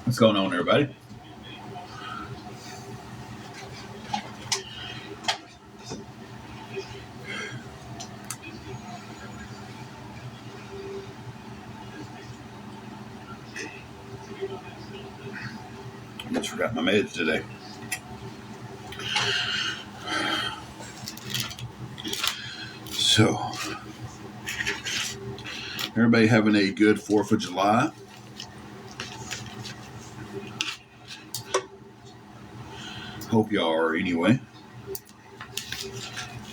What's going on, everybody? I just forgot my meds today. So, everybody having a good 4th of July? Hope y'all are anyway.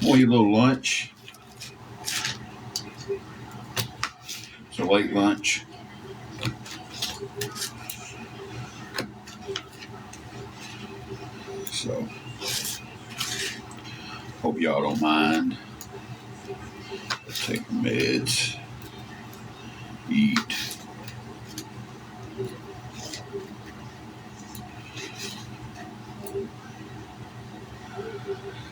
Want your little lunch. It's a late lunch. So, hope y'all don't mind. Let's take meds. Eat.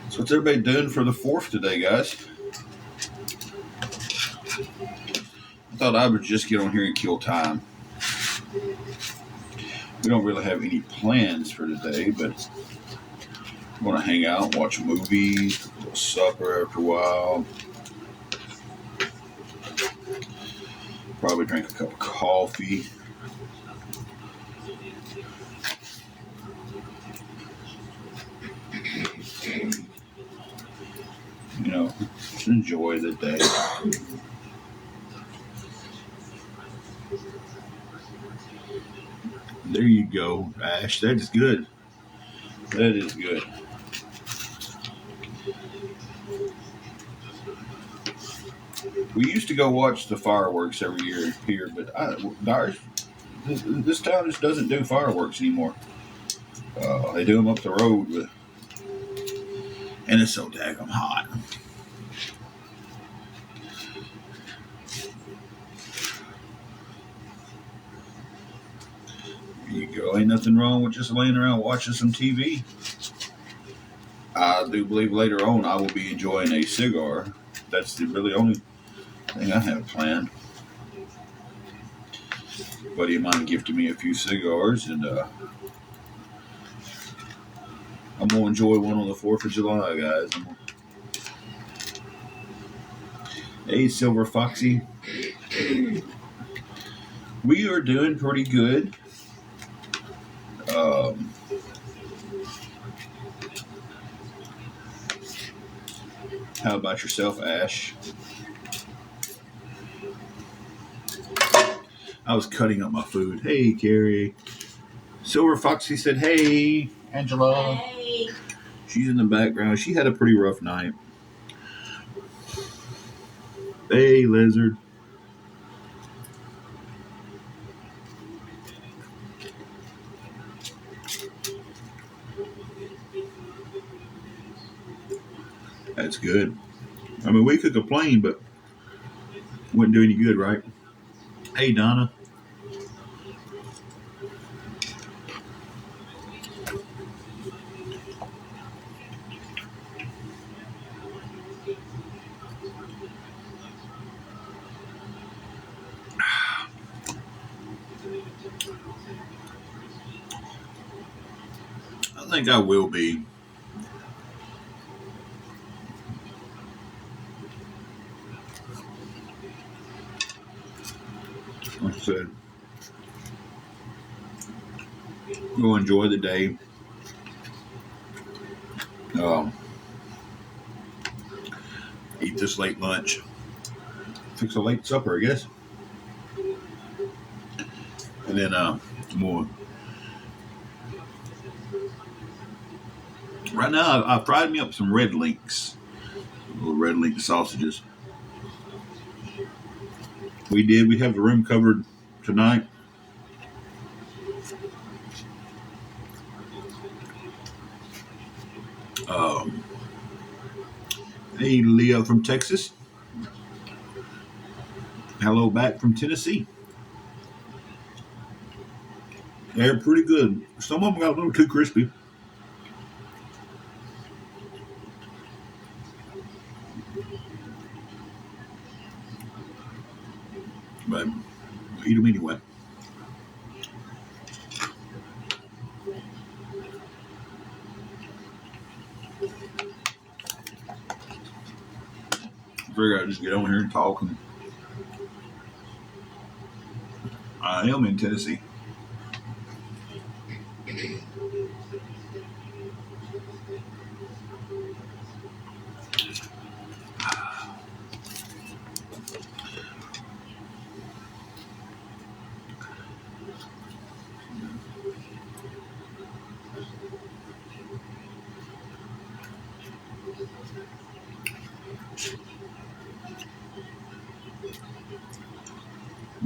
So what's everybody doing for the 4th today, guys? I thought I would just get on here and kill time. We don't really have any plans for today, but I'm going to hang out, watch a movie, a little supper after a while. Probably drink a cup of coffee. You know, just enjoy the day. There you go, Ash. That is good. That is good. We used to go watch the fireworks every year here, but this town just doesn't do fireworks anymore. They do them up the road, and it's so daggum hot. There you go. Ain't nothing wrong with just laying around watching some TV. I do believe later on I will be enjoying a cigar. That's the really only thing I have planned. A buddy of mine gifted me a few cigars, and I'm going to enjoy one on the 4th of July, guys. Hey, Silver Foxy. We are doing pretty good. How about yourself, Ash? I was cutting up my food. Hey, Carrie. Silver Foxy said, hey, Angela. Hey. She's in the background. She had a pretty rough night. Hey, Lizard. That's good. I mean, we could complain, but wouldn't do any good, right? Hey, Donna. I think I will be. Like I said, go enjoy the day. Eat this late lunch. Fix a late supper, I guess. And then more. Right now, I fried me up some red links. Little red link sausages. We did. We have the room covered tonight. Hey, Leo from Texas. Hello back from Tennessee. They're pretty good. Some of them got a little too crispy. But Eat them anyway. I figure I'd just get on here and talk. And I am in Tennessee.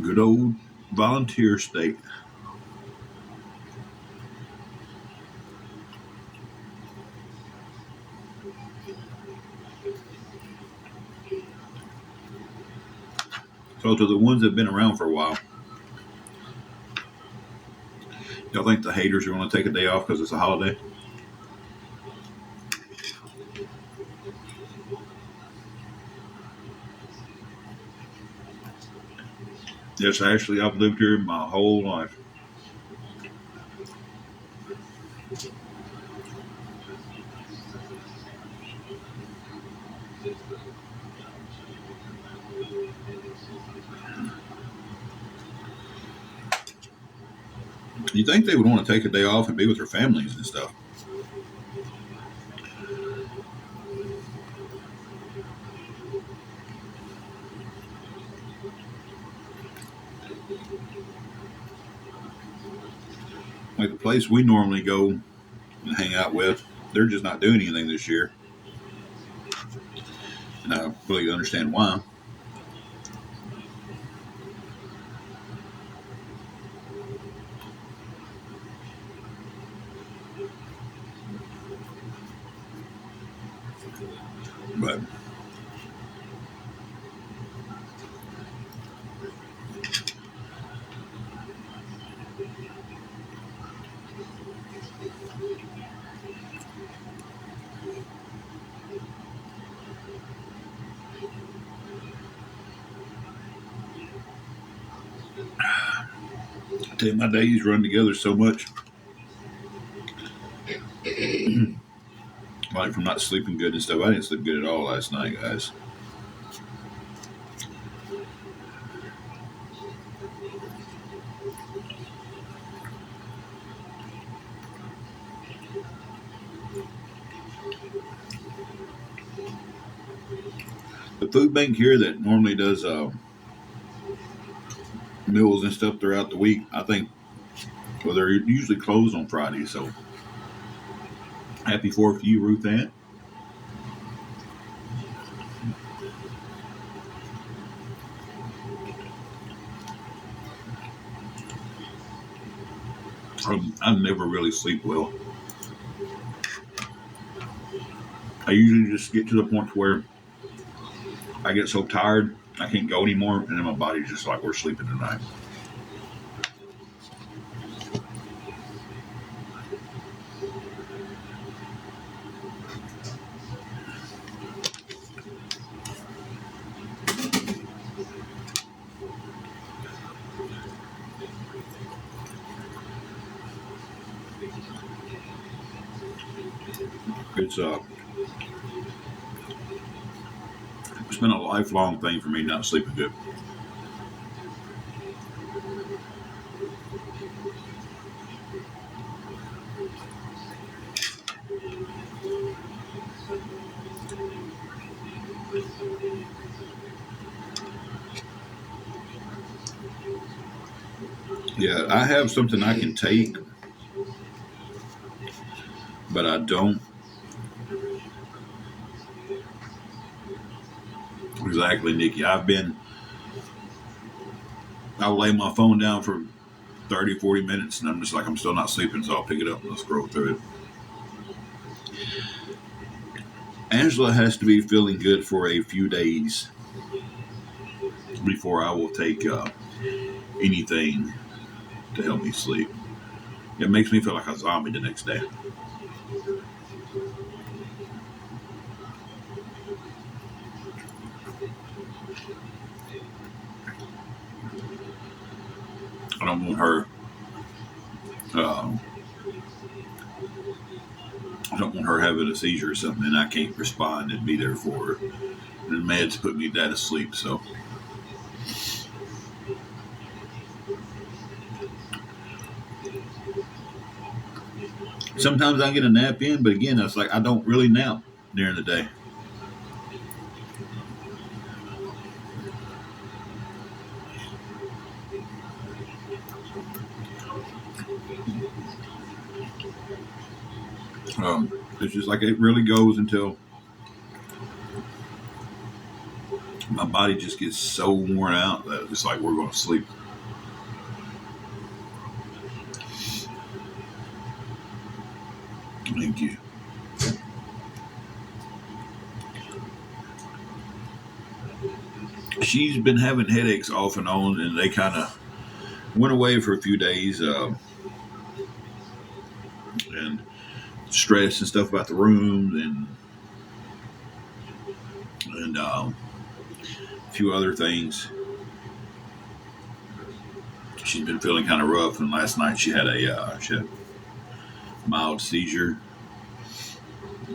Good old volunteer state. So to the ones that have been around for a while, y'all think the haters are going to take a day off because it's a holiday? Yes, actually, I've lived here my whole life. You think they would want to take a day off and be with their families and stuff? Like the place we normally go and hang out with, they're just not doing anything this year. And I really understand why. But I tell you, my days run together so much. Like from not sleeping good and stuff. I didn't sleep good at all last night, guys. The food bank here that normally does meals and stuff throughout the week, I think, well, they're usually closed on Friday. So happy 4th to you, Ruth Ann. I never really sleep well. I usually just get to the point where I get so tired I can't go anymore, and then my body's just like, we're sleeping tonight. It's been a lifelong thing for me not sleeping good. Yeah, I have something I can take, but I don't exactly, Nikki. I'll lay my phone down for 30, 40 minutes, and I'm just like, I'm still not sleeping, so I'll pick it up and I'll scroll through it. Angela has to be feeling good for a few days before I will take anything to help me sleep. It makes me feel like a zombie the next day. I don't want her. Um, I don't want her having a seizure or something, and I can't respond and be there for her. The meds put me dead asleep, so. Sometimes I get a nap in, but again, it's like I don't really nap during the day. It's just like it really goes until my body just gets so worn out that it's like we're going to sleep. Thank you. She's been having headaches off and on, and they kind of went away for a few days, and stress and stuff about the room and a few other things. She's been feeling kind of rough, and last night she had a mild seizure.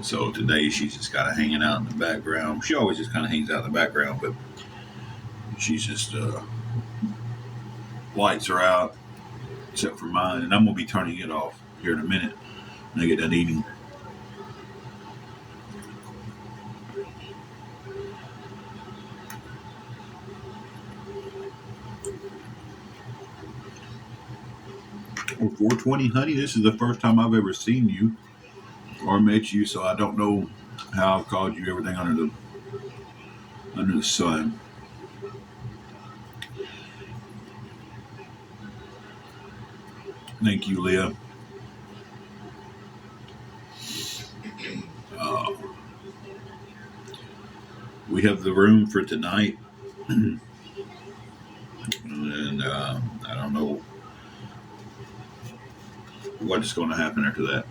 So today she's just kind of hanging out in the background. She always just kind of hangs out in the background, but she's just lights are out except for mine, and I'm gonna be turning it off here in a minute when I get done eating. Well, 420, honey, this is the first time I've ever seen you or met you, so I don't know how I've called you everything under the sun. Thank you, Leah. Uh, we have the room for tonight, and I don't know what's going to happen after that.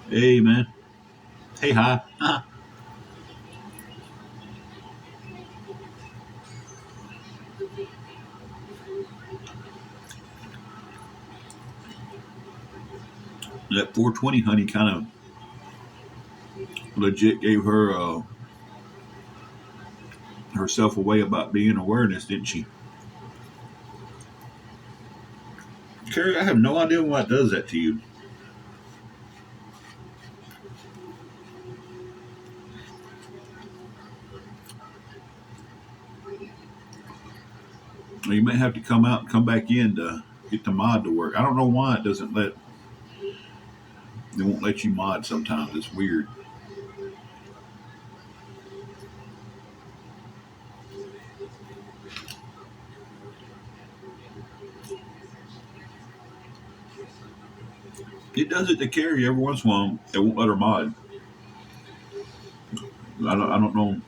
Hey, man. Hey, hi. That 420 honey kind of legit gave her herself away about being awareness, didn't she? Carrie, I have no idea why it does that to you. You may have to come out and come back in to get the mod to work. I don't know why it doesn't let. They won't let you mod sometimes. It's weird. It does it to Carrie every once in a while. They won't let her mod. I don't know.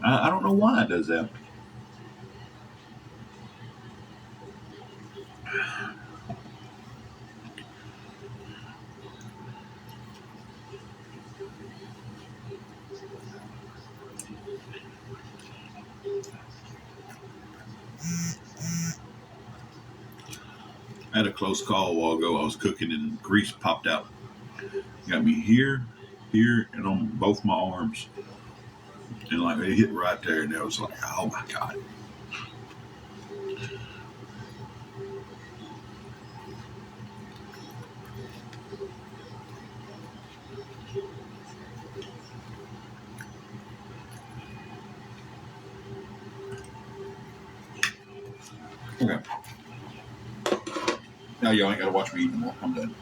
I don't know why it does that. I had a close call a while ago. I was cooking and grease popped out. Got me here, and on both my arms. And like it hit right there, and I was like, oh my God. Okay. Now y'all ain't got to watch me eat anymore. I'm done.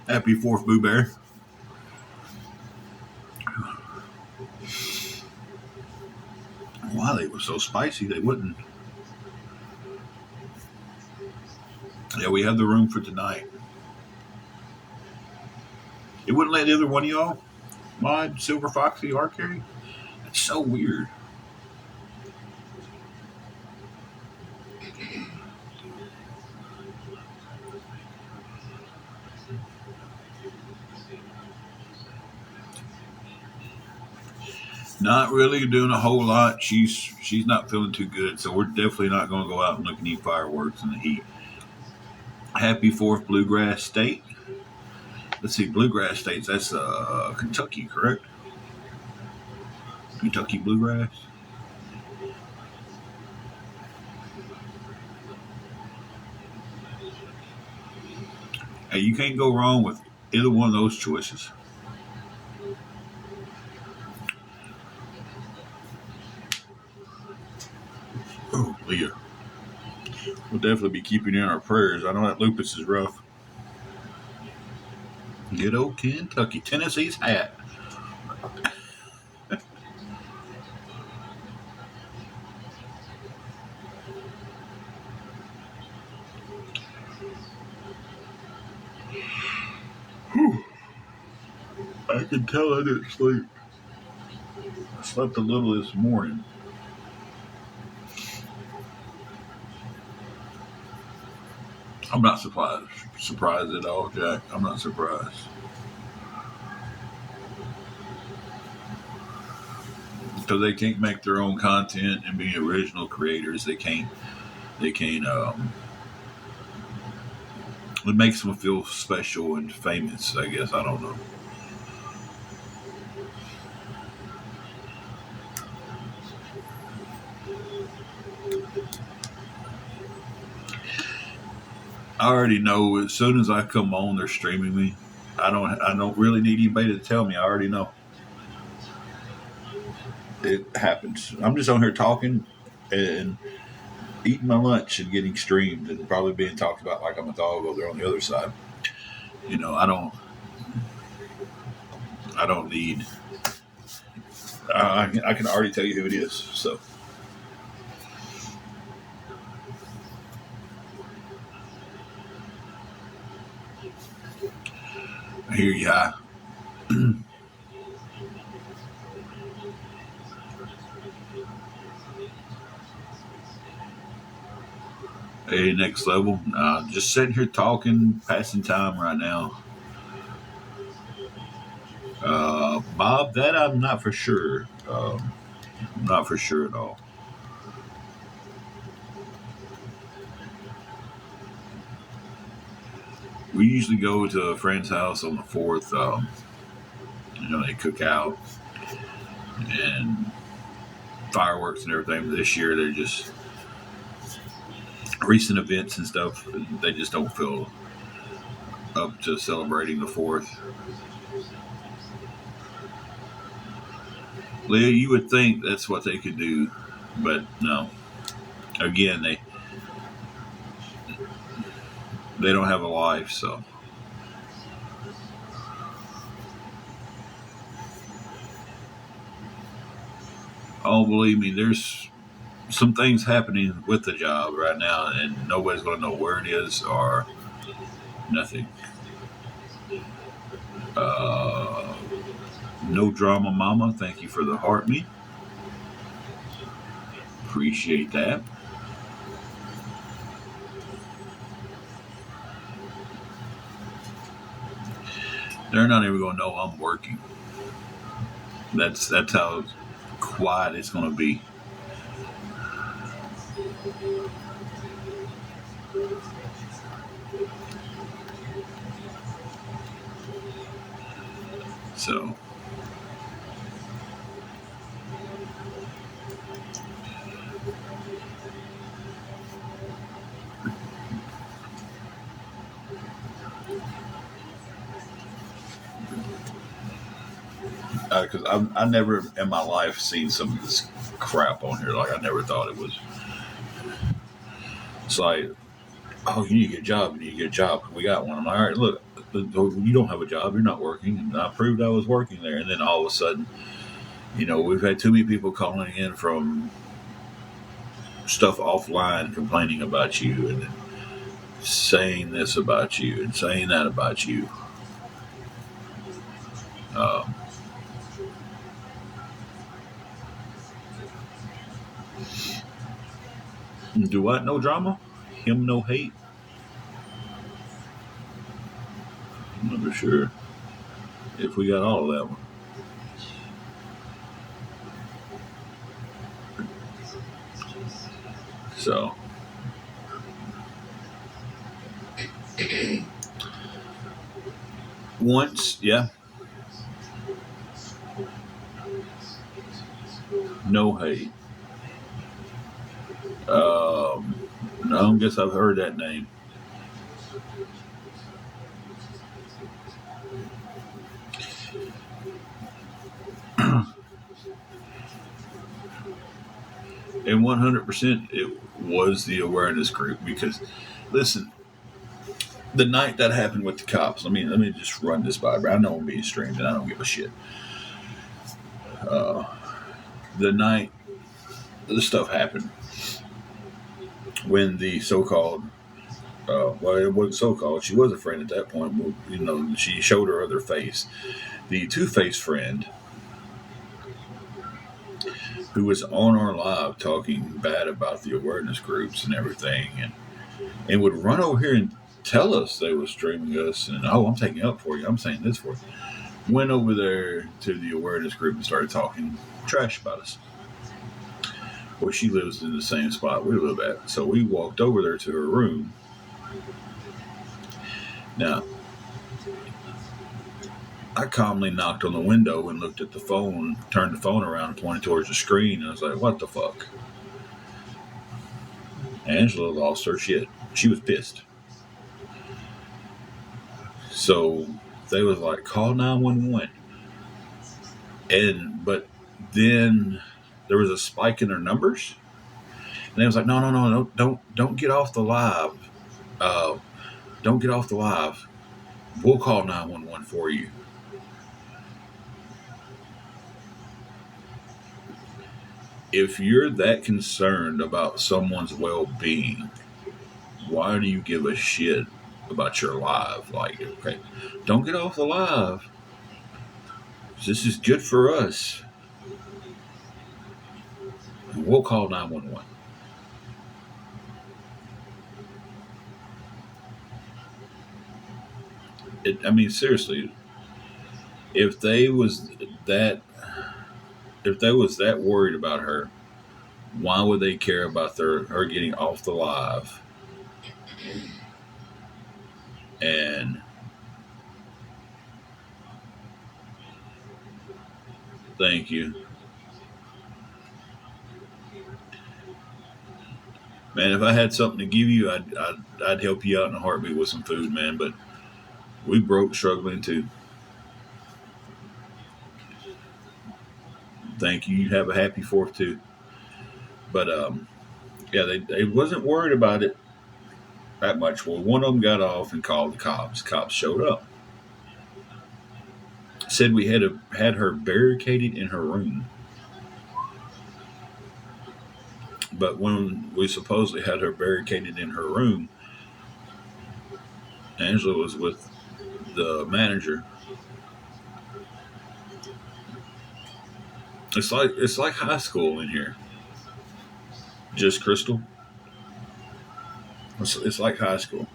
Happy 4th, Boo Bear. Why they were so spicy, they wouldn't. Yeah, we have the room for tonight. It wouldn't let either one of y'all mod Silver Foxy or Carrie. That's so weird. Not really doing a whole lot. She's not feeling too good, so we're definitely not going to go out and look and eat fireworks in the heat. Happy 4th, Bluegrass State. Let's see, Bluegrass States. That's Kentucky, correct? Kentucky Bluegrass. Hey, you can't go wrong with either one of those choices. Oh, Leah. We'll definitely be keeping you in our prayers. I know that lupus is rough. Good old Kentucky. Tennessee's hat. I can tell I didn't sleep. I slept a little this morning. I'm not surprised at all, Jack. I'm not surprised. Because they can't make their own content and be original creators. They can't. They can't. It makes them feel special and famous. I guess I don't know. I already know as soon as I come on, they're streaming me. I don't really need anybody to tell me. I already know. It happens. I'm just on here talking and eating my lunch and getting streamed and probably being talked about like I'm a dog over there on the other side. You know, I don't need. I can already tell you who it is. So I hear ya. Hey, next level. Just sitting here talking, passing time right now. Bob, that I'm not for sure. Not for sure at all. We usually go to a friend's house on the 4th. You know, they cook out and fireworks and everything. But this year, they're just recent events and stuff. They just don't feel up to celebrating the 4th. Leah, you would think that's what they could do, but no. Again, they don't have a life, so. Oh, believe me, there's some things happening with the job right now, and nobody's going to know where it is or nothing. No drama, mama. Thank you for the heart me. Appreciate that. They're not even going to know I'm working. That's how quiet it's going to be. So. Because I never in my life seen some of this crap on here. Like I never thought it was. It's like, oh, you need to get a job. You need to get a job. We got one. I'm like, all right, look, you don't have a job. You're not working. And I proved I was working there. And then all of a sudden, you know, we've had too many people calling in from stuff offline complaining about you. And saying this about you and saying that about you. Um, do what? No drama? Him no hate? I'm not sure if we got all of that one. So, once, yeah, no hate. Um, I don't guess I've heard that name. And 100% it was the awareness group because, listen, the night that happened with the cops, let me just run this by. I know I'm being streamed and I don't give a shit. Uh, the night the stuff happened, when the so-called, well, it wasn't so-called, she was a friend at that point, but, she showed her other face. The two-faced friend who was on our live talking bad about the awareness groups and everything, and would run over here and tell us they were streaming us, and I'm taking up for you, I'm saying this for you. Went over there to the awareness group and started talking trash about us. Well, she lives in the same spot we live at, so we walked over there to her room. Now, I calmly knocked on the window and looked at the phone, turned the phone around and pointed towards the screen, and I was like, what the fuck? Angela lost her shit. She was pissed. So they was like, call 911. But then there was a spike in their numbers. And they was like, no, don't get off the live. Don't get off the live. We'll call 911 for you. If you're that concerned about someone's well-being, why do you give a shit about your live? Like, okay, don't get off the live. This is good for us. We'll call 911. Seriously, if they was that worried about her, why would they care about her getting off the live? And thank you, man. If I had something to give you, I'd help you out in a heartbeat with some food, man. But we broke, struggling too. Thank you. You have a happy 4th too. But yeah, they wasn't worried about it that much. Well, one of them got off and called the cops. Cops showed up. Said we had her barricaded in her room. But when we supposedly had her barricaded in her room, Angela was with the manager. It's like high school in here. Just Crystal. It's like high school.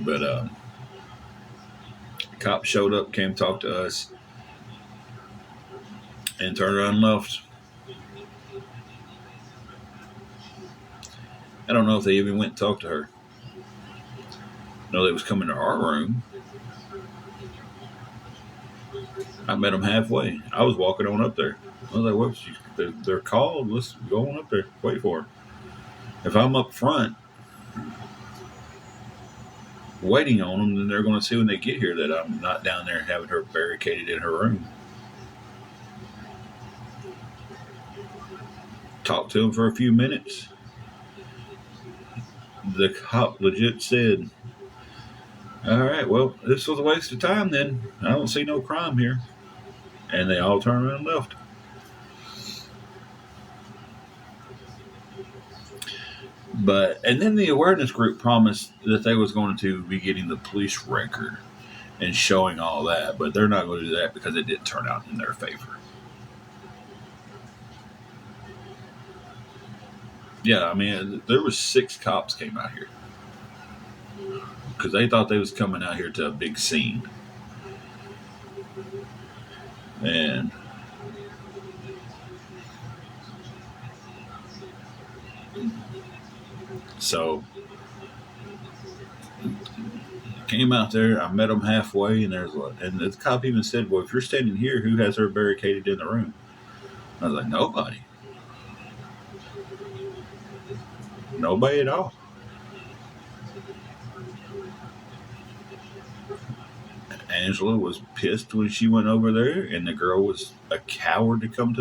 But the cop showed up, came talk to us, and turned around and left. I don't know if they even went and talked to her. No, they was coming to our room. I met them halfway. I was walking on up there. I was like, "What? They're called. Let's go on up there. Wait for her." If I'm up front waiting on them, then they're going to see when they get here that I'm not down there having her barricaded in her room. Talked to them for a few minutes. The cop legit said, "All right, well, this was a waste of time then. I don't see no crime here." And they all turned around and left. And then the awareness group promised that they was going to be getting the police record and showing all that, but they're not going to do that because it didn't turn out in their favor. Yeah, I mean, there was 6 cops came out here because they thought they was coming out here to a big scene, and so came out there. I met them halfway, and and the cop even said, "Well, if you're standing here, who has her barricaded in the room?" I was like, "Nobody, nobody at all." Angela was pissed when she went over there, and the girl was a coward to come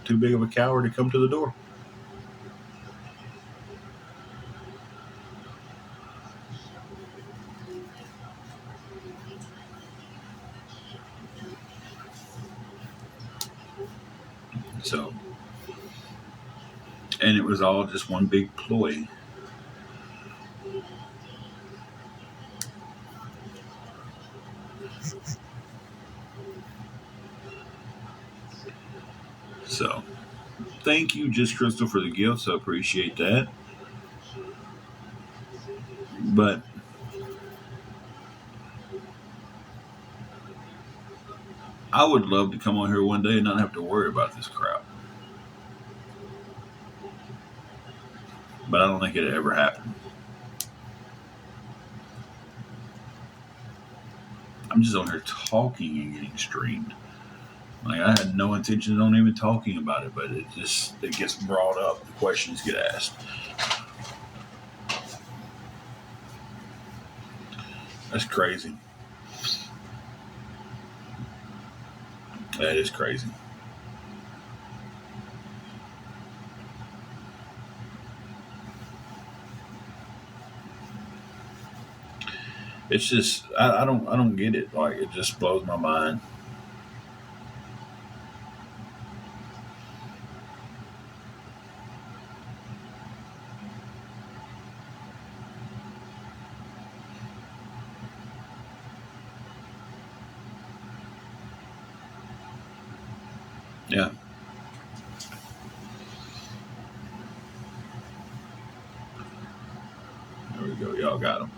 too big of a coward to come to the door. So, and it was all just one big ploy. So, thank you, Just Crystal, for the gifts. I appreciate that. But I would love to come on here one day and not have to worry about this crap. But I don't think it'll ever happen. I'm just on here talking and getting streamed. Like, I had no intention on even talking about it, but it gets brought up. The questions get asked. That's crazy. That is crazy. It's just I don't get it. Like, it just blows my mind. Yeah. There we go. Y'all got them.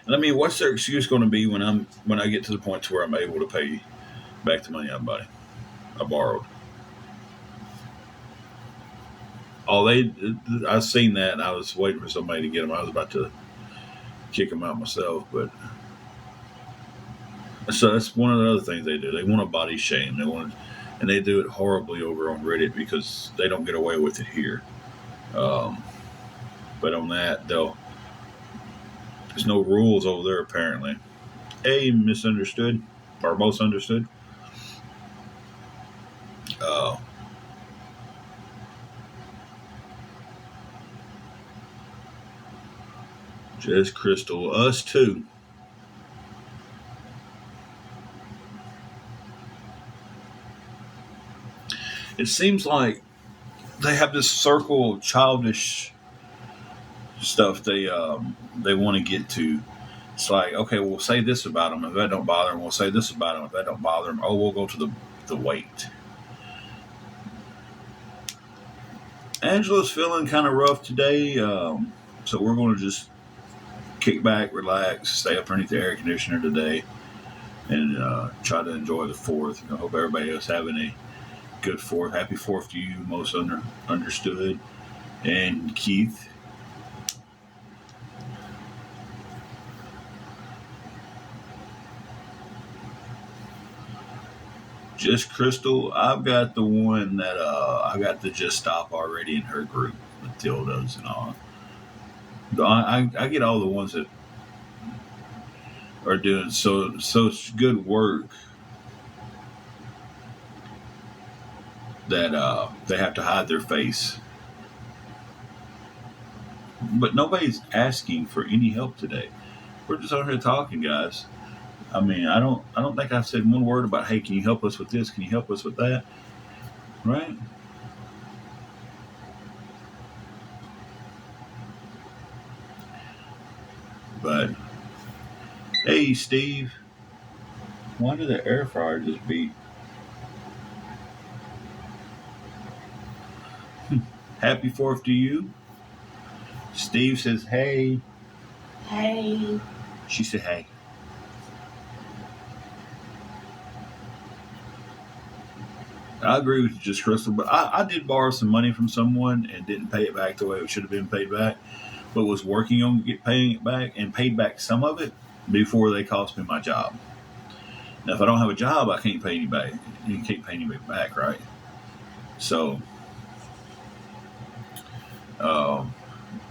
And I mean, what's their excuse going to be when I get to the point to where I'm able to pay back the money I borrowed? Oh, I seen that, and I was waiting for somebody to get them. I was about to kick them out myself, but so that's one of the other things they do. They want to body shame. And they do it horribly over on Reddit because they don't get away with it here. Um, but on that, there's no rules over there apparently. Misunderstood or most understood. Uh, just Crystal, us too. It seems like they have this circle of childish stuff they want to get to. It's like, okay, we'll say this about them if that don't bother them. We'll say this about them if that don't bother them. Oh, we'll go to the weight. Angela's feeling kind of rough today, so we're going to just kick back, relax, stay up underneath the air conditioner today, and try to enjoy the 4th. I hope everybody is having a good 4th. Happy 4th to you, most understood. And Keith. Just Crystal, I've got the one that I got the Just Stop already in her group with dildos and all. I get all the ones that are doing so good work that they have to hide their face. But nobody's asking for any help today. We're just out here talking, guys. I mean, I don't think I've said one word about, hey, can you help us with this? Can you help us with that? Right? But hey, Steve, why did the air fryer just beep? Happy Fourth to you. Steve says, hey. Hey. She said, hey. I agree with you, just Crystal, but I did borrow some money from someone and didn't pay it back the way it should have been paid back, but was working on paying it back and paid back some of it before they cost me my job. Now, if I don't have a job, I can't pay anybody. You can't pay anybody back, right? So, um,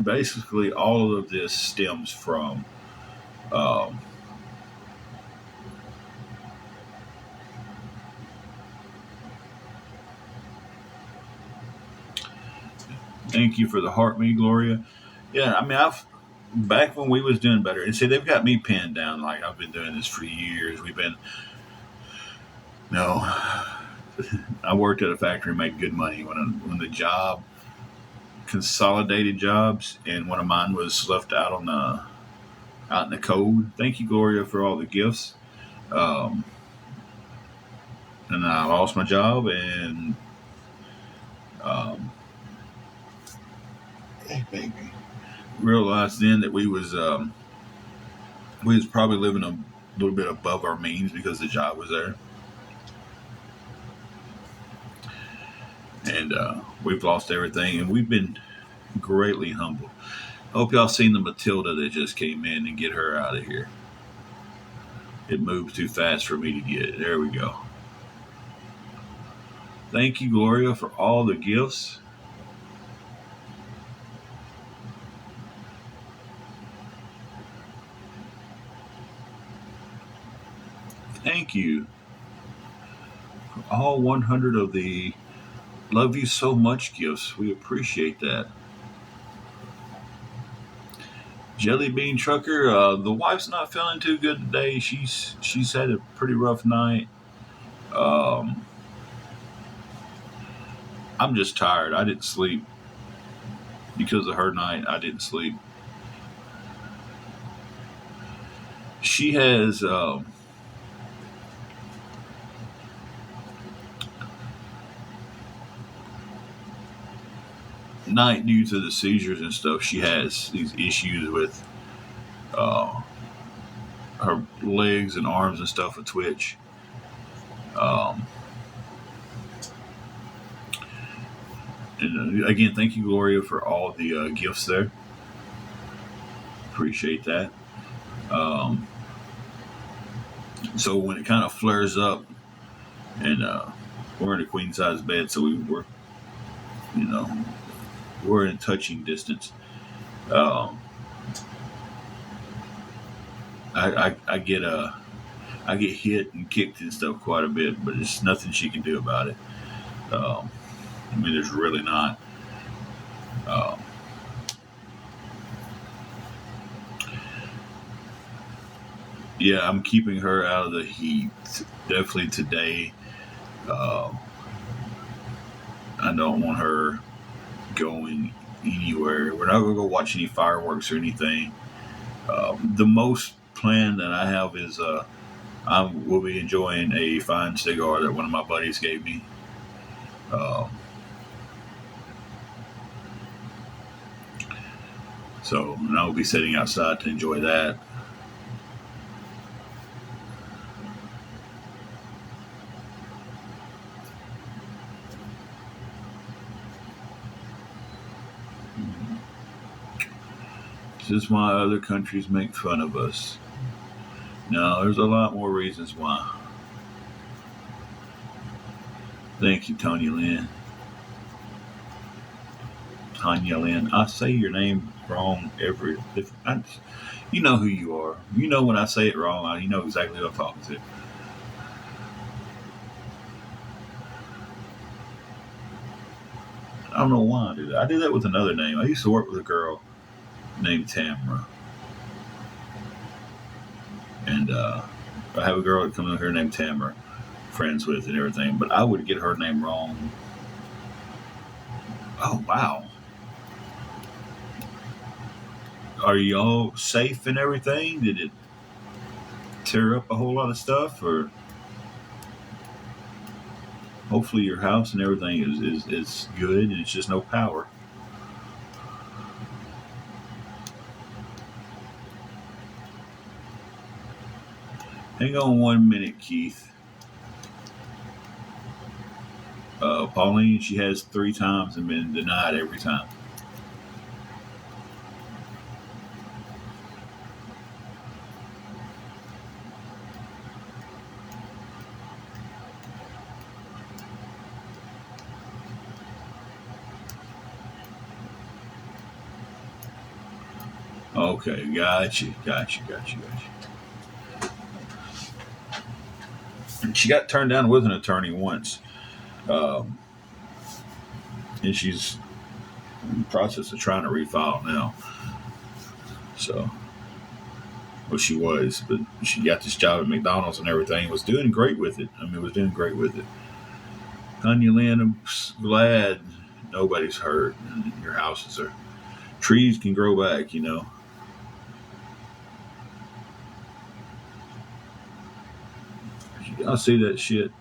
basically, all of this stems from um, thank you for the heart, me, Gloria. Yeah, I mean, I've back when we was doing better, and see, they've got me pinned down like I've been doing this for years. We've been no, I worked at a factory and made good money when the job consolidated jobs, and one of mine was left out in the cold. Thank you, Gloria, for all the gifts. Um, and I lost my job, and um, hey, baby, realized then that we was probably living a little bit above our means because the job was there, and we've lost everything, and we've been greatly humbled. Hope y'all seen the Matilda that just came in and get her out of here. It moves too fast for me to get it. There we go. Thank you, Gloria, for all the gifts. Thank you for all 100 of the love you so much gifts. We appreciate that. Jelly Bean Trucker, the wife's not feeling too good today. She's had a pretty rough night. Um, I'm just tired. I didn't sleep because of her night. I didn't sleep. She has night due to the seizures and stuff. She has these issues with uh, her legs and arms and stuff with twitch. Um, and again, thank you, Gloria, for all the gifts there. Appreciate that. Um, so when it kind of flares up, and we're in a queen size bed, so you know, we're in touching distance. Um, I get I get hit and kicked and stuff quite a bit, but there's nothing she can do about it. Um, I mean, there's really not. Um, yeah, I'm keeping her out of the heat. Definitely today. Um, I don't want her going anywhere. We're not going to go watch any fireworks or anything. The most plan that I have is I will be enjoying a fine cigar that one of my buddies gave me. Um, so and I will be sitting outside to enjoy that. This is why other countries make fun of us. No, there's a lot more reasons why. Thank you, Tanya Lynn. Tanya Lynn. I say your name wrong you know who you are. You know when I say it wrong, you know exactly who I'm talking to. I don't know why I do that. I do that with another name. I used to work with a girl named Tamra, and I have a girl that comes in here named Tamara, friends with and everything, but I would get her name wrong. Oh, wow. Are y'all safe and everything? Did it tear up a whole lot of stuff? Or hopefully your house and everything is good and it's just no power. Hang on 1 minute, Keith. Pauline, she has 3 times and been denied every time. Okay, gotcha. And she got turned down with an attorney once. Um, and she's in the process of trying to refile now. So, well, she was, but she got this job at McDonald's and everything. Was doing great with it. I mean, was doing great with it. Anya Lynn, I'm glad nobody's hurt. And your houses are trees can grow back, you know. I see that shit.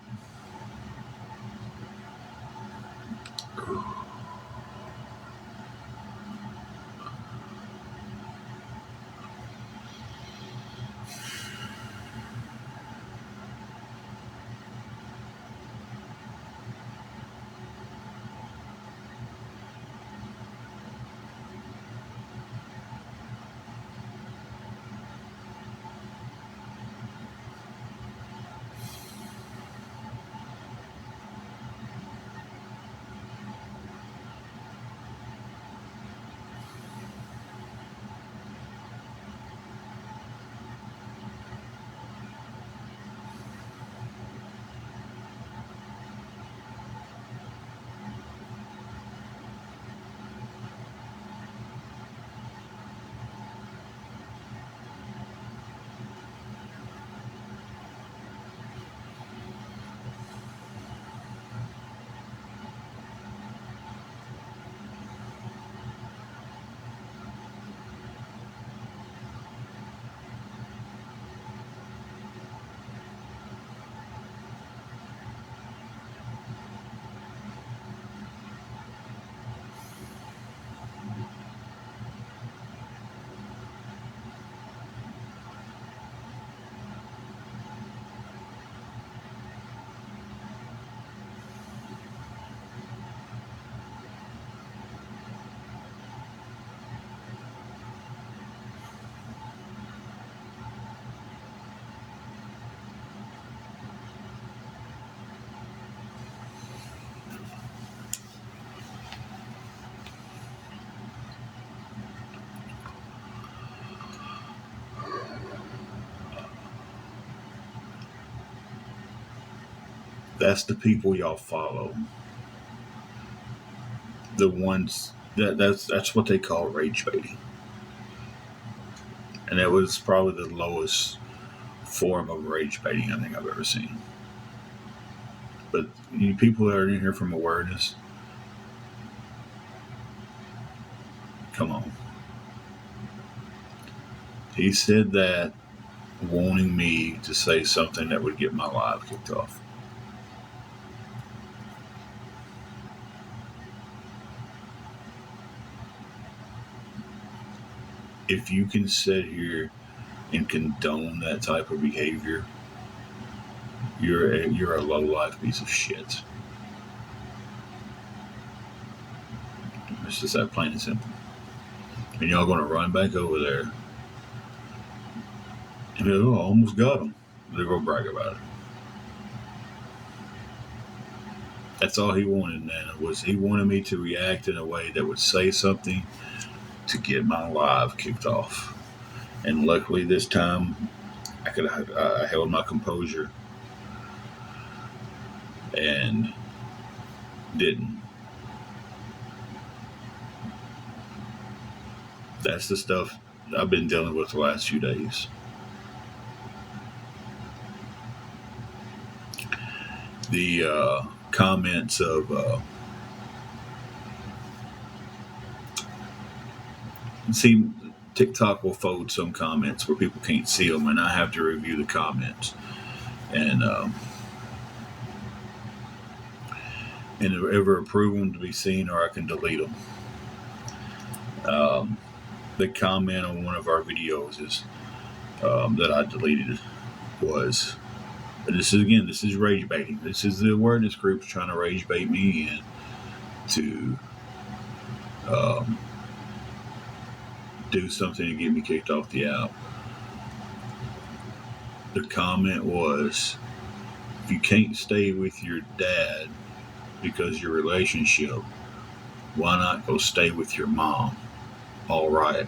That's the people y'all follow. The ones that's what they call rage baiting, and that was probably the lowest form of rage baiting I think I've ever seen. But you people that are in here from awareness, come on. He said that wanting me to say something that would get my live kicked off. If you can sit here and condone that type of behavior, you're a low life piece of shit. It's just that plain and simple. And y'all gonna run back over there and be like, oh, I almost got him. They're gonna brag about it. That's all he wanted, Nana, was he wanted me to react in a way that would say something to get my live kicked off. And luckily this time I held my composure and didn't. That's the stuff I've been dealing with the last few days. the comments of see, TikTok will fold some comments where people can't see them, and I have to review the comments and ever approve them to be seen, or I can delete them. The comment on one of our videos is that I deleted was. This is rage baiting. This is the awareness groups trying to rage bait me in to do something to get me kicked off the app. The comment was, if you can't stay with your dad because your relationship, why not go stay with your mom? All right.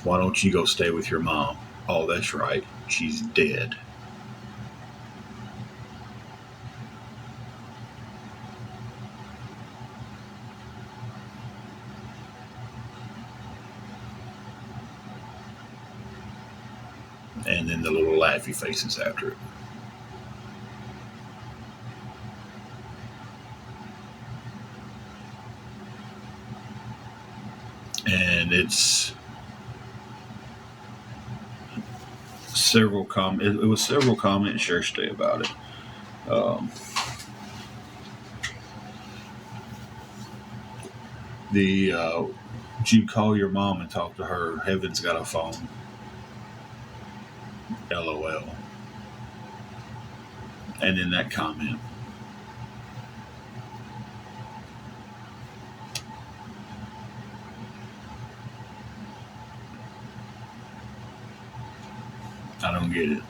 Why don't you go stay with your mom? Oh, that's right. She's dead. And then the little laughy faces after it. And it's several it was several comments yesterday about it. You call your mom and talk to her. Heaven's got a phone. LOL. And then that comment. I don't get it.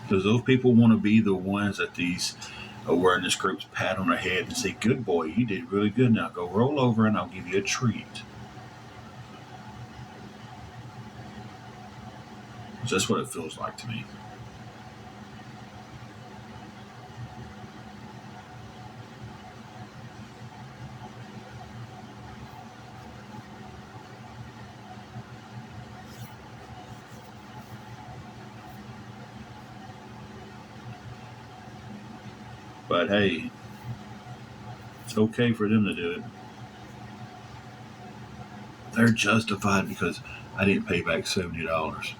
Because those people want to be the ones that these awareness groups pat on their head and say, good boy, you did really good. Now go roll over and I'll give you a treat. That's what it feels like to me. But hey, it's okay for them to do it. They're justified because I didn't pay back $70.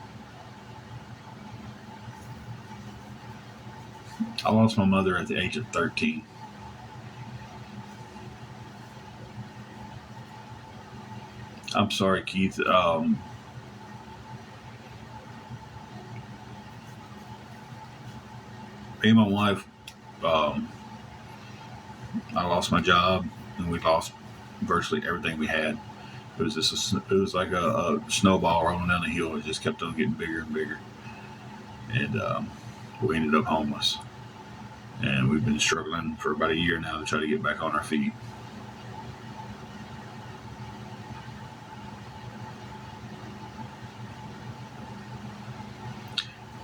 I lost my mother at the age of 13. I'm sorry, Keith. Me and my wife, I lost my job, and we lost virtually everything we had. It was like a snowball rolling down the hill. It just kept on getting bigger and bigger, and we ended up homeless. And we've been struggling for about a year now to try to get back on our feet.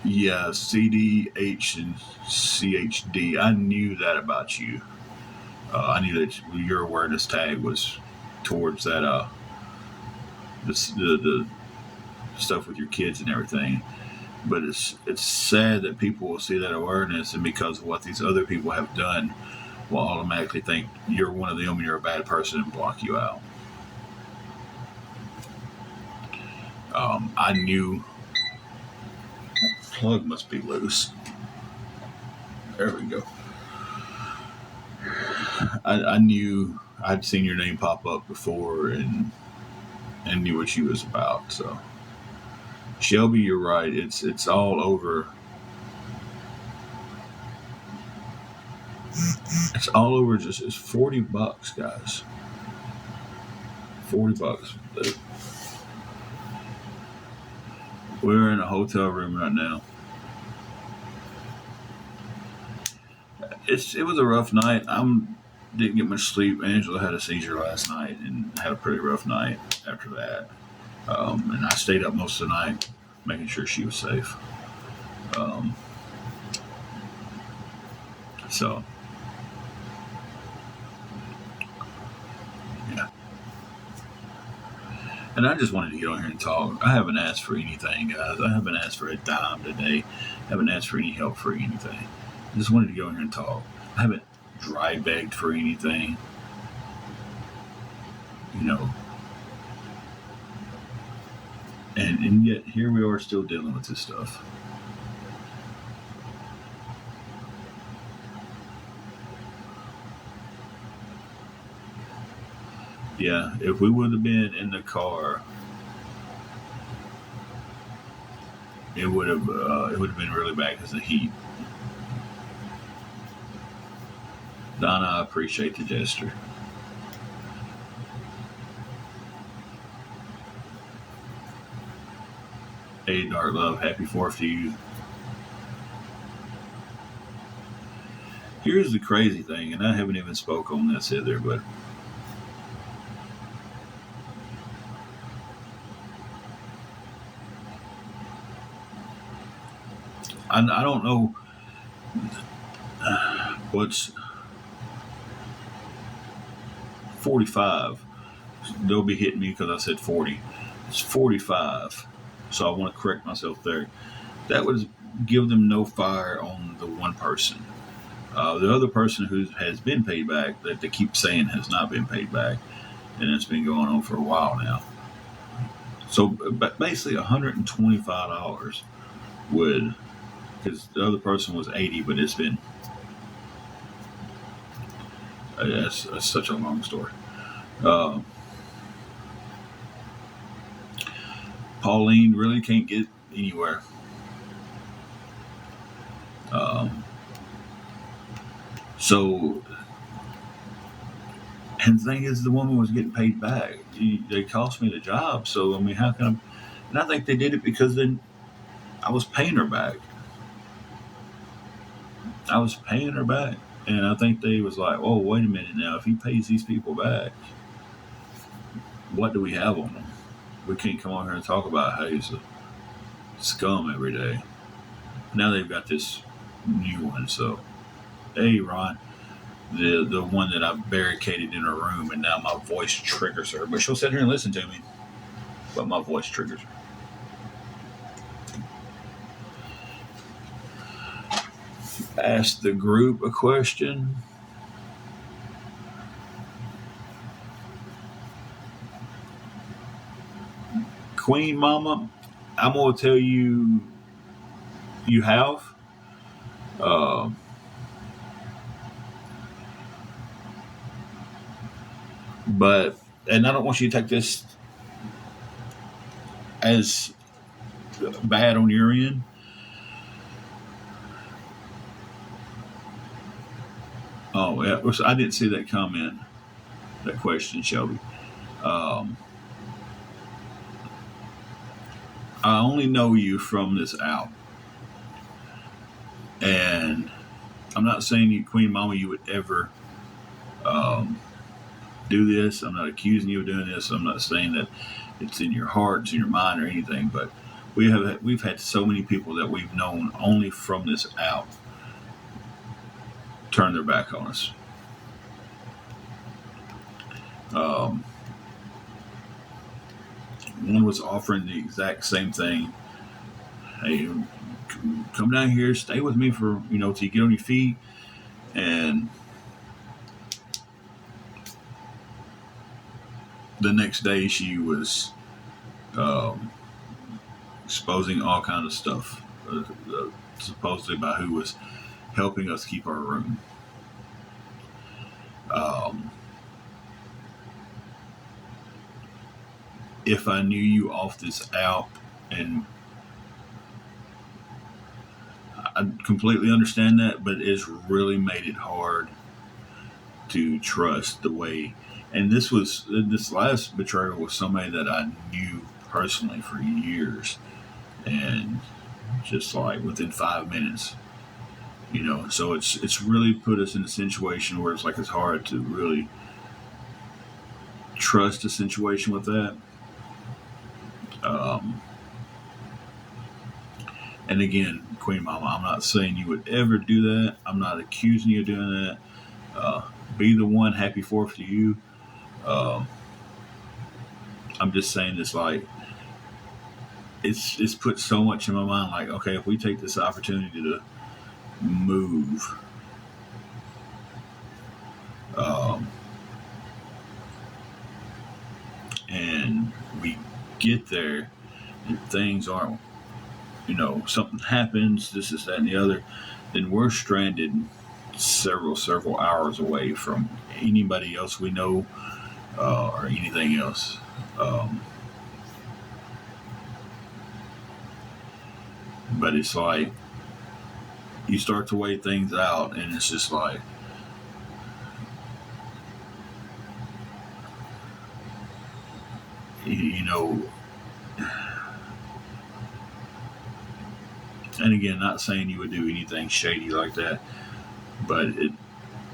Yeah, CDH and CHD. I knew that about you. I knew that your awareness tag was towards that. The stuff with your kids and everything. But it's sad that people will see that awareness, and because of what these other people have done, will automatically think you're one of them and you're a bad person and block you out. I knew plug must be loose. There we go. I knew I'd seen your name pop up before and knew what she was about. So Shelby, you're right. It's all over. It's all over. Just it's $40, guys. $40. We're in a hotel room right now. It was a rough night. Didn't get much sleep. Angela had a seizure last night and had a pretty rough night after that. And I stayed up most of the night making sure she was safe. So, yeah. And I just wanted to get on here and talk. I haven't asked for anything, guys. I haven't asked for a dime today. I haven't asked for any help for anything. I just wanted to get on here and talk. I haven't dry begged for anything. You know, and yet here we are still dealing with this stuff. Yeah, if we would have been in the car, it would have been really bad because of the heat. Donna, I appreciate the gesture. Hey, Dark Love, happy 4th to you. Here's the crazy thing, and I haven't even spoke on this either, but I don't know what's 45. They'll be hitting me because I said 40. It's 45. So I want to correct myself there. That would give them no fire on the one person. The other person who has been paid back, that they keep saying has not been paid back, and it's been going on for a while now. So basically $125 would, because the other person was 80, but it's been, that's such a long story. Pauline really can't get anywhere. So, and the thing is, the woman was getting paid back. They cost me the job, so I mean, how can I? And I think they did it because then I was paying her back. I was paying her back, and I think they was like, "Oh, wait a minute now. If he pays these people back, what do we have on them? We can't come on here and talk about how he's a scum every day." Now they've got this new one. So, hey, Ron, the one that I barricaded in her room, and now my voice triggers her. But she'll sit here and listen to me, but my voice triggers her. Ask the group a question. Queen Mama, I'm going to tell you, you have. Uh, but, and I don't want you to take this as bad on your end. Oh, yeah, I didn't see that comment, that question, Shelby. Um, I only know you from this out. And I'm not saying you, Queen Mama, you would ever um, do this. I'm not accusing you of doing this. I'm not saying that it's in your heart, it's in your mind, or anything. But we've had so many people that we've known only from this out turn their back on us. One was offering the exact same thing. Hey, come down here, stay with me for till you get on your feet, and the next day she was um, exposing all kind of stuff, supposedly by who was helping us keep our room. Um, if I knew you off this out, and I completely understand that, but it's really made it hard to trust the way. And this last betrayal was somebody that I knew personally for years, and just like within 5 minutes, So it's really put us in a situation where it's hard to really trust a situation with that. Um, and again, Queen Mama, I'm not saying you would ever do that. I'm not accusing you of doing that. Be the one. Happy 4th to you. Um, I'm just saying it's like it's put so much in my mind. Like, okay, if we take this opportunity to move, um, and we get there, and things aren't, something happens, this is that and the other, then we're stranded several hours away from anybody else we know, or anything else. Um, but it's like you start to weigh things out, and it's just like, you know, and again, not saying you would do anything shady like that, but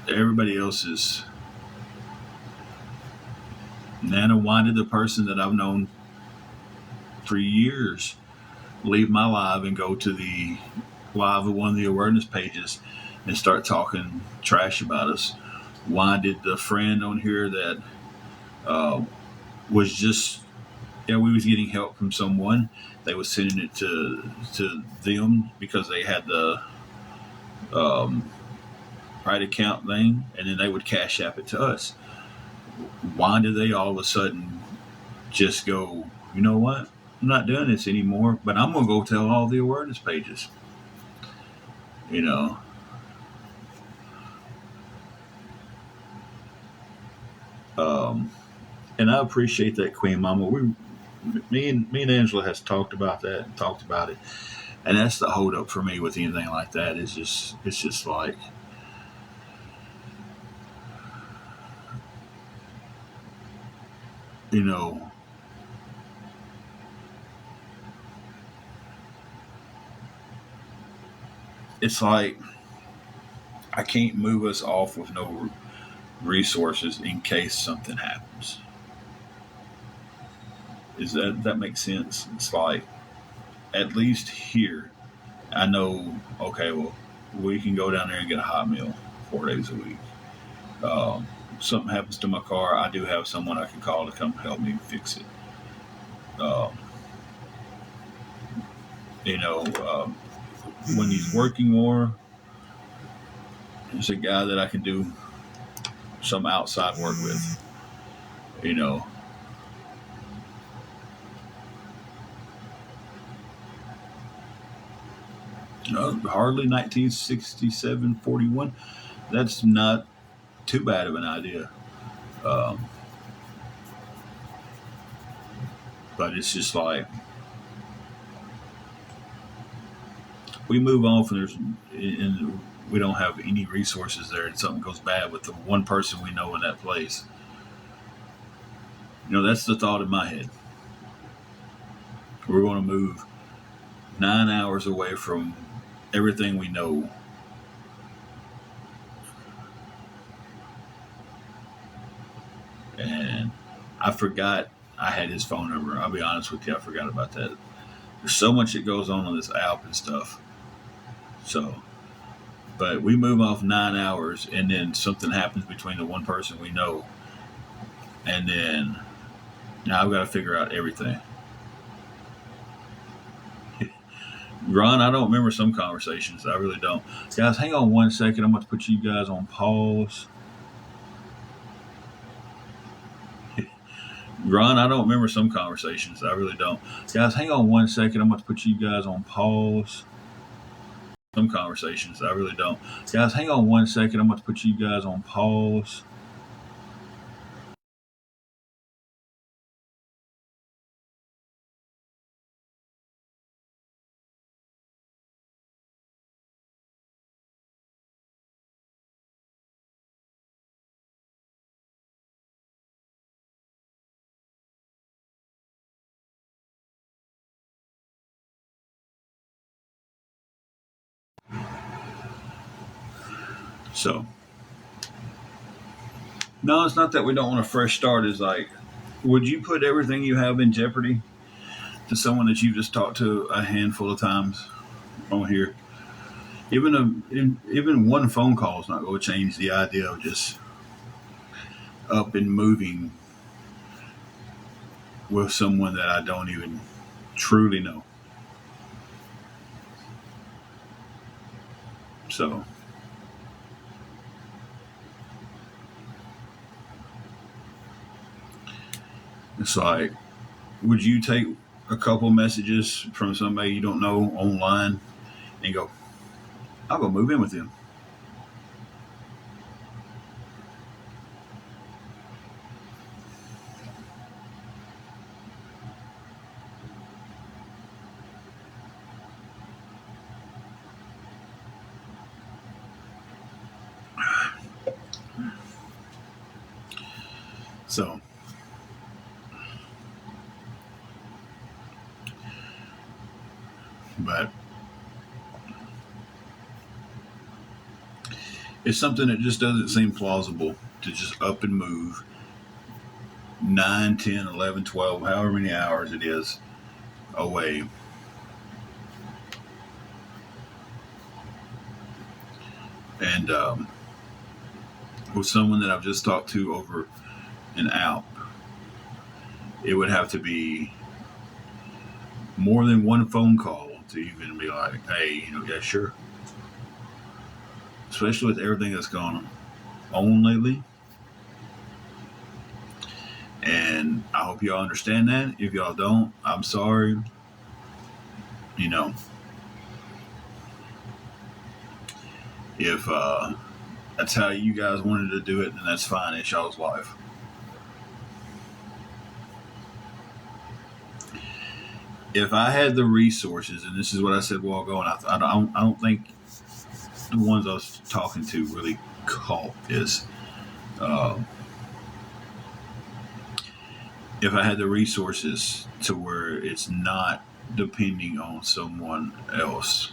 everybody else is. Nana, why did the person that I've known for years leave my live and go to the live of one of the awareness pages and start talking trash about us? Why did the friend on here that uh, was just, yeah, we was getting help from someone, they was sending it to them because they had the um, right account thing, and then they would cash app it to us. Why did they all of a sudden just go, you know what? I'm not doing this anymore, but I'm going to go tell all the awareness pages. You know, um, and I appreciate that, Queen Mama. Me and Angela has talked about that and talked about it, and that's the hold up for me with anything like that. Is just it's just like, you know, it's like I can't move us off with no resources in case something happens. Is that makes sense? It's like, at least here, I know. Okay, well, we can go down there and get a hot meal 4 days a week. Something happens to my car, I do have someone I can call to come help me fix it. Um, you know, when he's working more, there's a guy that I can do some outside work with. You know, hardly 1967 41. That's not too bad of an idea. Um, but it's just like we move off and we don't have any resources there, and something goes bad with the one person we know in that place. That's the thought in my head. We're going to move 9 hours away from everything we know, and I forgot I had his phone number. I'll be honest with you, I forgot about that. There's so much that goes on this app and stuff. So, but we move off 9 hours, and then something happens between the one person we know, and then now I've got to figure out everything. Ron, I don't remember some conversations. I really don't. Guys, hang on 1 second. I'm going to put you guys on pause. Ron, I don't remember some conversations. I really don't. Guys, hang on 1 second. I'm going to put you guys on pause. Some conversations. I really don't. Guys, hang on 1 second. I'm going to put you guys on pause. So, no, it's not that we don't want a fresh start. It's like, would you put everything you have in jeopardy to someone that you've just talked to a handful of times on here? Even one phone call is not going to change the idea of just up and moving with someone that I don't even truly know. So it's like, would you take a couple messages from somebody you don't know online and go, I'll go move in with him? So, but it's something that just doesn't seem plausible to just up and move 9, 10, 11, 12, however many hours it is away. And with someone that I've just talked to over an app, it would have to be more than one phone call to even be like, hey, yeah, sure. Especially with everything that's gone on lately. And I hope y'all understand that. If y'all don't, I'm sorry. If that's how you guys wanted to do it, then that's fine. It's y'all's life. If I had the resources, and this is what I said a while ago, and I don't think the ones I was talking to really caught this. If I had the resources to where it's not depending on someone else,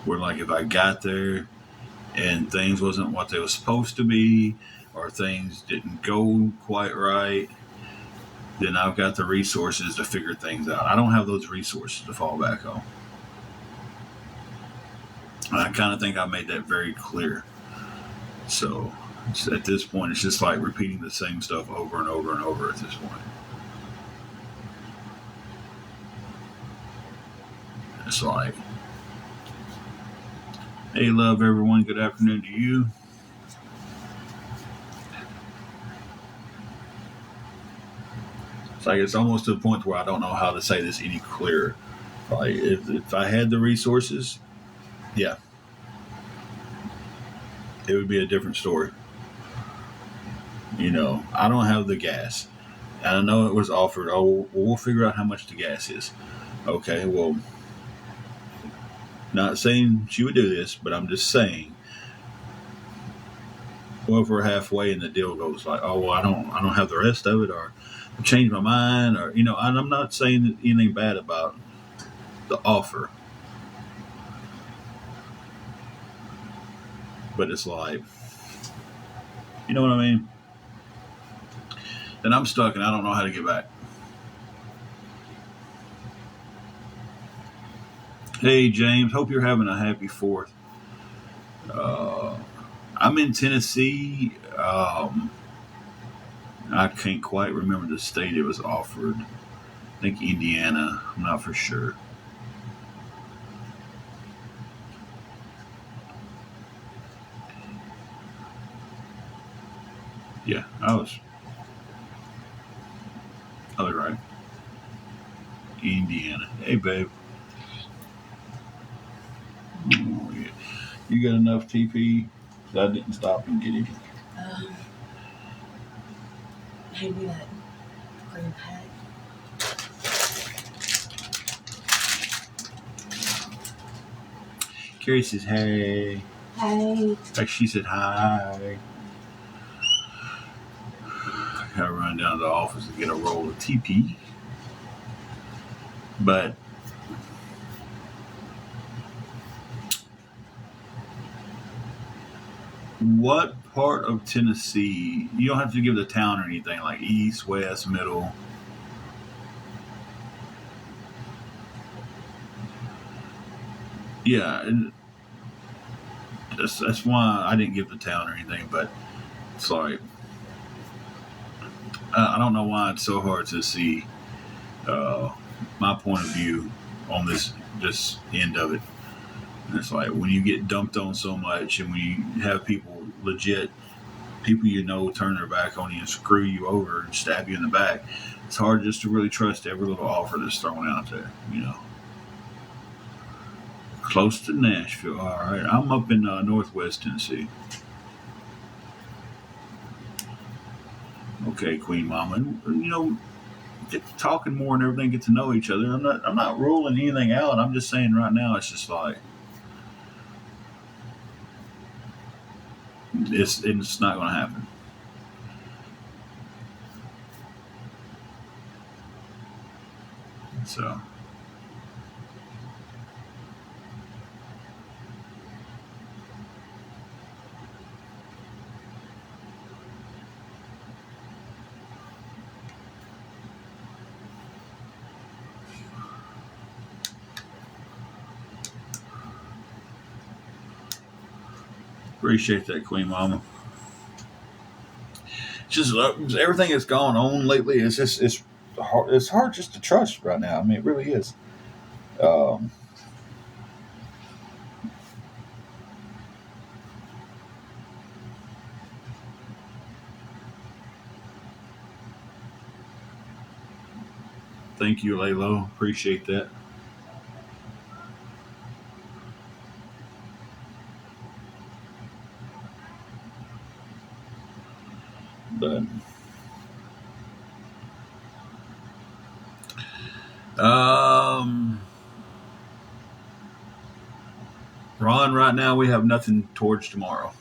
where like if I got there and things wasn't what they were supposed to be, or things didn't go quite right, then I've got the resources to figure things out. I don't have those resources to fall back on. And I kind of think I made that very clear. So at this point, it's just like repeating the same stuff over and over and over at this point. It's like, hey, love, everyone. Good afternoon to you. It's like it's almost to the point where I don't know how to say this any clearer. Like if I had the resources, yeah, it would be a different story. I don't have the gas. And I know it was offered, oh, well, we'll figure out how much the gas is. Okay, well, not saying she would do this, but I'm just saying, well, if we're halfway and the deal goes like, oh, well, I don't have the rest of it, or I changed my mind, or, and I'm not saying anything bad about the offer. But it's like, you know what I mean? Then I'm stuck and I don't know how to get back. Hey, James, hope you're having a happy 4th. I'm in Tennessee. I can't quite remember the state it was offered. I think Indiana. I'm not for sure. Yeah, I was. Oh, right. Indiana. Hey, babe. Oh, yeah. You got enough TP? I didn't stop and get him. Maybe that green pack. Carrie says, hey. Hey. Like she said, hi. I gotta run down to the office and get a roll of TP. But what part of Tennessee? You don't have to give the town or anything, like east, west, middle. Yeah, and that's why I didn't give the town or anything. But it's like, I don't know why it's so hard to see uh, my point of view on this end of it. And it's like when you get dumped on so much, and when you have people turn their back on you and screw you over and stab you in the back, it's hard just to really trust every little offer that's thrown out there. Close to Nashville. All right, I'm up in Northwest Tennessee. Okay, Queen Mama, get to talking more and everything, get to know each other. I'm not ruling anything out. I'm just saying right now, it's just like it's not going to happen. So. Appreciate that, Queen Mama. Just everything that's gone on lately is just it's hard just to trust right now. I mean, it really is. Um, thank you, Laylo. Appreciate that. But um, Ron, right now we have nothing towards tomorrow.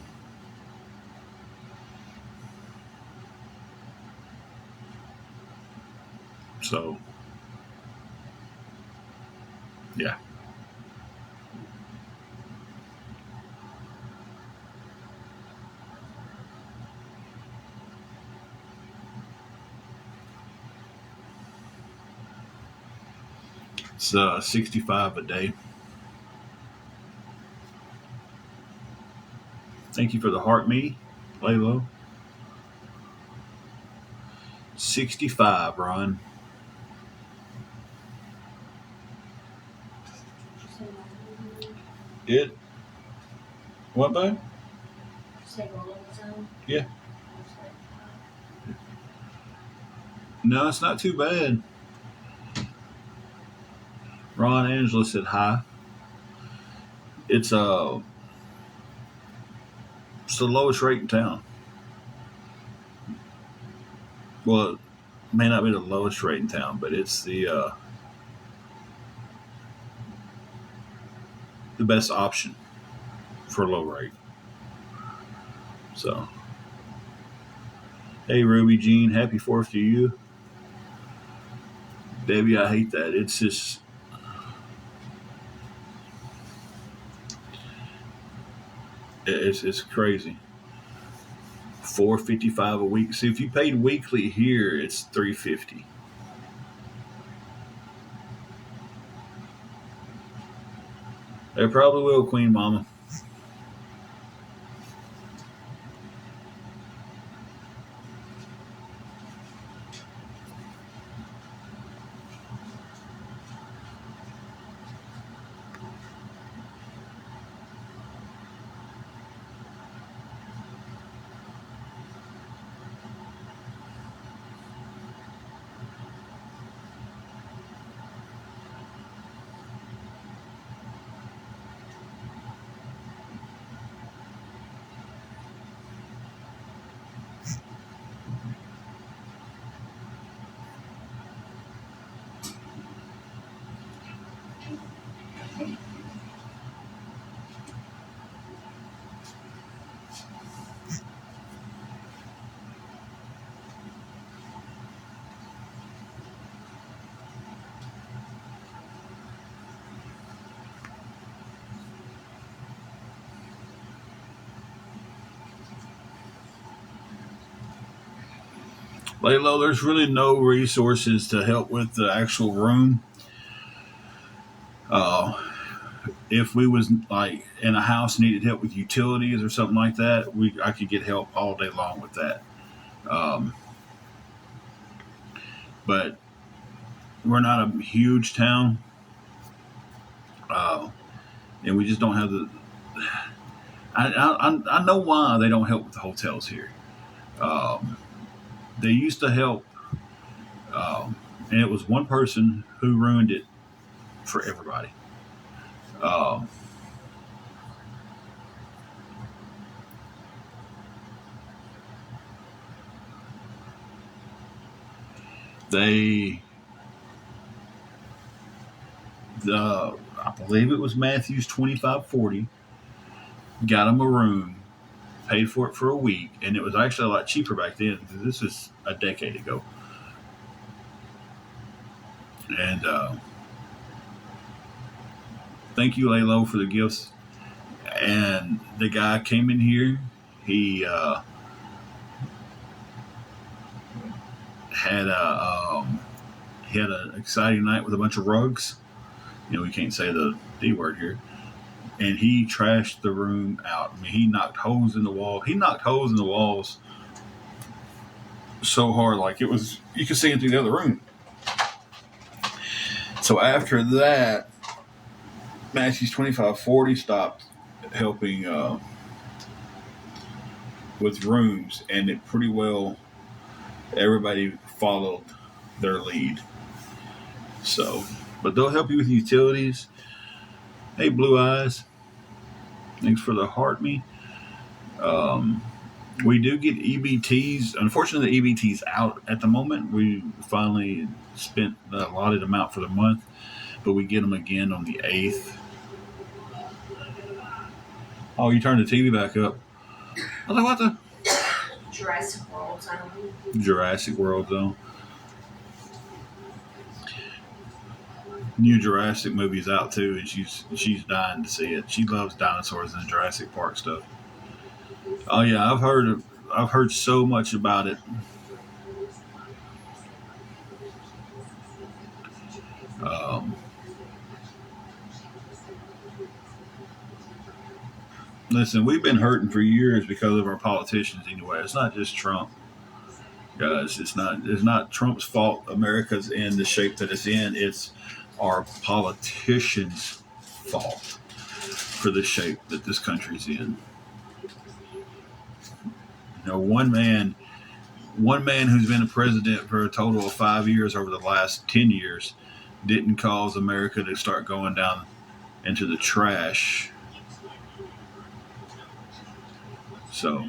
So yeah. It's 65 a day. Thank you for the heart me, Laylo. 65, Ron. It what, babe? Yeah. No, it's not too bad. Ron Angela said hi. It's it's the lowest rate in town. Well, it may not be the lowest rate in town, but it's the best option for low rate. So, hey, Ruby Jean, happy 4th to you. Debbie, I hate that. It's just, it's crazy. $4.55 a week. See, if you paid weekly here, it's $3.50. They probably will, Queen Mama. Laylo, there's really no resources to help with the actual room. Uh, if we was like in a house needed help with utilities or something like that, I could get help all day long with that. Um, but we're not a huge town, and we just don't have the. I know why they don't help with the hotels here. Um, they used to help, and it was one person who ruined it for everybody. Um, they, I believe it was Matthews 2540, got them a room, paid for it for a week, and it was actually a lot cheaper back then. This was a decade ago, and thank you, Lalo, for the gifts. And the guy came in here. He had he had an exciting night with a bunch of rugs. You know, we can't say the D word here. And he trashed the room out. I mean, he knocked holes in the wall. He knocked holes in the walls so hard, like it was, you could see into the other room. So after that, Matthews 2540 stopped helping with rooms, and it pretty well everybody followed their lead. So, but they'll help you with utilities. Hey, Blue Eyes, thanks for the heart me. We do get EBTs. Unfortunately, the EBT's out at the moment. We finally spent the allotted amount for the month, but we get them again on the 8th. Oh, you turned the TV back up. I was like, what the? Jurassic World Zone. Jurassic World Zone. New Jurassic movie's out too, and she's dying to see it. She loves dinosaurs and Jurassic Park stuff. Oh yeah, I've heard so much about it. Um, Listen, we've been hurting for years because of our politicians. Anyway, it's not just Trump, guys. It's not Trump's fault. America's in the shape that it's in. It's our politicians' fault for the shape that this country's in. You know, one man who's been a president for a total of 5 years over the last 10 years didn't cause America to start going down into the trash. So,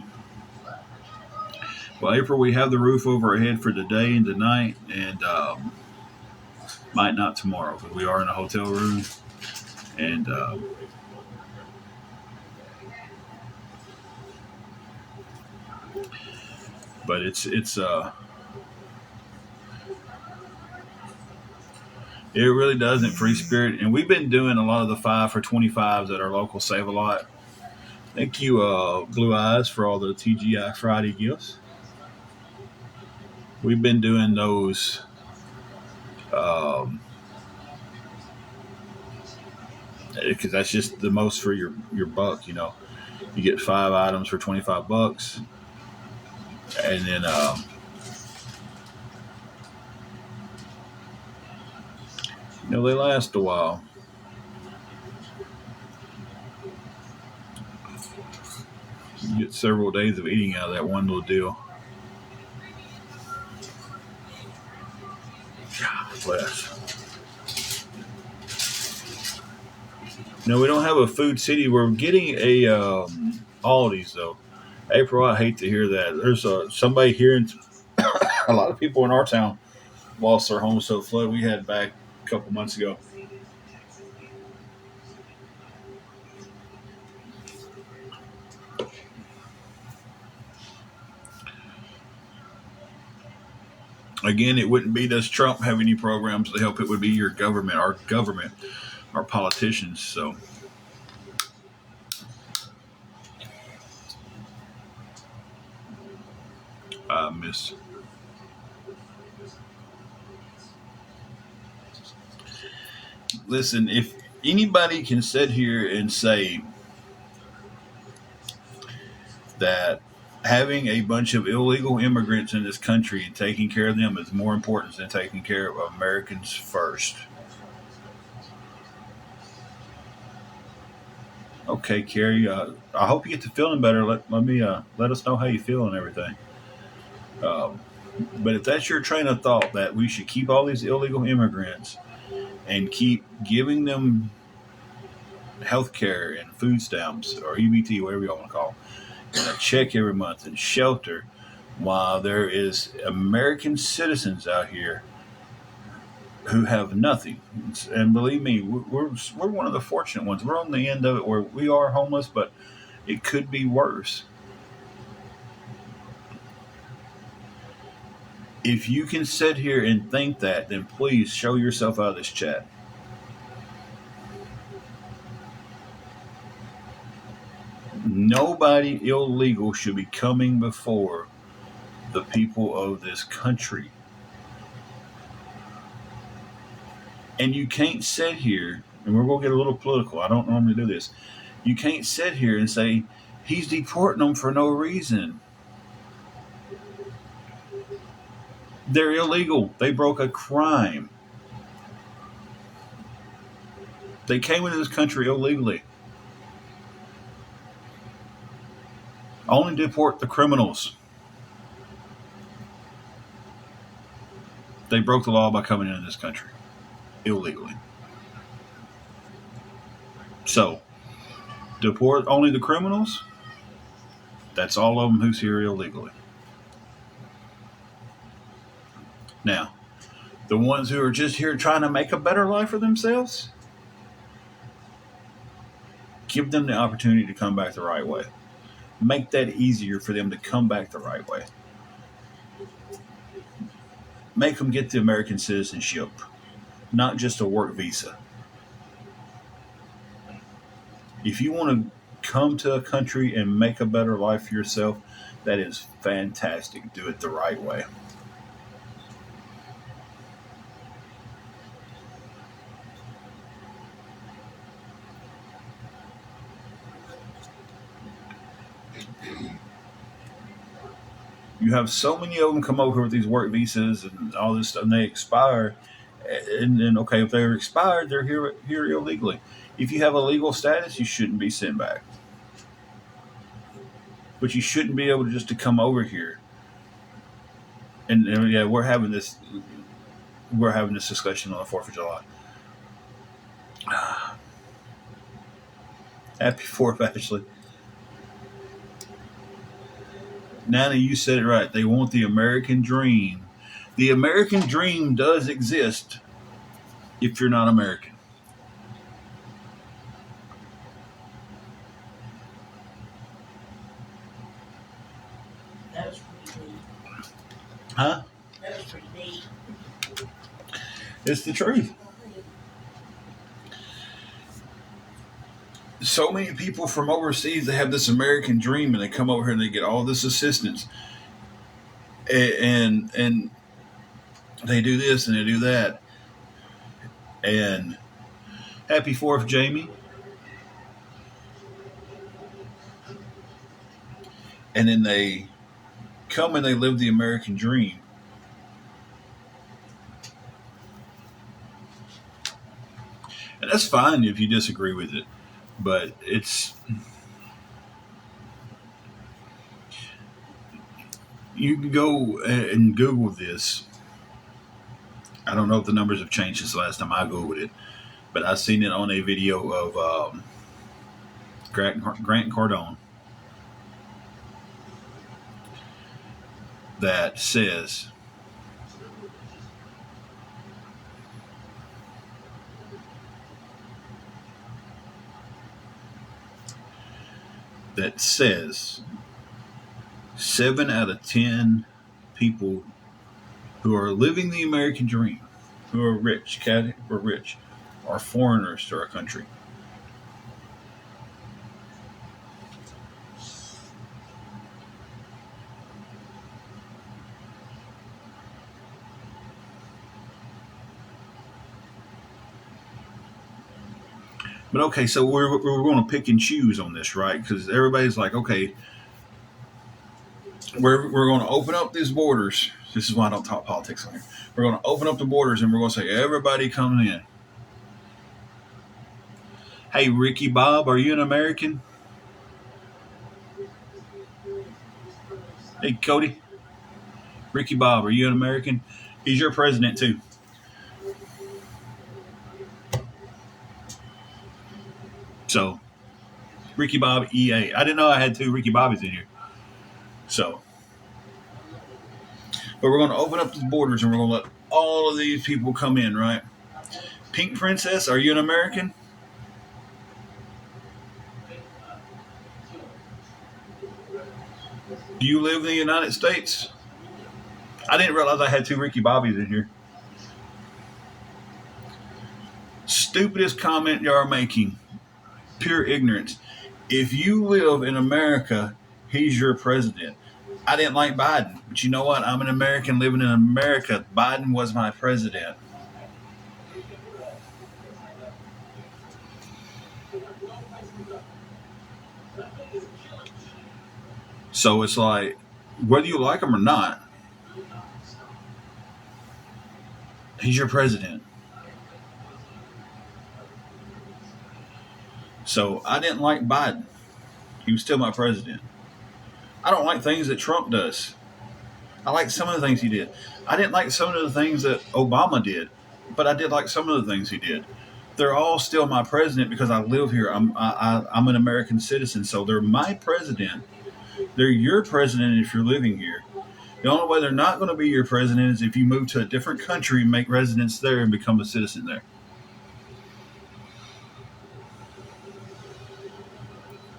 well, April, we have the roof over our head for today and tonight, and might not tomorrow, but we are in a hotel room, and but it's it really doesn't free spirit, and we've been doing a lot of the 5 for 25s at our local Save a Lot. Thank you, Blue Eyes, for all the TGI Friday gifts. We've been doing those because that's just the most for your buck. You know, you get 5 items for $25, and then you know, they last a while. You get several days of eating out of that one little deal. God bless. No, we don't have a food city. We're getting a Aldi's though. April, I hate to hear that. There's somebody here, in a lot of people in our town lost their homes to the flood we had back a couple months ago. Again, it wouldn't be does Trump have any programs to help? It would be your government, our politicians. So, Miss. Listen, if anybody can sit here and say that having a bunch of illegal immigrants in this country and taking care of them is more important than taking care of Americans first. Okay, Carrie. I hope you get to feeling better. Let us know how you feel and everything. Um, but if that's your train of thought that we should keep all these illegal immigrants and keep giving them health care and food stamps or EBT, whatever you want to call it, and a check every month and shelter, while there is American citizens out here who have nothing. And believe me, we're one of the fortunate ones. We're on the end of it where we are homeless, but it could be worse. If you can sit here and think that, then please show yourself out of this chat. Nobody illegal should be coming before the people of this country. And you can't sit here, and we're going to get a little political. I don't normally do this. You can't sit here and say, he's deporting them for no reason. They're illegal. They broke a crime. They came into this country illegally. Only deport the criminals. They broke the law by coming into this country illegally. So, deport only the criminals. That's all of them who's here illegally. Now, the ones who are just here trying to make a better life for themselves, give them the opportunity to come back the right way. Make that easier for them to come back the right way. Make them get the American citizenship, not just a work visa. If you want to come to a country and make a better life for yourself, that is fantastic. Do it the right way. You have so many of them come over with these work visas and all this stuff, and they expire. And then, okay, if they're expired, they're here illegally. If you have a legal status, you shouldn't be sent back. But you shouldn't be able just to come over here. And yeah, we're having this discussion on the 4th of July. Happy 4th, Ashley. Nana, you said it right. They want the American dream. The American dream does exist if you're not American. That was pretty neat. Huh? That was pretty neat. It's the truth. So many people from overseas, they have this American dream and they come over here and they get all this assistance. And they do this and they do that. And happy 4th, Jamie. And then they come and they live the American dream. And that's fine if you disagree with it. But you can go and Google this. I don't know if the numbers have changed since the last time I Googled it, but I seen it on a video of Grant Cardone that says that says 7 out of 10 people who are living the American dream, who are rich, are foreigners to our country. But okay, so we're going to pick and choose on this, right? Because everybody's like, okay, we're going to open up these borders. This is why I don't talk politics on here. We're going to open up the borders and we're going to say everybody come in. Hey, Ricky Bob, are you an American? Hey, Cody. Ricky Bob, are you an American? He's your president too. So, Ricky Bob EA. I didn't know I had two Ricky Bobbies in here. So, but we're going to open up the borders and we're going to let all of these people come in, right? Pink Princess, are you an American? Do you live in the United States? I didn't realize I had two Ricky Bobbies in here. Stupidest comment you are making. Pure ignorance. If you live in America, he's your president. I didn't like Biden, but you know what? I'm an American living in America. Biden was my president. So it's like, whether you like him or not, he's your president. So I didn't like Biden. He was still my president. I don't like things that Trump does. I like some of the things he did. I didn't like some of the things that Obama did, but I did like some of the things he did. They're all still my president because I live here. I'm an American citizen, so they're my president. They're your president if you're living here. The only way they're not going to be your president is if you move to a different country, make residence there, and become a citizen there.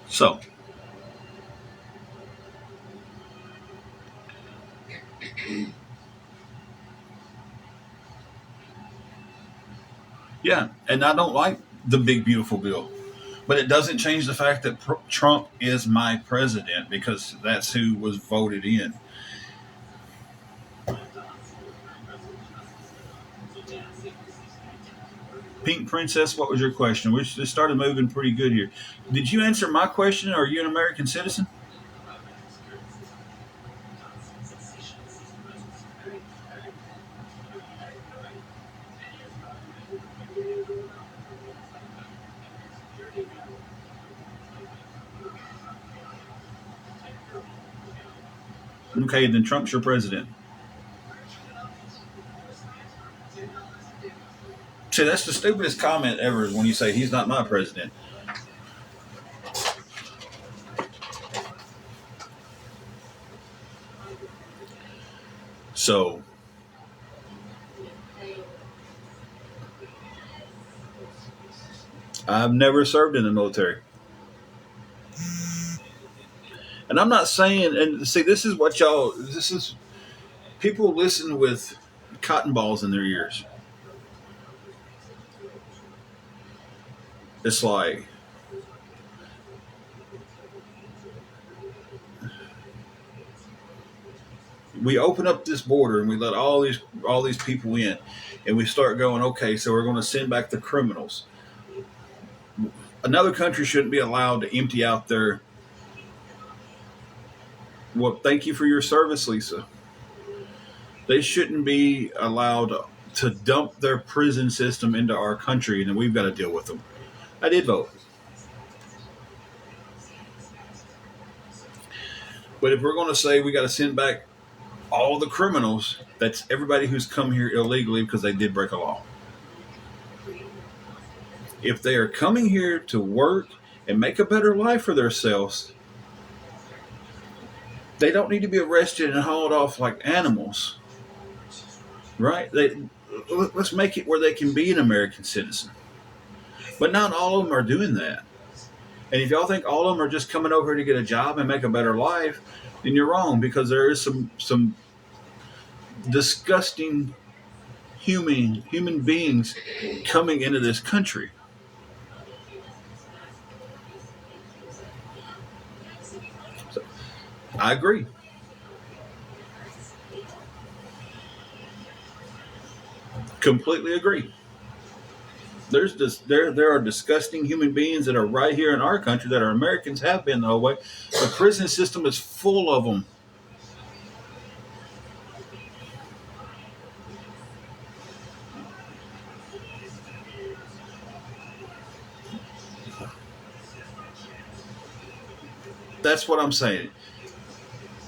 So, yeah, and I don't like the big beautiful bill, but it doesn't change the fact that Trump is my president because that's who was voted in. Pink Princess, what was your question? We just started moving pretty good here. Did you answer my question? Are you an American citizen? Okay, then Trump's your president. See, that's the stupidest comment ever when you say he's not my president. So, I've never served in the military. And I'm not saying, and see, this is people listen with cotton balls in their ears. It's like, we open up this border and we let all these people in, and we start going, okay, so we're going to send back the criminals. Another country shouldn't be allowed to empty out their. Well, thank you for your service, Lisa. They shouldn't be allowed to dump their prison system into our country, and then we've got to deal with them. I did vote. But if we're going to say we got to send back all the criminals, that's everybody who's come here illegally because they did break a law. If they are coming here to work and make a better life for themselves, they don't need to be arrested and hauled off like animals. Right? Let's make it where they can be an American citizen. But not all of them are doing that. And if y'all think all of them are just coming over to get a job and make a better life, then you're wrong, because there is some disgusting human beings coming into this country. So, I agree. Completely agree. There are disgusting human beings that are right here in our country that are Americans, have been the whole way. The prison system is full of them. that's what I'm saying.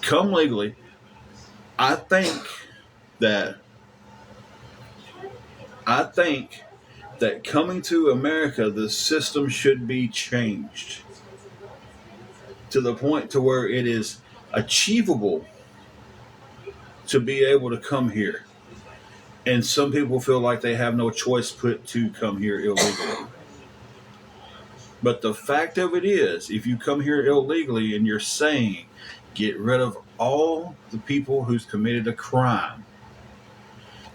Come legally. I think that coming to America, the system should be changed to the point to where it is achievable to be able to come here. And some people feel like they have no choice but to come here illegally. But the fact of it is, if you come here illegally and you're saying, get rid of all the people who's committed a crime,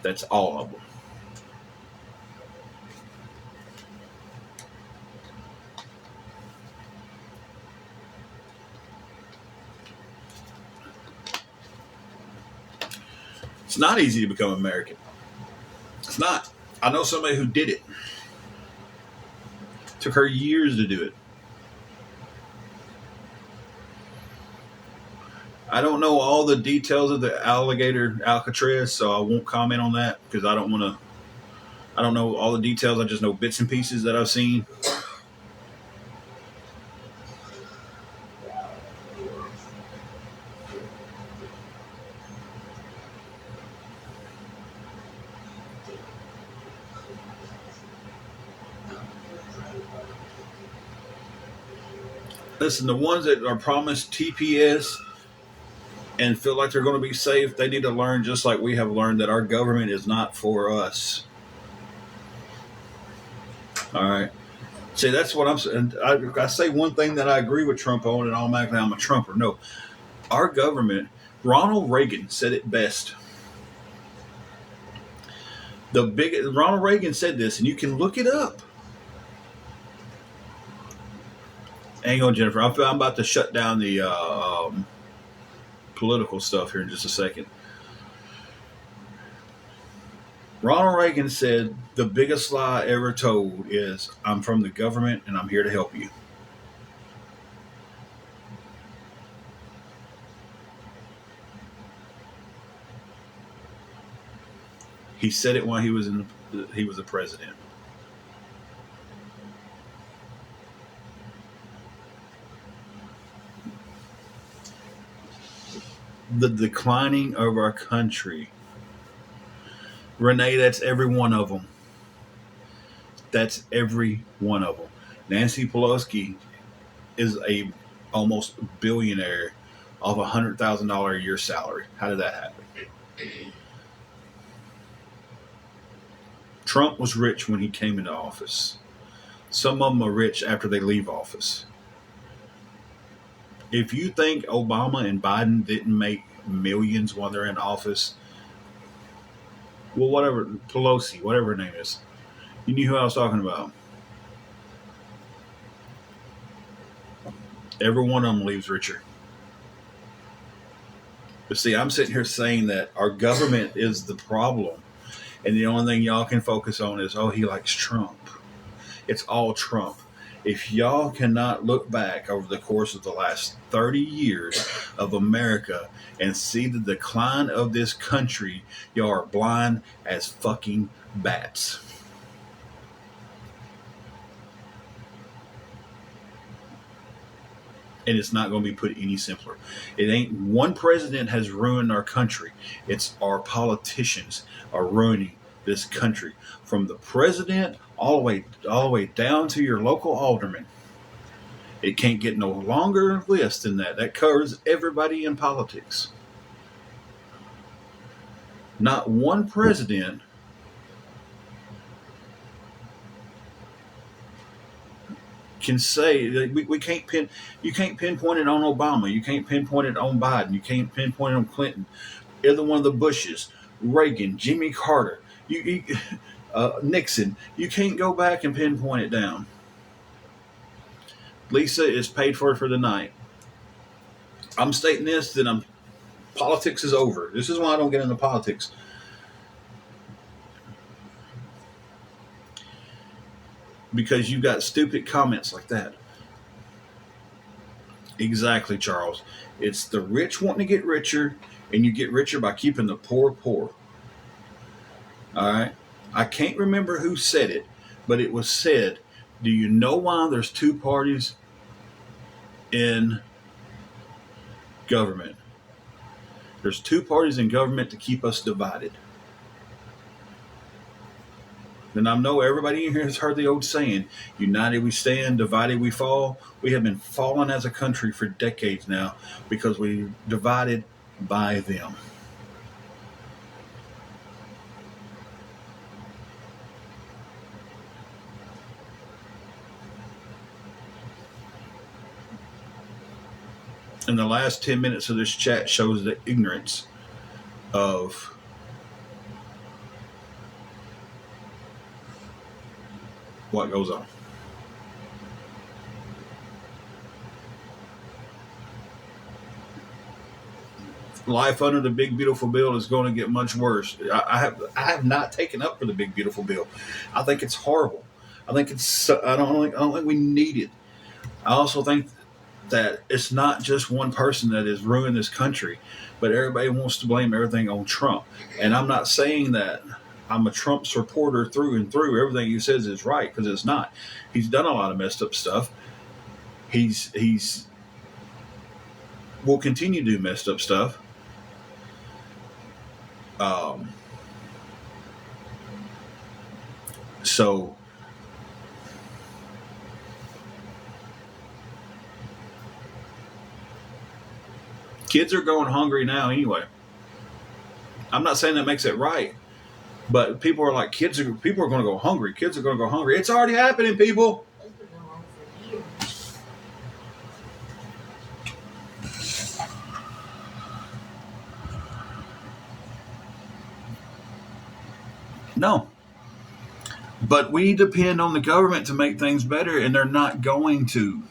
that's all of them. It's not easy to become American. It's not. I know somebody who did it. Took her years to do it. I don't know all the details of the alligator Alcatraz, so I won't comment on that because I don't know all the details. I just know bits and pieces that I've seen. Listen, the ones that are promised TPS and feel like they're going to be safe, they need to learn, just like we have learned, that our government is not for us. All right. See, that's what I'm saying. I say one thing that I agree with Trump on, and automatically I'm a Trumper. No. Our government, Ronald Reagan said it best. Ronald Reagan said this, and you can look it up. Hang on, Jennifer. I'm about to shut down the political stuff here in just a second. Ronald Reagan said the biggest lie ever told is, I'm from the government and I'm here to help you. He said it while he was a president. The declining of our country. Renee, that's every one of them. That's every one of them. Nancy Pelosi is a almost billionaire off $100,000 a year salary. How did that happen? Trump was rich when he came into office. Some of them are rich after they leave office. If you think Obama and Biden didn't make millions while they're in office, well, whatever, Pelosi, whatever her name is, you knew who I was talking about. Every one of them leaves richer. But see, I'm sitting here saying that our government is the problem. And the only thing y'all can focus on is, oh, he likes Trump. It's all Trump. If y'all cannot look back over the course of the last 30 years of America and see the decline of this country, y'all are blind as fucking bats. And it's not going to be put any simpler. It ain't one president has ruined our country. It's our politicians are ruining this country. From the president all the way down to your local alderman. It can't get no longer list than that. That covers everybody in politics. Not one president can say that we can't you can't pinpoint it on Obama, you can't pinpoint it on Biden, you can't pinpoint it on Clinton, either one of the Bushes, Reagan, Jimmy Carter, Nixon. You can't go back and pinpoint it down. Lisa is paid for the night. I'm stating this, then politics is over. This is why I don't get into politics. Because you've got stupid comments like that. Exactly, Charles. It's the rich wanting to get richer, and you get richer by keeping the poor poor. All right? I can't remember who said it, but it was said, do you know why there's two parties in government. There's two parties in government to keep us divided. And I know everybody in here has heard the old saying, united we stand, divided we fall. We have been falling as a country for decades now because we divided by them. And the last 10 minutes of this chat shows the ignorance of what goes on. Life under the big beautiful bill is going to get much worse. I have not taken up for the big beautiful bill. I think it's horrible. I don't think we need it. I also think that it's not just one person that has ruined this country, but everybody wants to blame everything on Trump. And I'm not saying that I'm a Trump supporter through and through. Everything he says is right, because it's not. He's done a lot of messed up stuff. He's will continue to do messed up stuff. So kids are going hungry now anyway. I'm not saying that makes it right, but people are like, people are going to go hungry. Kids are going to go hungry. It's already happening, people. It's been going on for years. No. But we depend on the government to make things better, and they're not going to.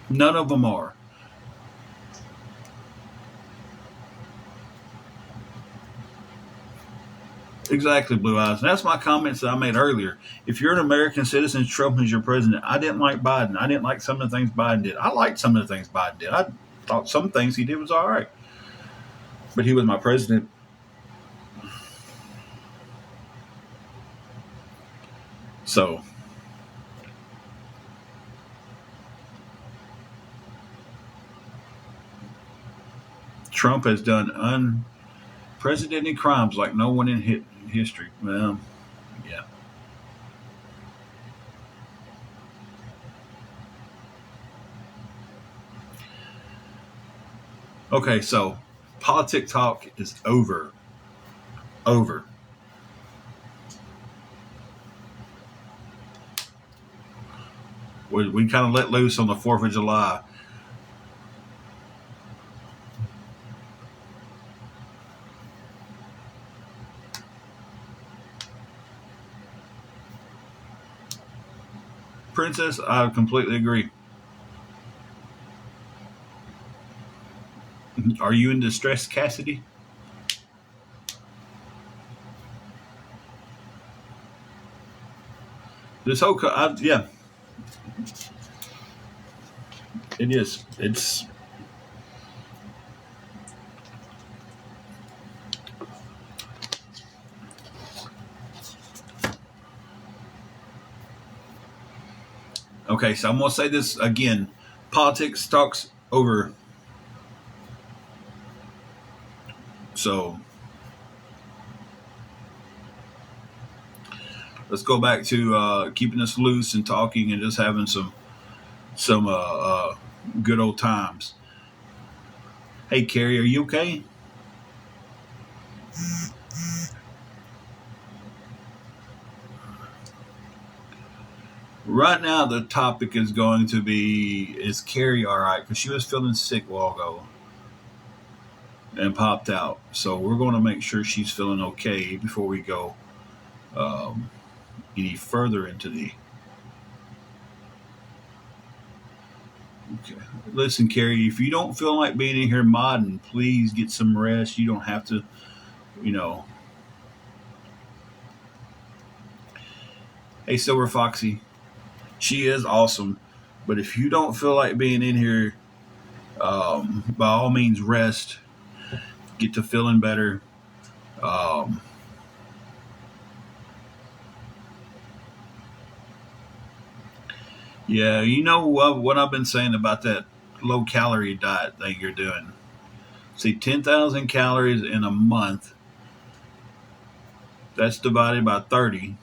None of them are. Exactly, Blue Eyes. And that's my comments that I made earlier. If you're an American citizen, Trump is your president. I didn't like Biden. I didn't like some of the things Biden did. I liked some of the things Biden did. I thought some things he did was all right. But he was my president. So Trump has done unprecedented crimes like no one in history. Well, yeah. Okay, so politic talk is over. Over. We kind of let loose on the 4th of July. Princess, I completely agree. Are you in distress, Cassidy? This whole, yeah. It is. It's. Okay, so I'm going to say this again. Politics talks over. So let's go back to keeping us loose and talking and just having some good old times. Hey, Carrie, are you okay? Right now, the topic is going to be, is Carrie all right? Because she was feeling sick a while ago and popped out. So we're going to make sure she's feeling okay before we go any further into the... Okay. Listen, Carrie, if you don't feel like being in here modding, please get some rest. You don't have to, Hey, Silver Foxy. She is awesome. But if you don't feel like being in here, by all means, rest. Get to feeling better. Yeah, you know what I've been saying about that low calorie diet thing you're doing. See, 10,000 calories in a month, that's divided by 30.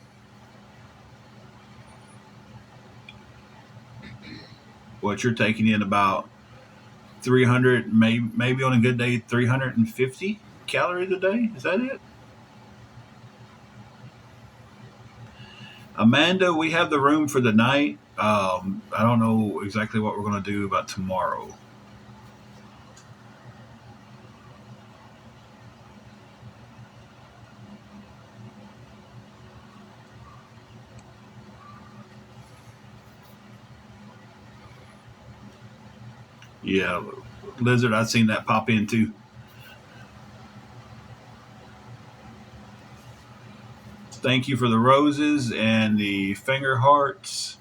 What you're taking in about 300, maybe on a good day, 350 calories a day. Is that it? Amanda, we have the room for the night. I don't know exactly what we're going to do about tomorrow. Yeah, Lizard, I've seen that pop in too. Thank you for the roses and the finger hearts.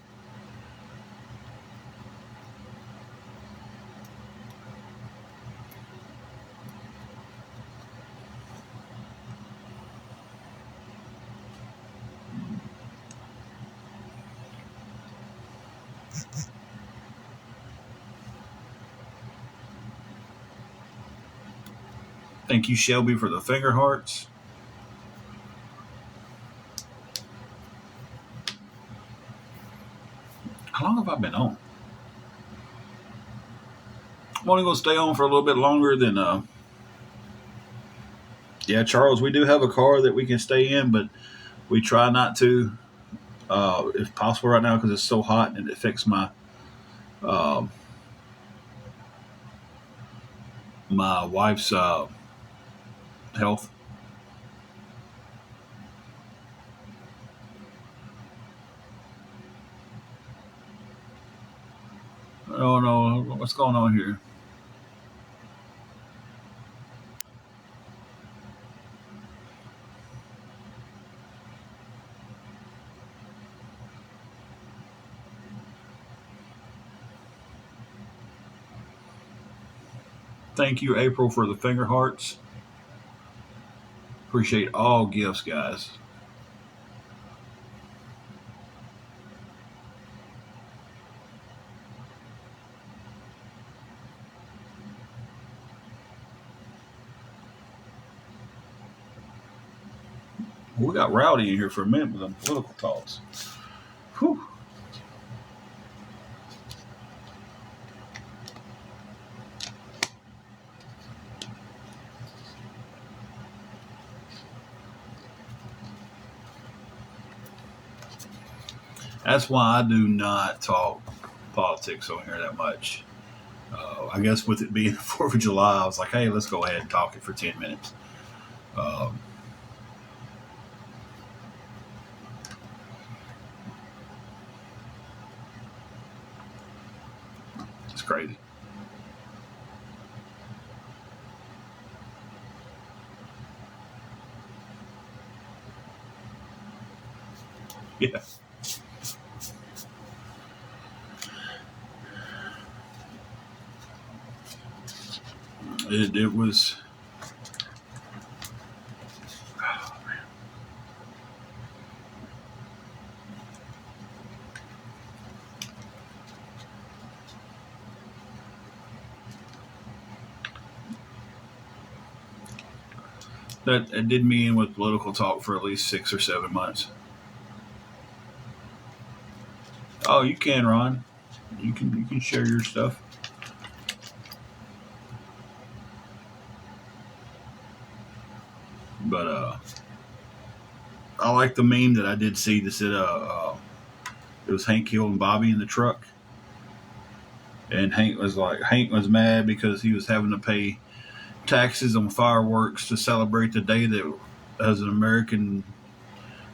Thank you, Shelby, for the finger hearts. How long have I been on? I'm only going to stay on for a little bit longer than. Yeah, Charles, we do have a car that we can stay in, but we try not to, if possible, right now because it's so hot and it affects um, my wife's health. Oh no, what's going on here? Thank you, April, for the finger hearts. Appreciate all gifts, guys. We got rowdy in here for a minute with them political talks. Whew. That's why I do not talk politics on here that much. I guess with it being the 4th of July, I was like, hey, let's go ahead and talk it for 10 minutes. Um, it's crazy. Yeah. It was. That it did me in with political talk for at least 6 or 7 months. Oh, you can, Ron. You can share your stuff. But I like the meme that I did see that said it was Hank Hill and Bobby in the truck, and Hank was mad because he was having to pay taxes on fireworks to celebrate the day that as an American,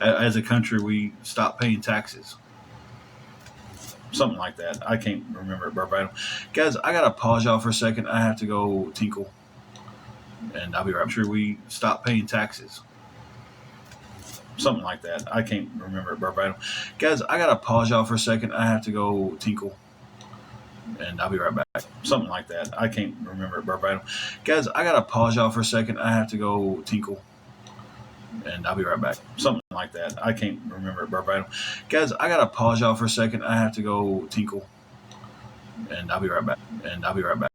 as a country, we stopped paying taxes. Something like that. I can't remember it verbatim. Guys, I gotta pause y'all for a second. I have to go tinkle, and I'll be right. I'm sure we stopped paying taxes. Something like that. I can't remember it verbatim. Guys, I gotta pause y'all for a second. I have to go tinkle, and I'll be right back. Something like that. I can't remember it verbatim. Guys, I gotta pause y'all for a second. I have to go tinkle, and I'll be right back. Something like that. I can't remember it verbatim. Guys, I gotta pause y'all for a second. I have to go tinkle, and I'll be right back. And I'll be right back.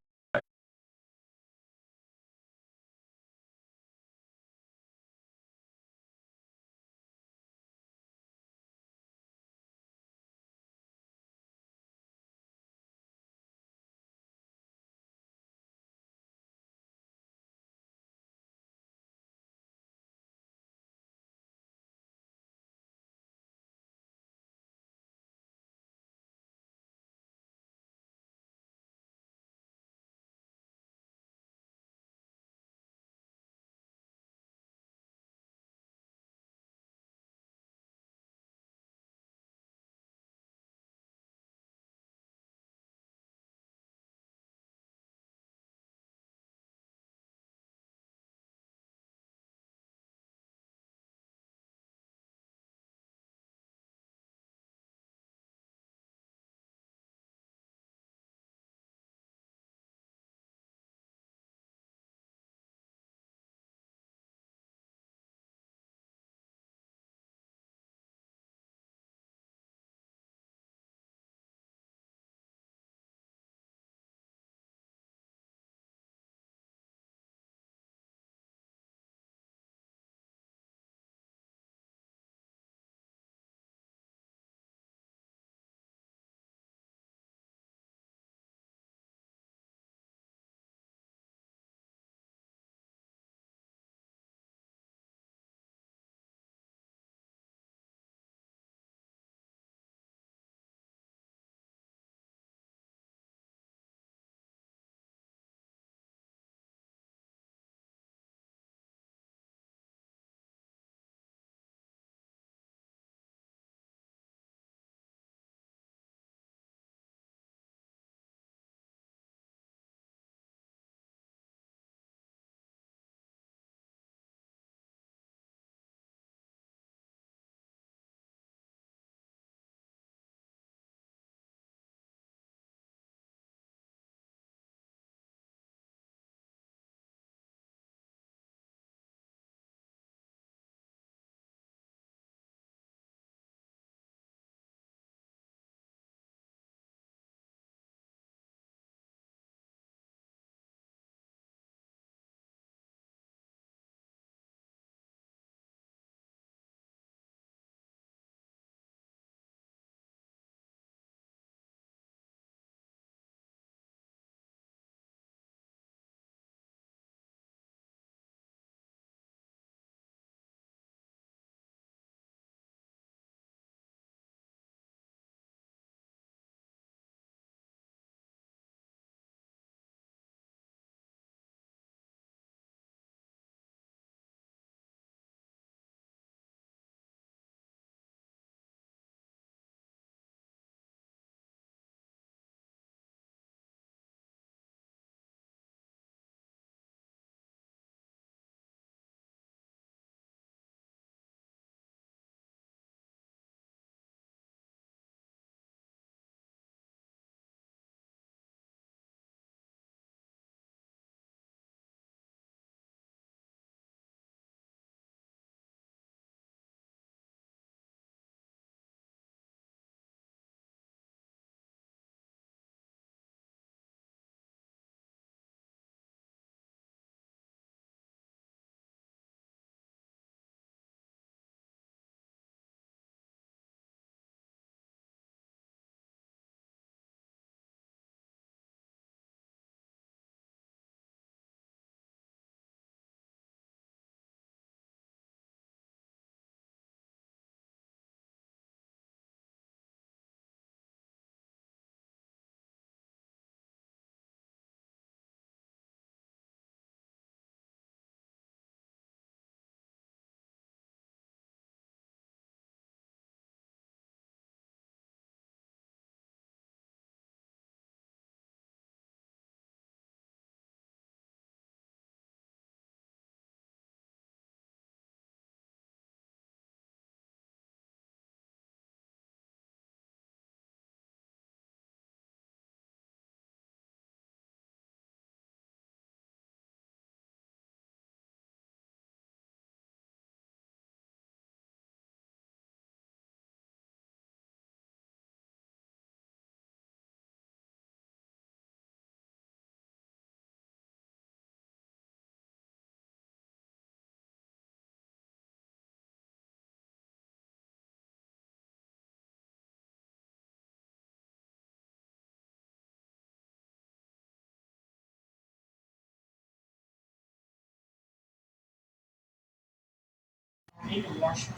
need to wash.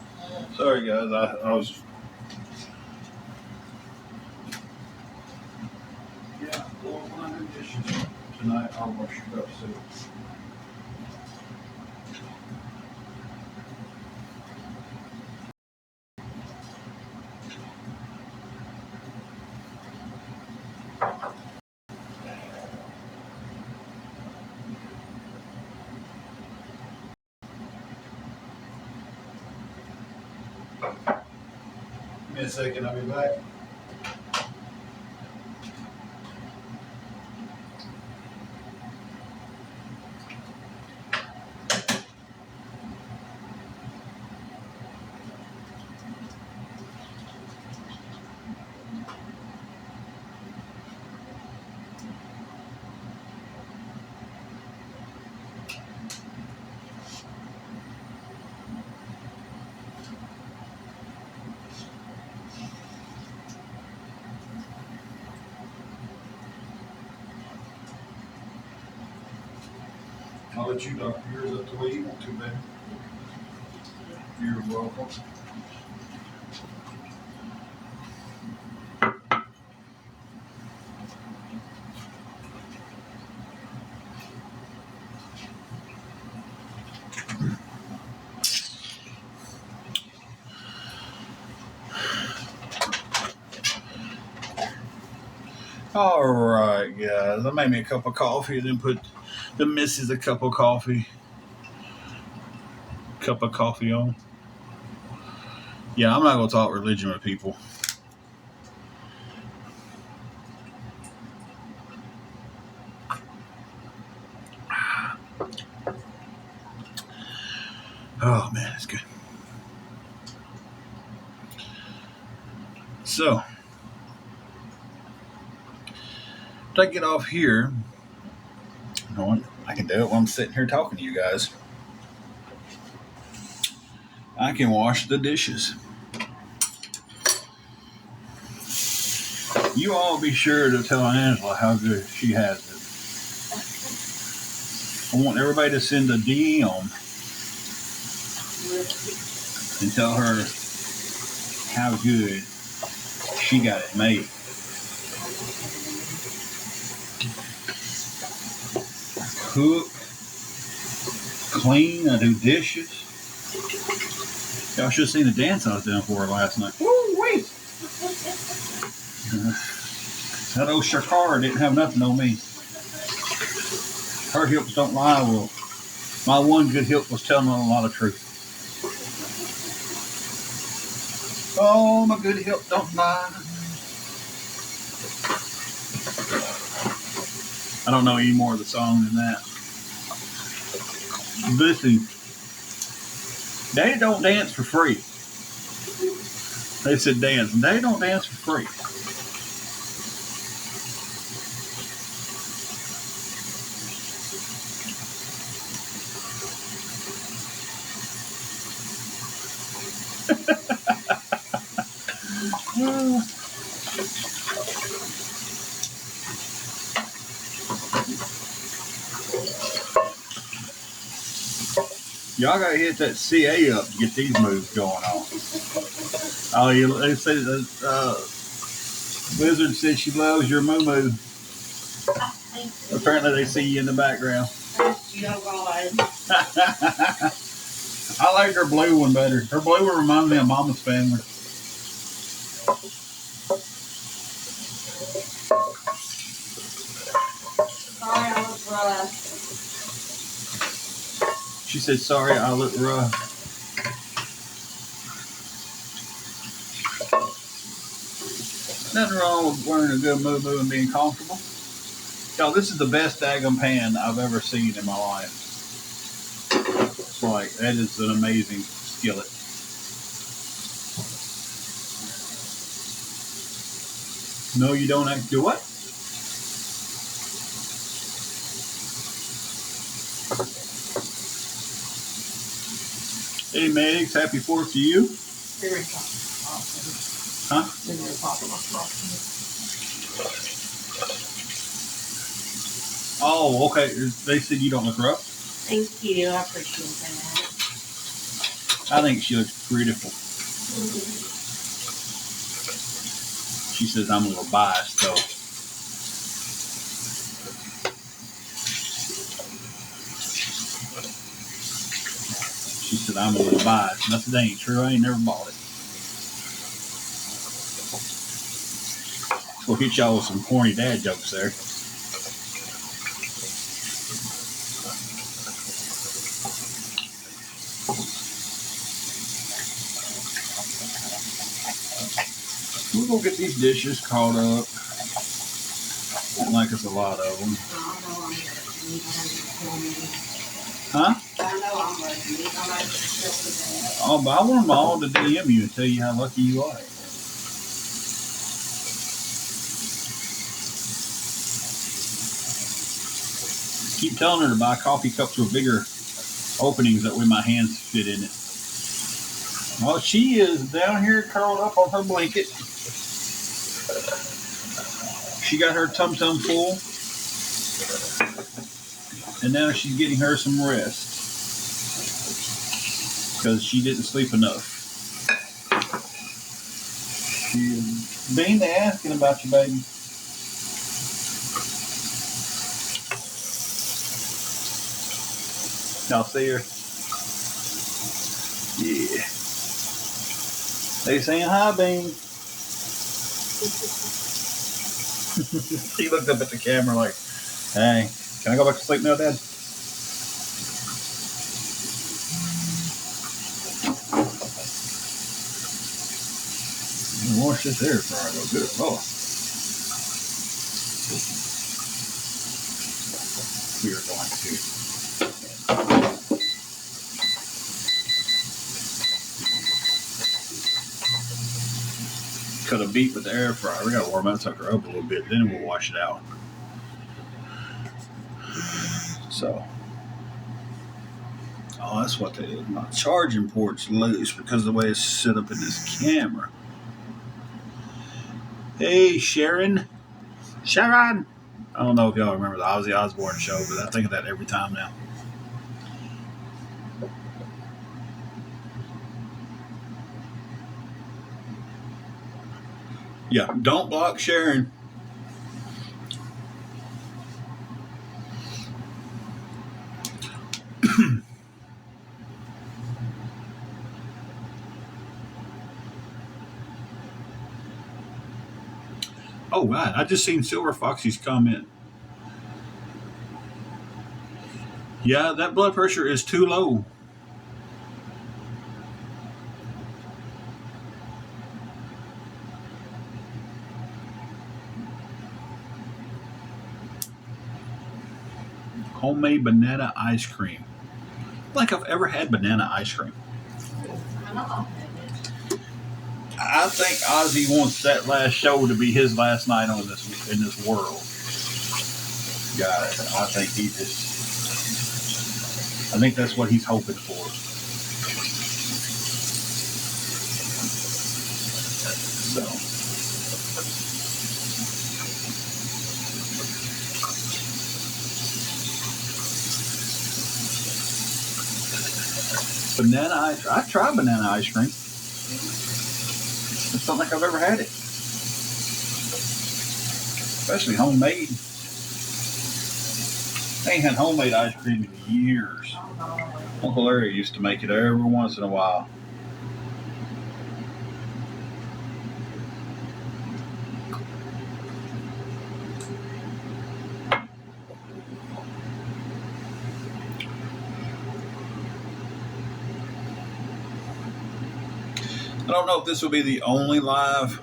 Sorry, guys. I was. Yeah, well, when I do dishes tonight, I'll wash your cups too. Give me a second, I'll be back. I'll let you knock yours up the way you want to, baby. You're welcome. All right, guys. I made me a cup of coffee and then put the missus a cup of coffee. On. Yeah, I'm not going to talk religion with people. Oh, man, it's good. So, to get off here, you know what? I can do it while I'm sitting here talking to you guys. I can wash the dishes. You all be sure to tell Angela how good she has it. I want everybody to send a DM and tell her how good she got it made. Cook, clean, I do dishes. Y'all should have seen the dance I was doing for her last night. Woo-wee! That old Shakara didn't have nothing on me. Her hips don't lie. Well, my one good hip was telling a lot of truth. Oh, my good hip don't lie. I don't know any more of the song than that. Listen, Daddy don't dance for free. They said dance, and Daddy don't dance for free. Y'all gotta hit that CA up to get these moves going on. Oh, they say Wizard said she loves your moo. Apparently, they see you in the background. I like her blue one better. Her blue one reminds me of Mama's family. Sorry, I look rough. She said, sorry, I look rough. Nothing wrong with wearing a good moo and being comfortable. Y'all, this is the best daggum pan I've ever seen in my life. It's like, that is an amazing skillet. No, you don't have to do what? Hey, Megs, happy 4th to you. Very awesome. Huh? Very popular. Oh, okay. They said you don't look rough. Thank you. I appreciate that. I think she looks beautiful. She says I'm a little biased, though. She said I'm a little biased. Nothing ain't true. I ain't never bought it. We'll hit y'all with some corny dad jokes there. We're going to get these dishes caught up. Don't like us a lot of them. Huh? Oh, but I want them all to DM you and tell you how lucky you are. Keep telling her to buy coffee cups with bigger openings that way my hands fit in it. Well, she is down here curled up on her blanket. She got her tum-tum full. And now she's getting her some rest. Because she didn't sleep enough. Bean, they asking about you, baby. Y'all see her? Yeah. They saying hi, Bean. She looked up at the camera like, hey, can I go back to sleep now, Dad? Wash this air fryer though, good. Oh. We are going to cut a beet with the air fryer. We gotta warm that sucker up a little bit, then we'll wash it out. So, oh, that's what they did. My charging port's loose because of the way it's set up in this camera. Hey, Sharon. Sharon! I don't know if y'all remember the Ozzy Osbourne show, but I think of that every time now. Yeah, don't block Sharon. Oh, right. I just seen Silver Foxy's comment. Yeah, that blood pressure is too low. Homemade banana ice cream. Like I've ever had banana ice cream. I think Ozzy wants that last show to be his last night on this in this world. Got it. I think that's what he's hoping for. So. Banana ice cream. I tried banana ice cream. It's not like I've ever had it. Especially homemade. I ain't had homemade ice cream in years. Uncle Larry used to make it every once in a while. I don't know if this will be the only live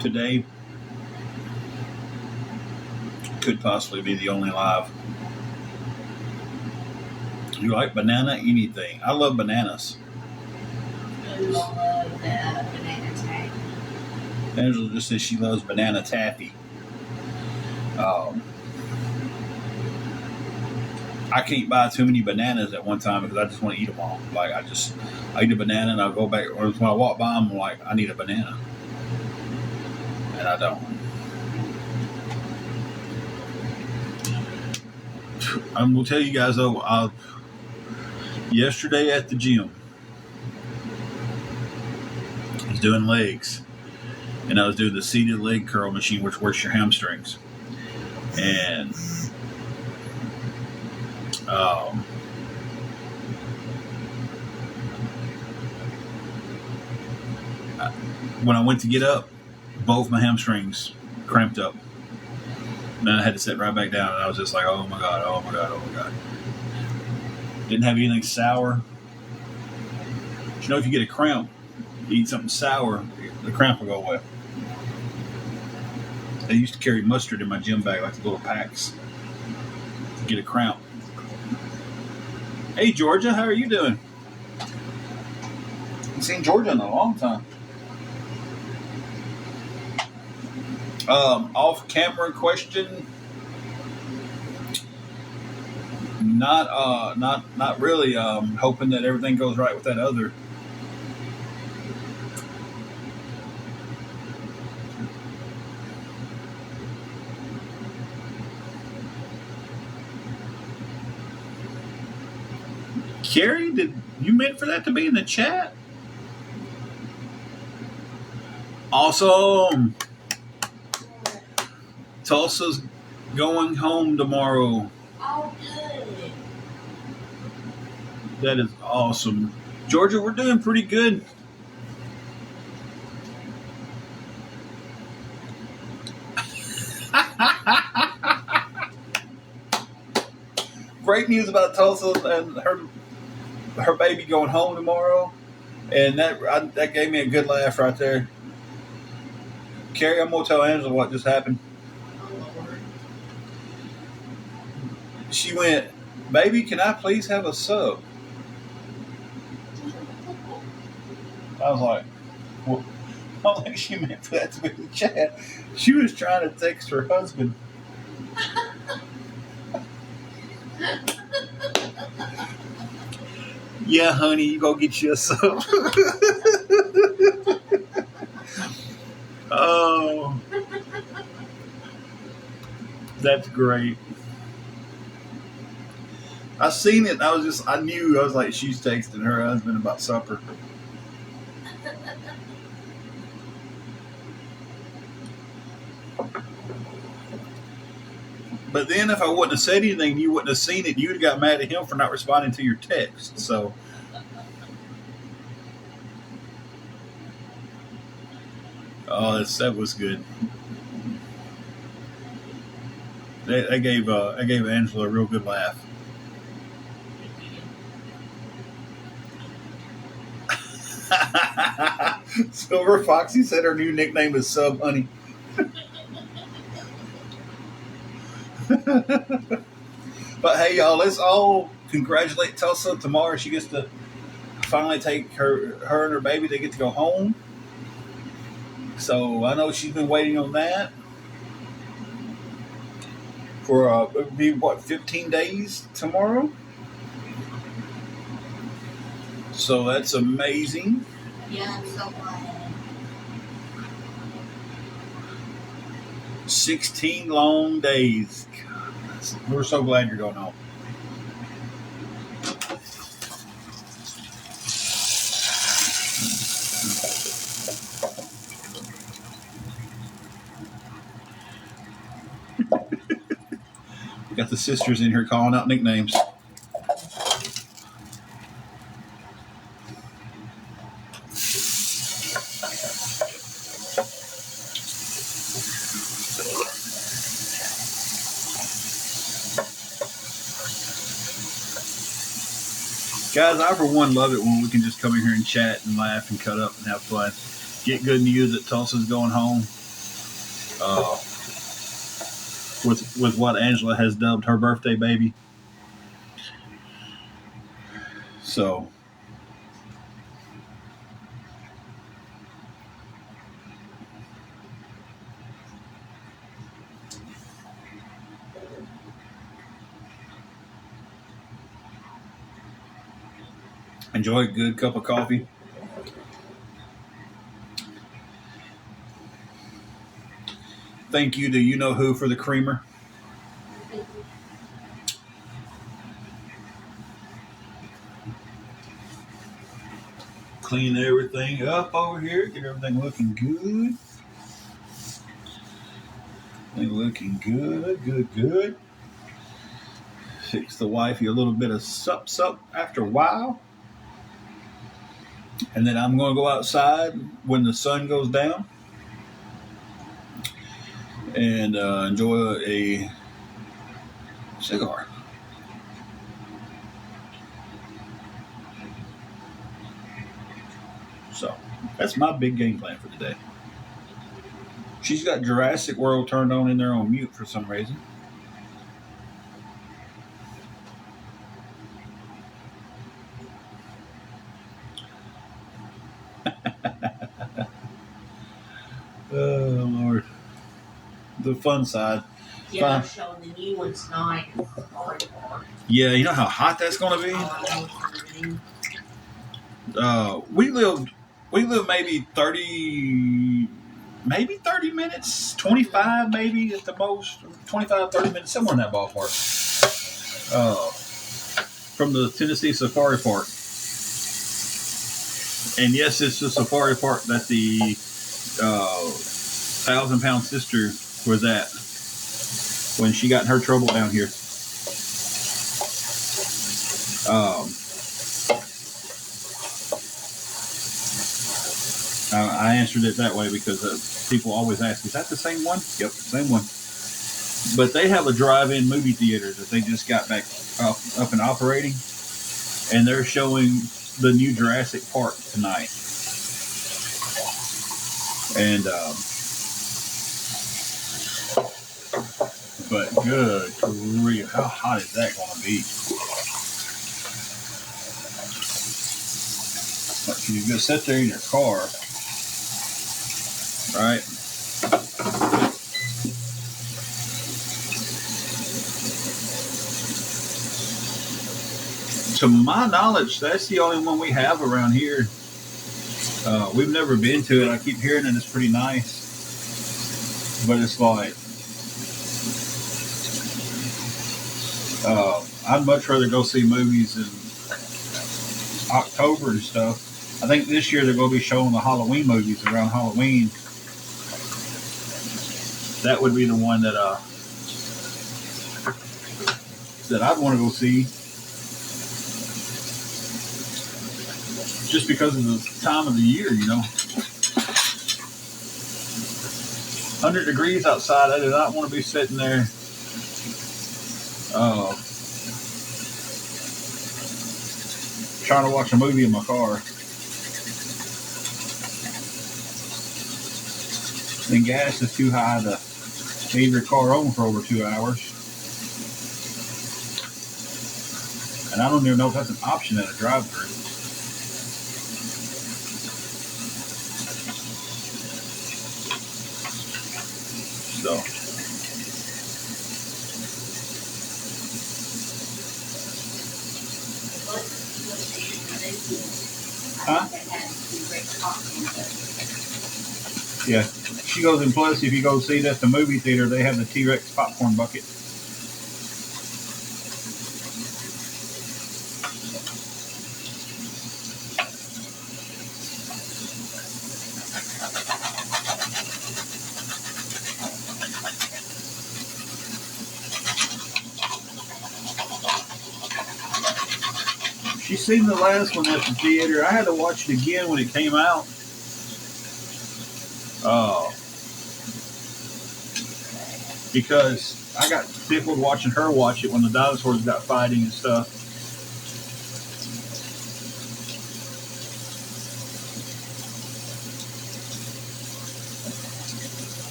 today. Could possibly be the only live. You like banana anything? I love bananas. I love banana taffy. Angela just says she loves banana taffy. I can't buy too many bananas at one time because I just want to eat them all. Like I eat a banana and I'll go back. Or when I walk by them, I'm like, I need a banana, and I don't. I'm gonna tell you guys though, Yesterday at the gym, I was doing legs, and I was doing the seated leg curl machine, which works your hamstrings. And um, when I went to get up, both my hamstrings cramped up. And then I had to sit right back down, and I was just like, oh my God, oh my God, oh my God. Didn't have anything sour. But you know, if you get a cramp, you eat something sour, the cramp will go away. I used to carry mustard in my gym bag, like the little packs, to get a cramp. Hey, Georgia, how are you doing? Haven't seen Georgia in a long time. Off-camera question. Not really. Hoping that everything goes right with that other. Carrie, did you meant for that to be in the chat? Awesome. Tulsa's going home tomorrow. Oh, good. That is awesome. Georgia, we're doing pretty good. Great news about Tulsa and her baby going home tomorrow, and that gave me a good laugh right there. Carrie, I'm gonna tell Angela what just happened. Oh, Lord. She went, "Baby, can I please have a sub?" I was like, well, I don't think she meant for that to be in the chat. She was trying to text her husband. Yeah, honey, you go get you a sub. Oh, that's great. I seen it. I knew. I was like, she's texting her husband about supper. But then if I wouldn't have said anything, you wouldn't have seen it. You'd have got mad at him for not responding to your text. So, oh, that was good. I gave Angela a real good laugh. Silver Foxy said her new nickname is Sub Honey. But hey, y'all, let's all congratulate Tulsa tomorrow. She gets to finally take her and her baby. They get to go home. So I know she's been waiting on that for it'll be 15 days tomorrow. So that's amazing. Yeah, I'm so glad. 16 long days. We're so glad you're going home. We got the sisters in here calling out nicknames. Guys, I for one love it when we can just come in here and chat and laugh and cut up and have fun. Get good news that Tulsa's going home. With what Angela has dubbed her birthday baby. So enjoy a good cup of coffee. Thank you to you know who for the creamer. Clean everything up over here. Get everything looking good. Looking good, good. Fix the wifey a little bit of sup after a while. And then I'm going to go outside when the sun goes down and enjoy a cigar. So that's my big game plan for today. She's got Jurassic World turned on in there on mute for some reason. Oh, Lord. The fun side. Yeah, I'm showing the new one tonight. Yeah, you know how hot that's going to be? We live maybe 30 minutes, 25 maybe at the most, 25, 30 minutes, somewhere in that ballpark. From the Tennessee Safari Park. And yes, it's the safari park that the 1,000-pound sister was at when she got in her trouble down here. I answered it that way because people always ask, is that the same one? Yep, same one. But they have a drive-in movie theater that they just got back up and operating, and they're showing the new Jurassic Park tonight. And but good grief, how hot is that going to be? Like you just sit there in your car, right? To my knowledge, that's the only one we have around here. We've never been to it. I keep hearing it. It's pretty nice. But it's like, I'd much rather go see movies in October and stuff. I think this year they're going to be showing the Halloween movies around Halloween. That would be the one that I'd want to go see. Just because of the time of the year, you know. 100 degrees outside, I do not want to be sitting there trying to watch a movie in my car. And gas is too high to leave your car on for over 2 hours. And I don't even know if that's an option at a drive-thru. So. Huh? Yeah. She goes in, plus if you go see it at the movie theater, they have the T-Rex popcorn bucket. She seen the last one at the theater. I had to watch it again when it came out. Because I got tickled watching her watch it when the dinosaurs got fighting and stuff.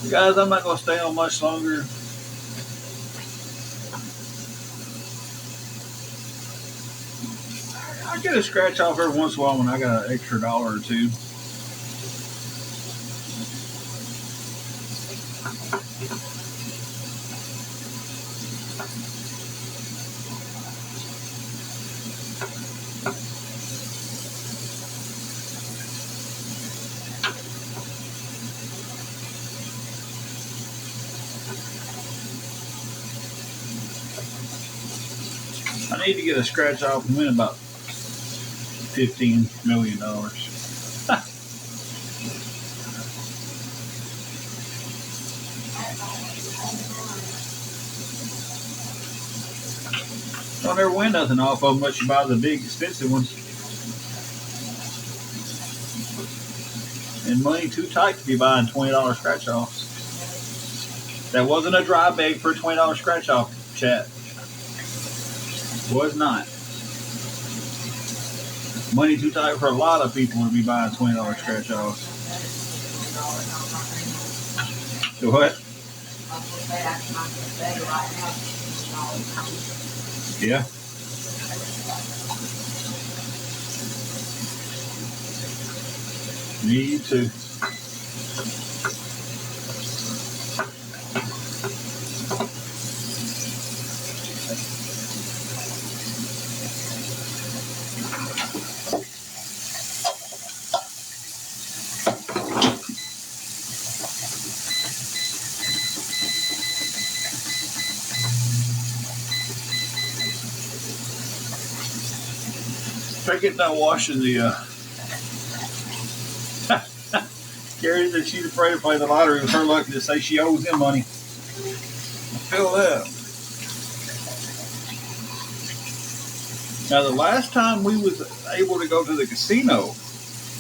Guys, I'm not going to stay on much longer. I get a scratch off every once in a while when I got an extra $1 or $2. I need to get a scratch off and win about $15 million. Don't ever win nothing off of them unless you buy the big expensive ones. And money too tight to be buying $20 scratch offs. That wasn't a dry bag for a $20 scratch off, chat. Was not. Money too tight for a lot of people to be buying $20 scratch offs. So what? Yeah. Me too. If I get done washing the Gary said she's afraid to play the lottery with her luck to say she owes him money. I feel that. Now the last time we was able to go to the casino,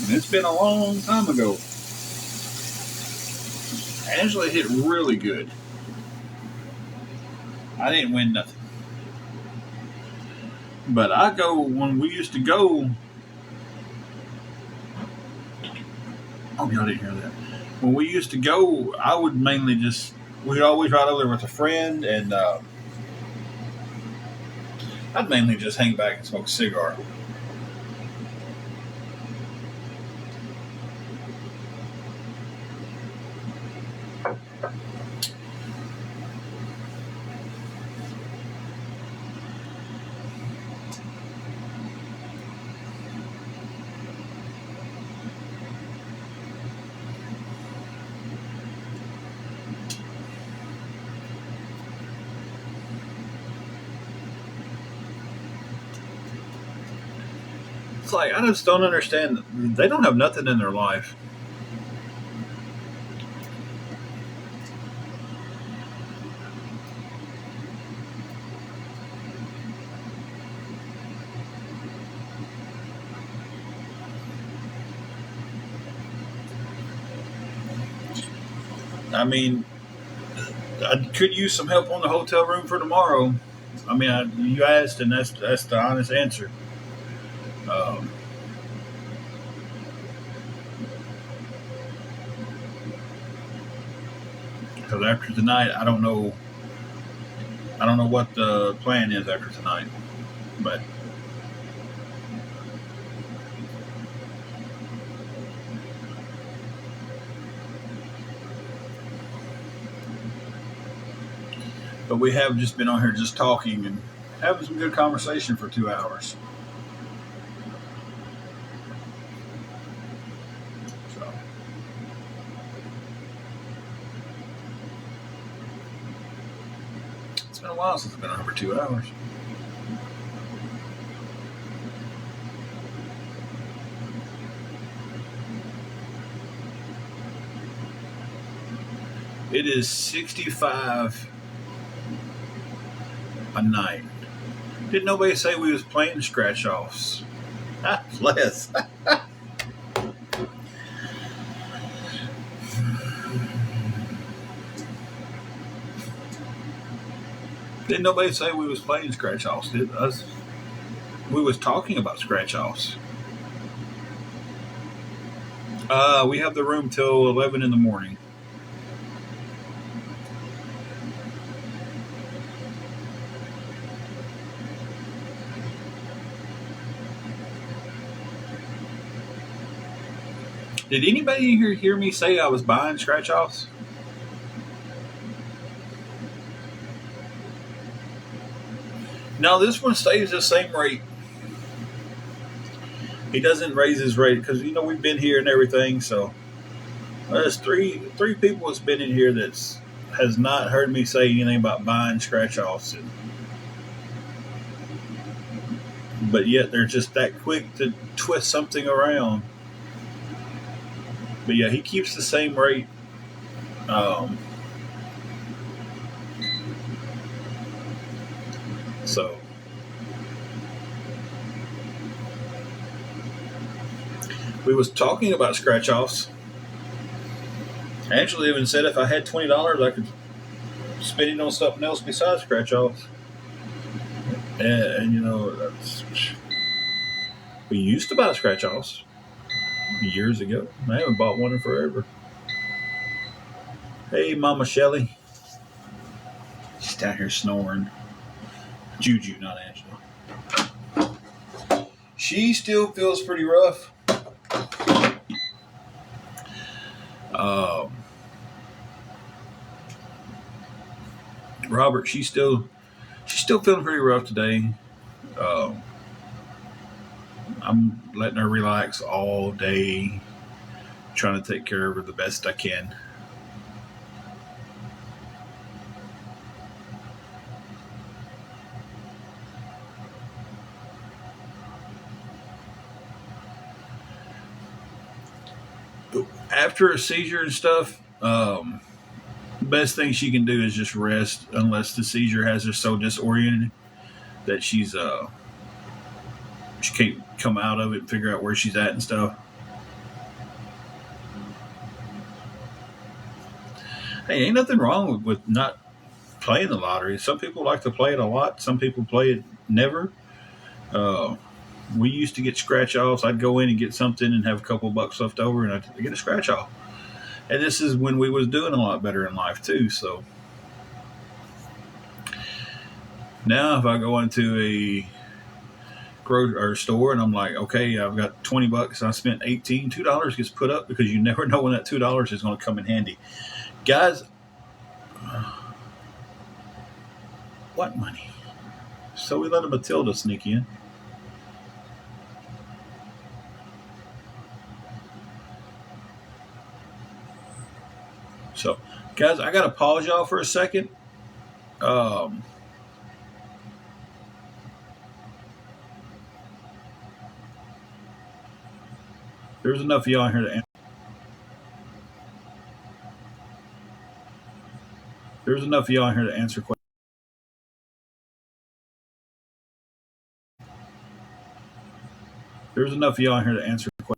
and it's been a long time ago, Angela hit really good. I didn't win nothing. But I go, when we used to go, oh, y'all didn't hear that. When we used to go, I would mainly just, we'd always ride over there with a friend, and I'd mainly just hang back and smoke a cigar. It's like, I just don't understand. They don't have nothing in their life. I mean, I could use some help on the hotel room for tomorrow. I mean, you asked, and that's the honest answer. Because after tonight, I don't know what the plan is after tonight, but we have just been on here just talking and having some good conversation for 2 hours. So it's been a while since I've been on for 2 hours. It is $65 a night. Didn't nobody say we was playing scratch offs? Less. Didn't nobody say we was playing scratch offs? Did us? We was talking about scratch offs. We have the room till 11 in the morning. Did anybody here hear me say I was buying scratch offs? No, this one stays the same rate. He doesn't raise his rate because we've been here and everything. So there's three people that's been in here that's has not heard me say anything about buying scratch offs. but yet they're just that quick to twist something around. But yeah, he keeps the same rate. Um, so we was talking about scratch offs. Angela even said if I had $20, I could spend it on something else besides scratch offs. And you know, we used to buy scratch offs years ago. I haven't bought one in forever. Hey, Mama Shelly. She's down here snoring. Juju, not Angela. She still feels pretty rough. Um, Robert, she's still feeling pretty rough today. Um, I'm letting her relax all day, trying to take care of her the best I can. After a seizure and stuff, the best thing she can do is just rest, unless the seizure has her so disoriented that she can't come out of it and figure out where she's at and stuff. Hey, ain't nothing wrong with not playing the lottery. Some people like to play it a lot. Some people play it never. Uh, we used to get scratch offs. I'd go in and get something and have a couple bucks left over, and I'd get a scratch off. And this is when we was doing a lot better in life too. So now, if I go into a grocery or store and I'm like, okay, I've got $20. I spent 18. $2 gets put up because you never know when that $2 is going to come in handy, guys. What money? So we let a Matilda sneak in. So, guys, I got to pause y'all for a second. Um, there's enough of y'all here to answer. There's enough of y'all here to answer questions. There's enough of y'all here to answer questions.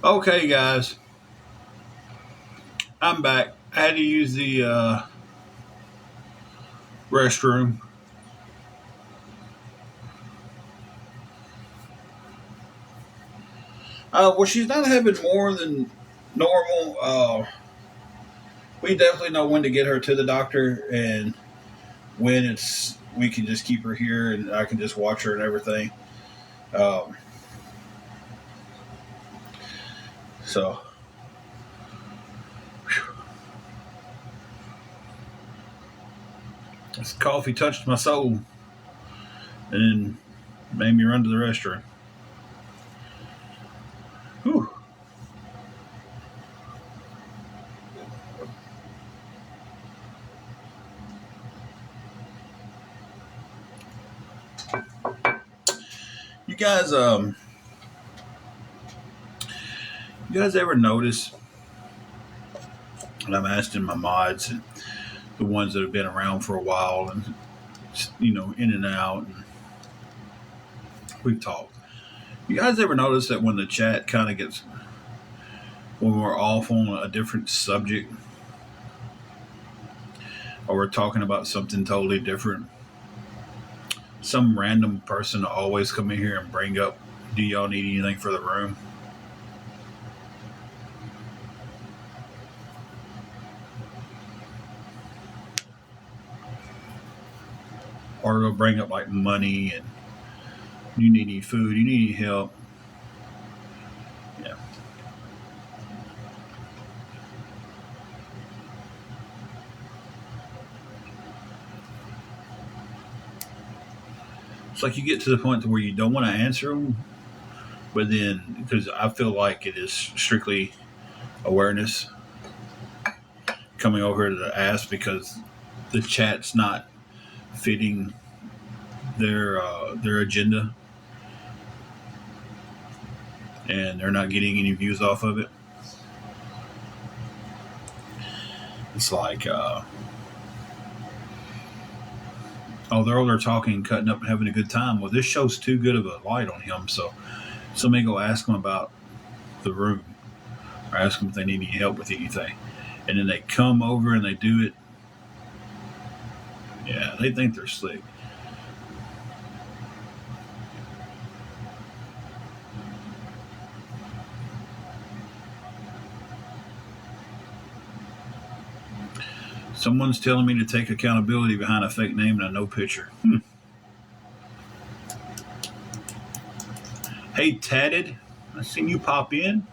Okay, guys, I'm back. I had to use the restroom. Well, she's not having more than normal. We definitely know when to get her to the doctor and when it's we can just keep her here and I can just watch her and everything. Um, so this coffee touched my soul and made me run to the restroom. Whew. You guys, you guys ever notice? And I'm asking my mods and the ones that have been around for a while and in and out, and we've talked. You guys ever notice that when the chat kind of gets when we're off on a different subject or we're talking about something totally different, some random person will always come in here and bring up, do y'all need anything for the room? Or they'll bring up like money and you need any food, you need any help. Yeah. It's like you get to the point where you don't want to answer them, but then because I feel like it is strictly awareness coming over to ask because the chat's not fitting their agenda and they're not getting any views off of it. It's like they're talking, cutting up, and having a good time. Well, this show's too good of a light on him, so somebody go ask him about the room or ask them if they need any help with anything, and then they come over and they do it. Yeah, they think they're slick. Someone's telling me to take accountability behind a fake name and a no picture. Hey, Tatted, I seen you pop in.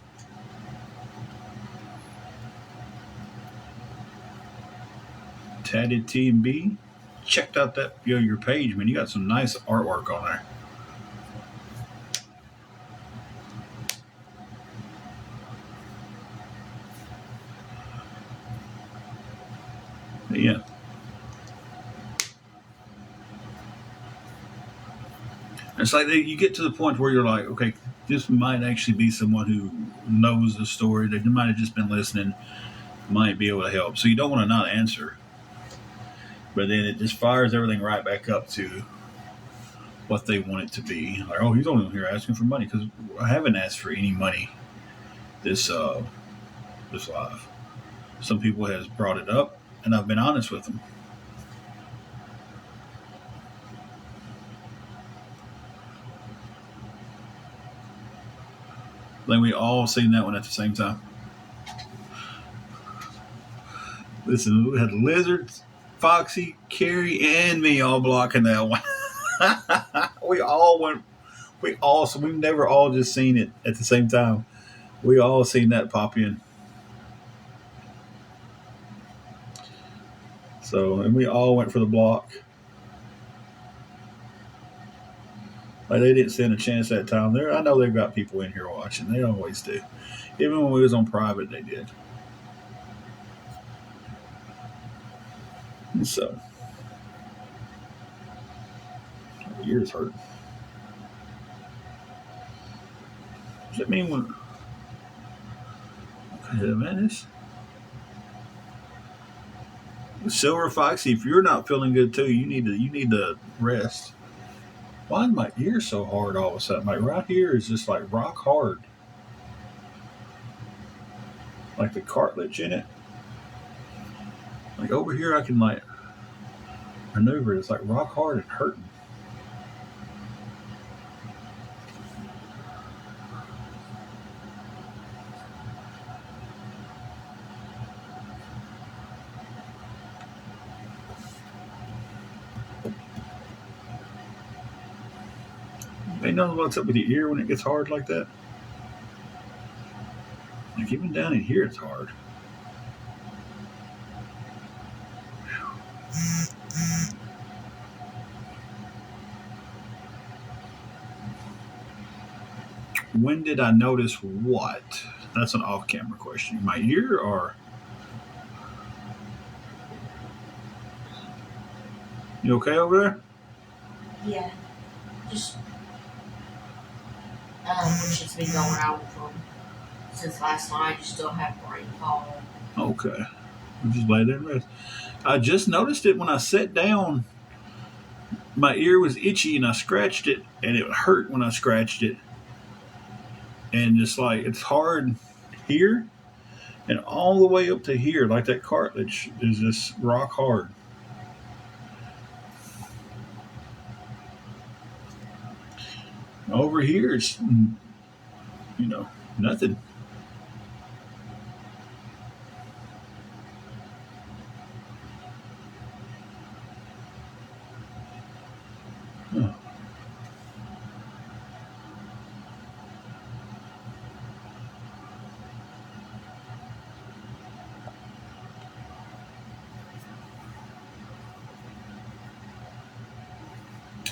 Tatted TB. Checked out your page, man. You got some nice artwork on there. Yeah. It's like you get to the point where you're like, okay, this might actually be someone who knows the story. They might have just been listening, might be able to help. So you don't want to not answer. But then it just fires everything right back up to what they want it to be. Like, oh, he's only here asking for money because I haven't asked for any money this live. Some people has brought it up, and I've been honest with them. Then we all seen that one at the same time. Listen, we had Lizards, Foxy, Carrie, and me all blocking that one. we all went. So we've never all just seen it at the same time. We all seen that pop in. So, and we all went for the block. Like they didn't stand a chance that time. I know they've got people in here watching. They always do. Even when we was on private, they did. And so, my ears hurt. Does that mean when? Okay, man, Silver Foxy, if you're not feeling good too, you need to rest. Why is my ear so hard all of a sudden? Like right here is just like rock hard. like the cartilage in it. Like over here, I can like maneuver it. It's like rock hard and hurting. Ain't know what's up with your ear when it gets hard like that. Like even down in here, it's hard. When did I notice what? That's an off-camera question. My ear or you okay over there? Yeah. Just which has been going on from since last night. You still have brain fog. Okay. I'll just lay there and rest. I just noticed it when I sat down. My ear was itchy and I scratched it, and it hurt when I scratched it. And just like it's hard here and all the way up to here, like that cartilage is just rock hard. Over here, it's nothing. Huh.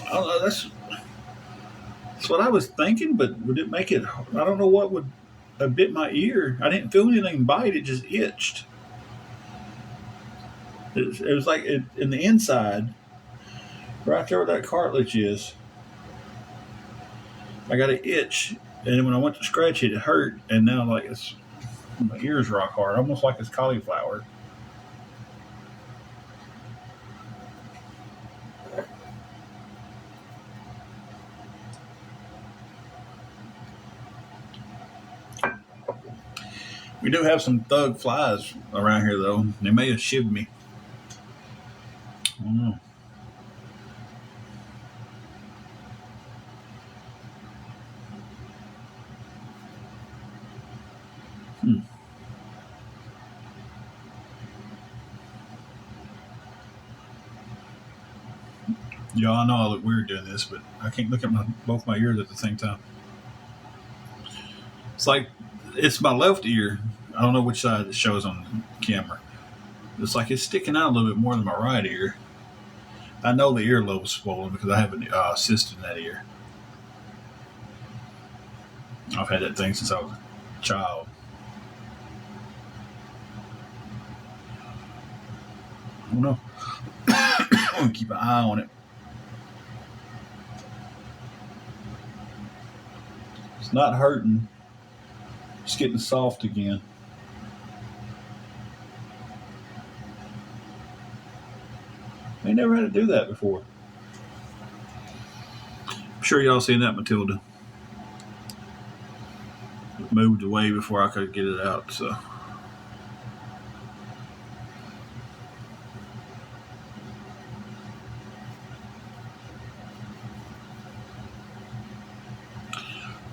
I don't know, that's what I was thinking, but would it make it? I don't know what would have bit my ear. I didn't feel anything bite; it just itched. It was like in the inside, right there where that cartilage is. I got an itch, and when I went to scratch it, it hurt, and now like it's my ears rock hard, almost like it's cauliflower. We do have some thug flies around here, though. They may have shivved me. I don't know. Hmm. Yeah, I know I look weird doing this, but I can't look at both my ears at the same time. It's like it's my left ear. I don't know which side it shows on the camera. It's like it's sticking out a little bit more than my right ear. I know the earlobe's swollen because I have an cyst in that ear. I've had that thing since I was a child. I don't know. I'm gonna keep an eye on it. It's not hurting. It's getting soft again. I ain't never had to do that before. I'm sure y'all seen that Matilda. It moved away before I could get it out, so.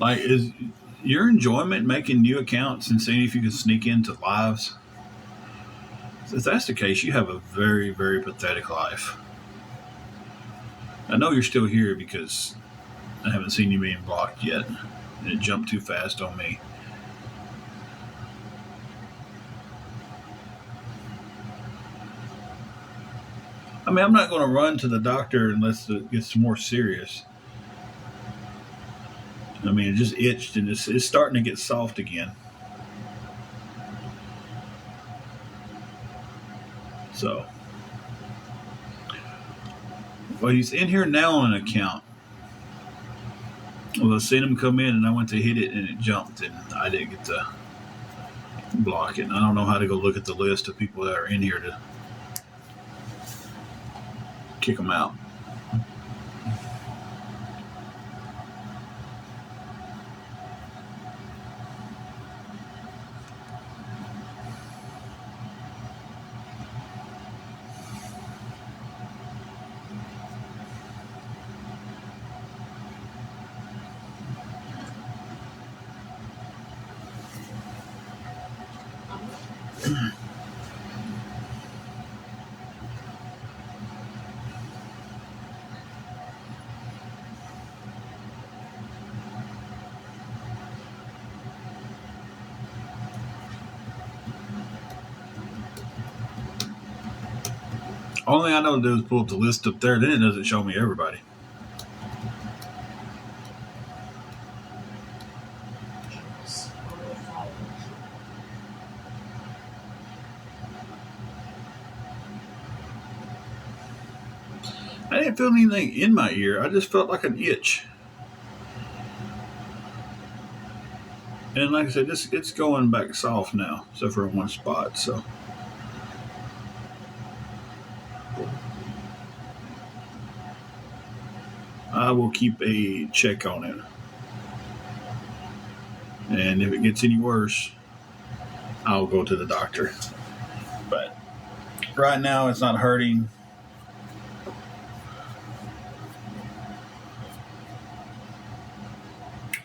Like, is your enjoyment making new accounts and seeing if you can sneak into lives? If that's the case, you have a very, very pathetic life. I know you're still here because I haven't seen you being blocked yet, and it jumped too fast on me. I mean, I'm not going to run to the doctor unless it gets more serious. I mean, it just itched and it's starting to get soft again. So, well, he's in here now on an account. Well, I seen him come in and I went to hit it and it jumped and I didn't get to block it. And I don't know how to go look at the list of people that are in here to kick them out. Only thing I know to do is pull up the list up there. Then it doesn't show me everybody. I didn't feel anything in my ear. I just felt like an itch. And like I said, it's going back soft now, except for in one spot. So I will keep a check on it. And if it gets any worse, I'll go to the doctor. But right now, it's not hurting.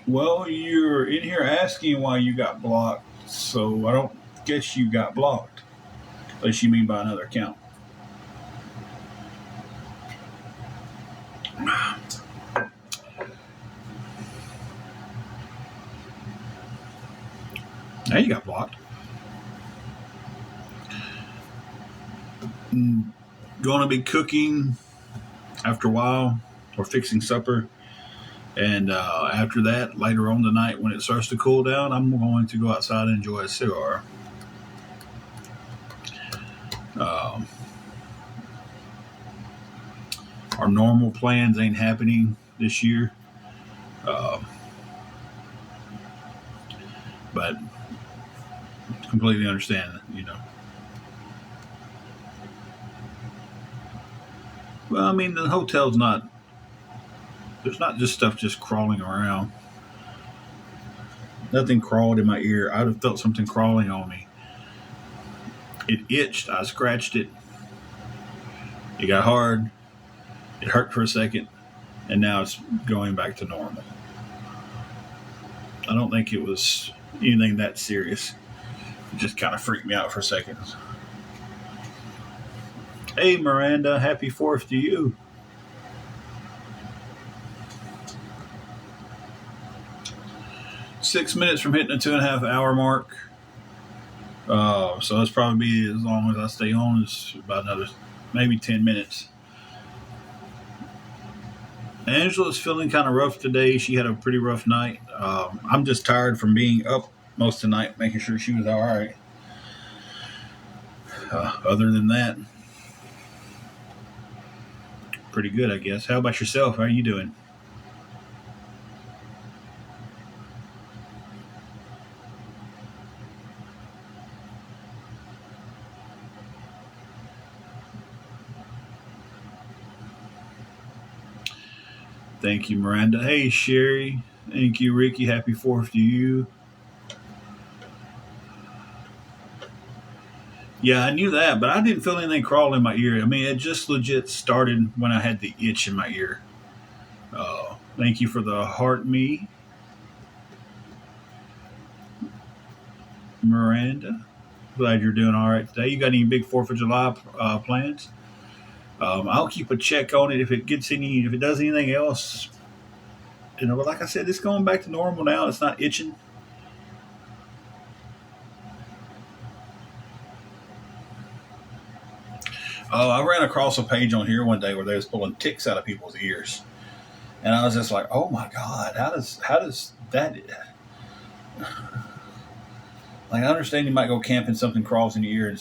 Well, you're in here asking why you got blocked, so I don't guess you got blocked. Unless you mean by another account. Now you got blocked. Going to be cooking after a while or fixing supper. And after that, later on tonight, when it starts to cool down, I'm going to go outside and enjoy a cigar. Our normal plans ain't happening this year. But completely understand, Well, I mean, the hotel's not, there's not just stuff just crawling around. Nothing crawled in my ear. I'd have felt something crawling on me. It itched. I scratched it. It got hard. It hurt for a second. And now it's going back to normal. I don't think it was anything that serious. It just kind of freaked me out for a second. Hey, Miranda, happy 4th to you. Six minutes from hitting the 2.5 hour mark. So that's probably be as long as I stay on is about another maybe 10 minutes. Angela's feeling kind of rough today. She had a pretty rough night. I'm just tired from being up most of the night, making sure she was all right. Other than that, pretty good, I guess. How about yourself? How are you doing? Thank you, Miranda. Hey, Sherry. Thank you, Ricky. Happy 4th to you. Yeah, I knew that, but I didn't feel anything crawl in my ear. I mean, it just legit started when I had the itch in my ear. Thank you for the heart me, Miranda. Glad you're doing all right today. You got any big 4th of July plans? I'll keep a check on it if it does anything else. But like I said, it's going back to normal now. It's not itching. I ran across a page on here one day where they was pulling ticks out of people's ears, and I was just like, "Oh my God, how does that?" Like, I understand you might go camping, something crawls in your ear,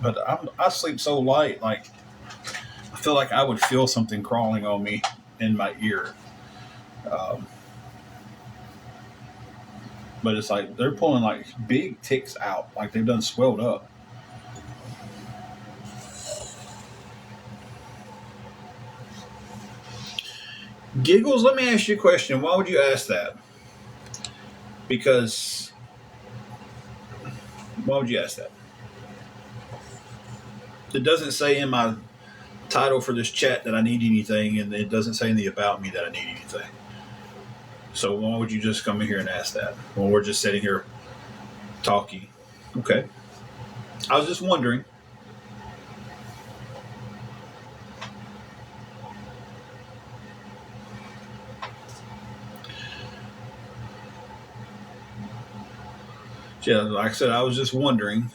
but I sleep so light, like I feel like I would feel something crawling on me in my ear. But it's like they're pulling like big ticks out, like they've done swelled up. Giggles, let me ask you a question. Why would you ask that? Because why would you ask that? It doesn't say in my title for this chat that I need anything, and it doesn't say in the about me that I need anything. So why would you just come in here and ask that when we're just sitting here talking? Okay. I was just wondering. Yeah, like I said, I was just wondering.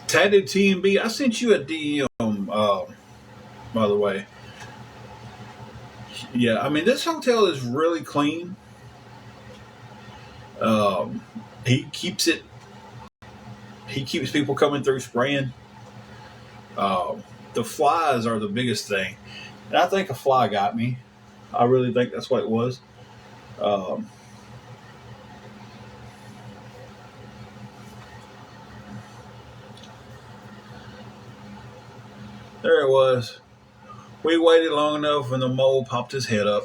Tatted TMB, I sent you a DM awesome. By the way, yeah, I mean this hotel is really clean. He keeps it. He keeps people coming through spraying. The flies are the biggest thing, and I think a fly got me. I really think that's what it was. Um, there it was. We waited long enough, and the mole popped his head up.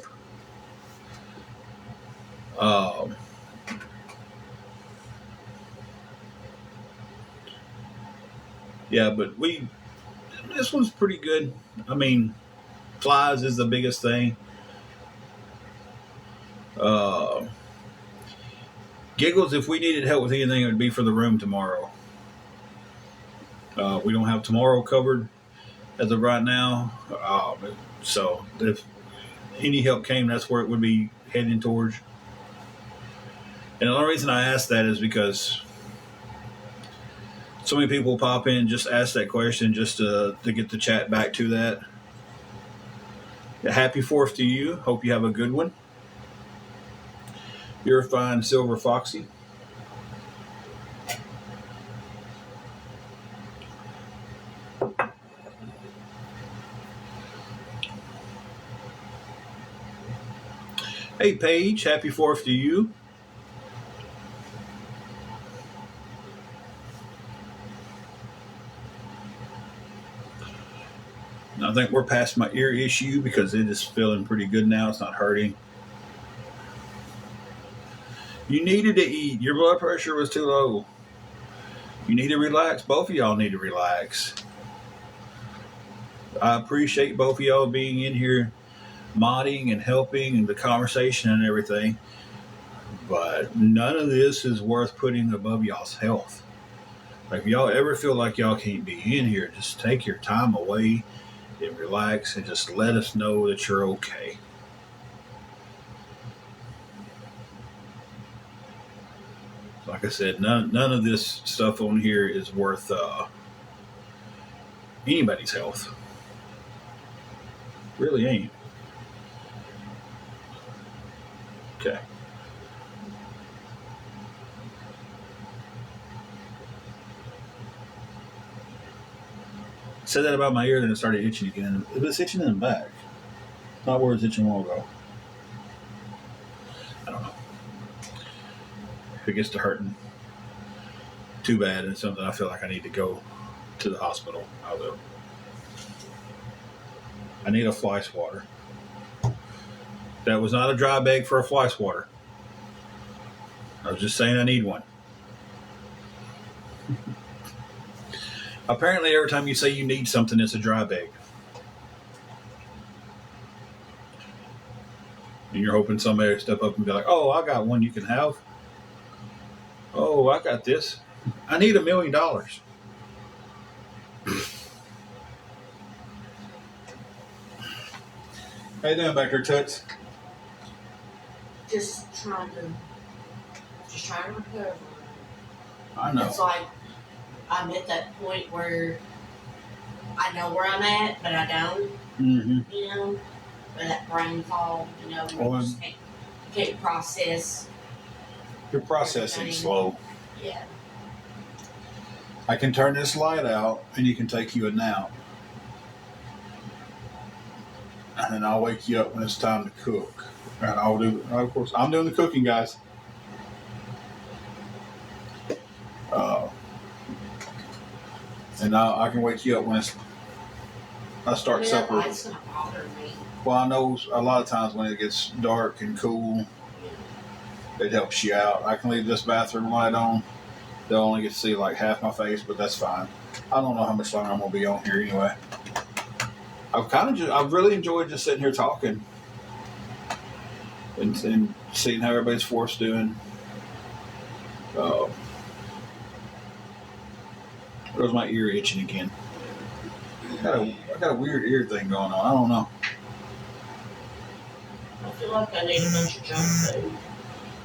Um, yeah, but this one's pretty good. I mean, flies is the biggest thing. Uh, Giggles, if we needed help with anything, it would be for the room tomorrow. We don't have tomorrow covered as of right now. So if any help came, that's where it would be heading towards. And the only reason I ask that is because so many people pop in and just ask that question just to get the chat back to that. Happy 4th to you. Hope you have a good one. You're fine, Silver Foxy. Hey, Paige. Happy 4th to you. I think we're past my ear issue because it is feeling pretty good now. It's not hurting. You needed to eat. Your blood pressure was too low. You need to relax. Both of y'all need to relax. I appreciate both of y'all being in here, modding and helping and the conversation and everything. But none of this is worth putting above y'all's health. Like, if y'all ever feel like y'all can't be in here, just take your time away and relax and just let us know that you're okay. Like I said, none of this stuff on here is worth anybody's health. Really ain't. Okay. I said that about my ear, then it started itching again. It was itching in the back. Not where it was itching a while ago. I don't know. If it gets to hurting too bad and something I feel like I need to go to the hospital, I will. I need a fly swatter. That was not a dry bag for a fly swatter. I was just saying I need one. Apparently, every time you say you need something, it's a dry bag. And you're hoping somebody will step up and be like, oh, I got one you can have. Oh, I got this. I need $1 million. How you doing back there, Toots? Just trying to recover. I know. It's like I'm at that point where I know where I'm at, but I don't. Mm-hmm. You know, where that brain fog. You know, where you just can't process. Your processing's slow. Yeah. I can turn this light out, and you can take you a nap. And then I'll wake you up when it's time to cook. And I'll do, of course, I'm doing the cooking, guys. And I can wake you up when I start supper. That light's not bothering me. Well, I know a lot of times when it gets dark and cool, it helps you out. I can leave this bathroom light on. They'll only get to see like half my face, but that's fine. I don't know how much longer I'm gonna be on here anyway. I've really enjoyed just sitting here talking and seeing how everybody's force doing. There's my ear itching again. I got a weird ear thing going on. I don't know. I feel like I need a bunch of junk food.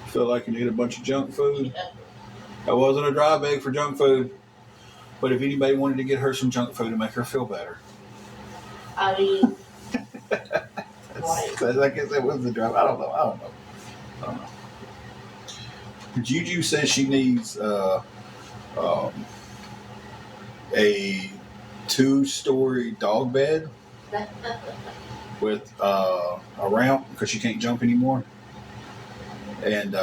Feel like you need a bunch of junk food? Yeah. That wasn't a dry bag for junk food. But if anybody wanted to get her some junk food to make her feel better, I mean, like, I guess it was the drive. I don't know. Juju says she needs um, a 2-story dog bed with a ramp because she can't jump anymore, and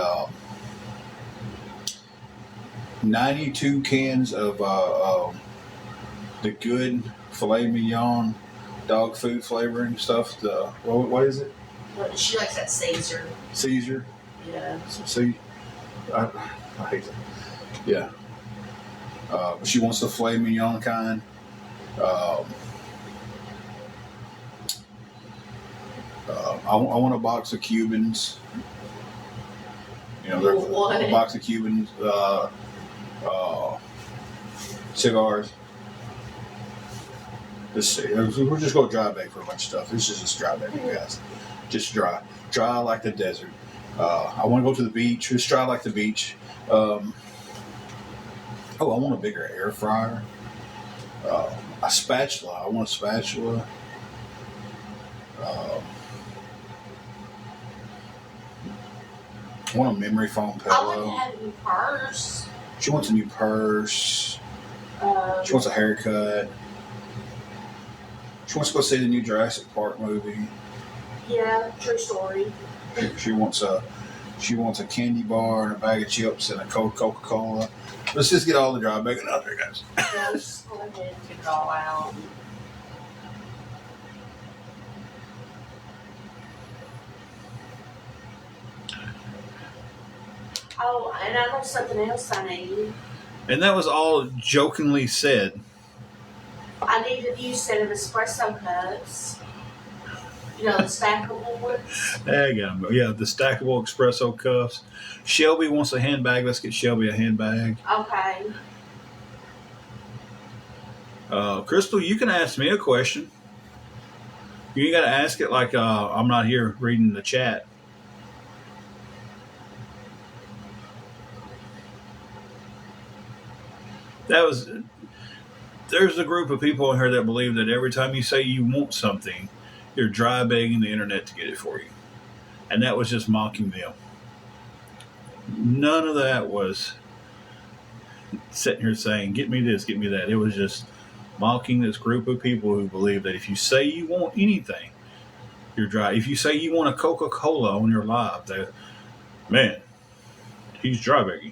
92 cans of the good filet mignon dog food flavoring stuff. What is it? she likes that Caesar. Caesar. Yeah. See, I hate it. Yeah. She wants the filet mignon kind. I want a box of Cubans. There's What? a box of Cubans cigars. Let's see. We're just going to dry bag for a bunch of stuff. This is just dry bag, guys. Just dry like the desert. I want to go to the beach. Just dry like the beach. I want a bigger air fryer. A spatula. I want a spatula. I want a memory foam I want pillow. to have a new purse. She wants a new purse. She wants a haircut. She wants to go see the new Jurassic Park movie. Yeah, true story. She wants a candy bar and a bag of chips and a Coca-Cola. Let's just get all the dry bacon out there, guys. Yeah, just go ahead and get it all out. Oh, and I know something else I need. And that was all jokingly said. I need a new set of espresso cups. The stackable ones. There you go. Yeah, the stackable espresso cups. Shelby wants a handbag. Let's get Shelby a handbag. Okay. Crystal, you can ask me a question. You ain't got to ask it like I'm not here reading the chat. There's a group of people in here that believe that every time you say you want something, you're dry begging the internet to get it for you. And that was just mocking them. None of that was sitting here saying, get me this, get me that. It was just mocking this group of people who believe that if you say you want anything, you're dry. If you say you want a Coca-Cola on your live, man, he's dry begging.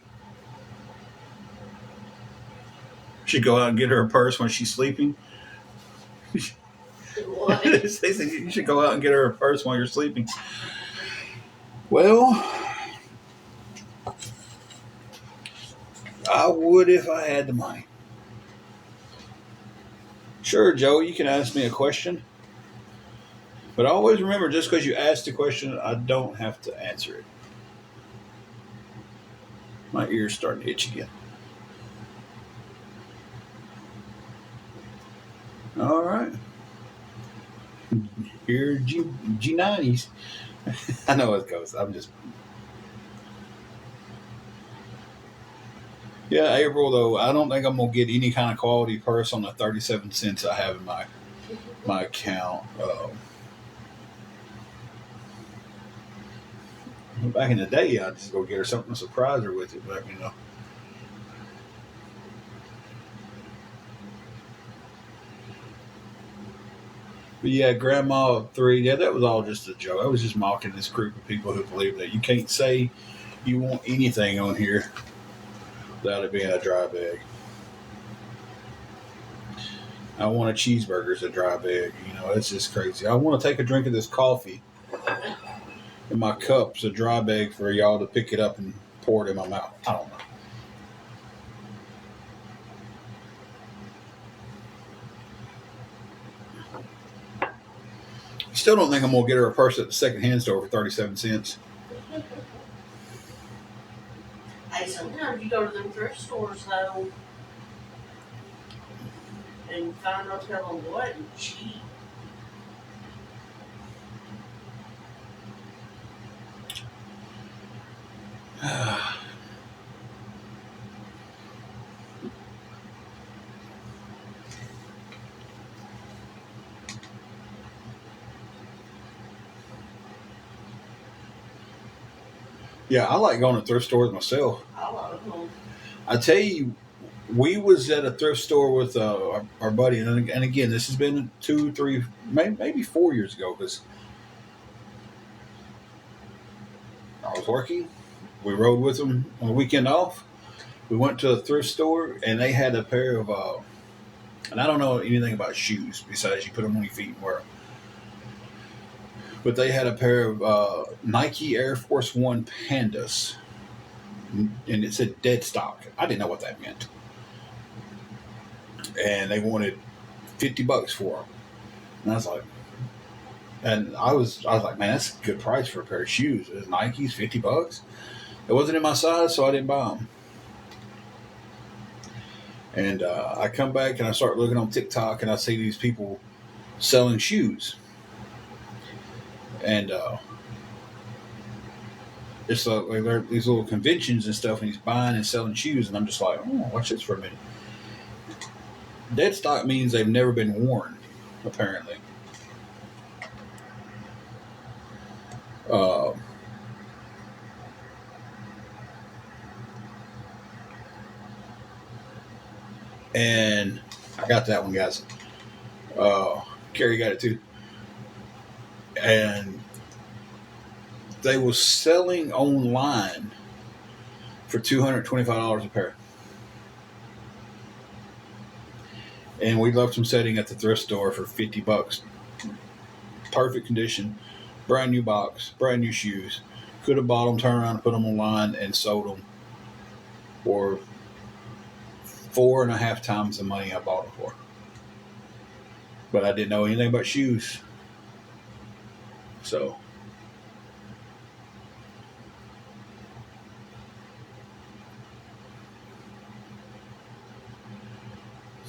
She'd go out and get her a purse when she's sleeping. What? They say you should go out and get her a purse while you're sleeping. Well, I would if I had the money. Sure, Joe, you can ask me a question. But always remember, just because you ask the question, I don't have to answer it. My ear's starting to itch again. All right. Here, G90s. I know it goes. I'm just. Yeah, April, though, I don't think I'm going to get any kind of quality purse on the 37 cents I have in my account. Back in the day, I'd just go get her something to surprise her with it, but, But yeah, Grandma of 3, yeah, that was all just a joke. I was just mocking this group of people who believe that you can't say you want anything on here without it being a dry bag. I want a cheeseburger's a dry bag. It's just crazy. I want to take a drink of this coffee, and my cup's a dry bag for y'all to pick it up and pour it in my mouth. I don't know. Still don't think I'm going to get her a purse at the secondhand store for 37 cents. Hey, sometimes you go to them thrift stores, though, and find out tell them what and cheap. Yeah, I like going to thrift stores myself. I love them. I tell you, we was at a thrift store with our buddy, and again, this has been 2, 3, maybe 4 years ago because I was working. We rode with them on the weekend off. We went to a thrift store, and they had a pair of, and I don't know anything about shoes besides you put them on your feet and wear them. But they had a pair of Nike Air Force One Pandas, and it said dead stock. I didn't know what that meant, and they wanted $50 for them. And I was like, I was like, man, that's a good price for a pair of shoes. It was Nikes, $50. It wasn't in my size, so I didn't buy them. And I come back and I start looking on TikTok, and I see these people selling shoes, and it's like there are these little conventions and stuff, and he's buying and selling shoes, and I'm just like, oh, watch this for a minute. Dead stock means they've never been worn, apparently. Uh, and I got that one, guys. Carrie got it too. And they was selling online for $225 a pair. And we left them sitting at the thrift store for $50. Perfect condition, brand new box, brand new shoes. Could have bought them, turned around, and put them online, and sold them for 4.5 times the money I bought them for. But I didn't know anything about shoes, so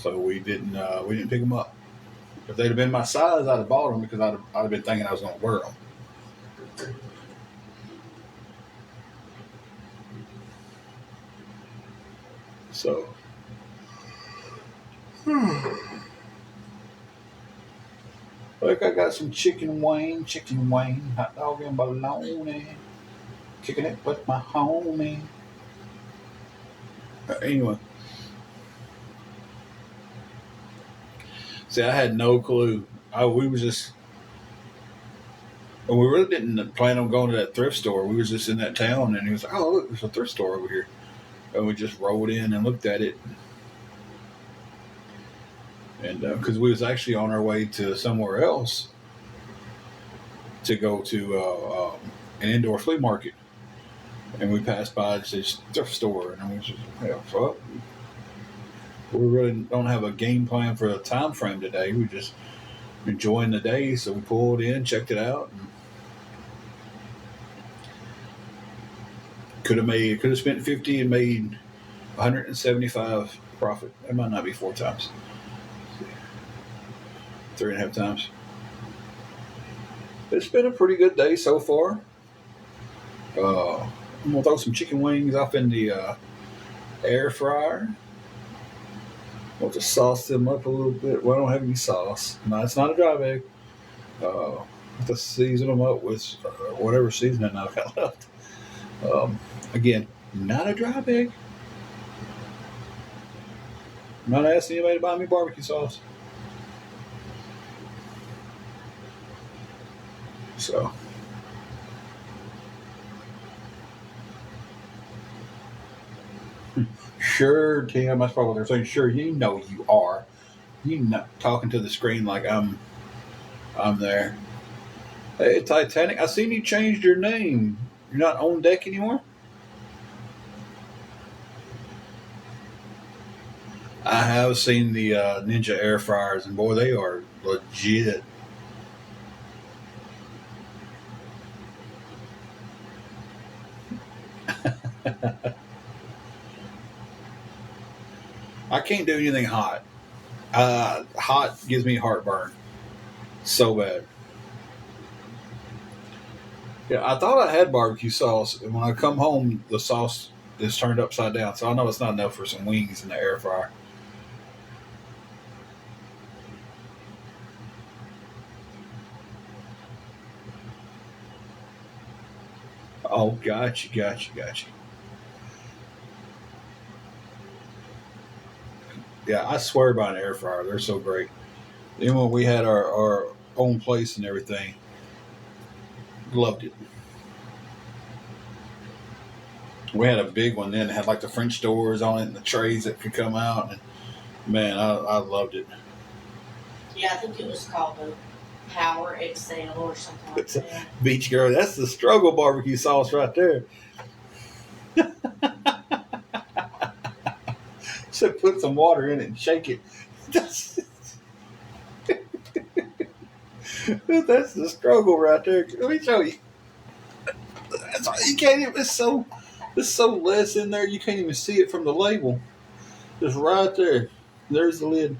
we didn't pick them up. If they'd have been my size, I'd have bought them because I'd have been thinking I was going to wear them. So, look, I got some chicken wing, hot dog and bologna, kicking it with my homie. Anyway, see, I had no clue. We really didn't plan on going to that thrift store. We was just in that town, and he was like, "Oh, look, there's a thrift store over here." And we just rolled in and looked at it. And because we was actually on our way to somewhere else to go to an indoor flea market, and we passed by this thrift store, and we was just, fuck. We really don't have a game plan for a time frame today. We just enjoying the day, so we pulled in, checked it out, and could have spent 50 and made 175 profit. That might not be 4 times. 3.5 times. It's been a pretty good day so far. I'm gonna throw some chicken wings off in the air fryer. We'll just sauce them up a little bit. Well, I don't have any sauce. No, it's not a dry bag. Just season them up with whatever seasoning I've got left. Again, not a dry bag. I'm not asking anybody to buy me barbecue sauce. So, sure, Tim. That's probably what they're saying. Sure, you know you are. You not talking to the screen like I'm there. Hey, Titanic, I seen you changed your name. You're not on deck anymore? I have seen the Ninja air fryers, and boy, they are legit. I can't do anything hot. Hot gives me heartburn so bad. Yeah, I thought I had barbecue sauce, and when I come home, the sauce is turned upside down. So I know it's not enough for some wings in the air fryer. Oh, gotcha. Yeah, I swear by an air fryer. They're so great. Then when we had our own place and everything, loved it. We had a big one then that had like the French doors on it and the trays that could come out. And man, I loved it. Yeah, I think it was called the Power XL or something like that. Beach Girl, that's the struggle barbecue sauce right there. So put some water in it and shake it. That's the struggle right there. Let me show you. You can't even. It's so less in there. You can't even see it from the label. Just right there. There's the lid.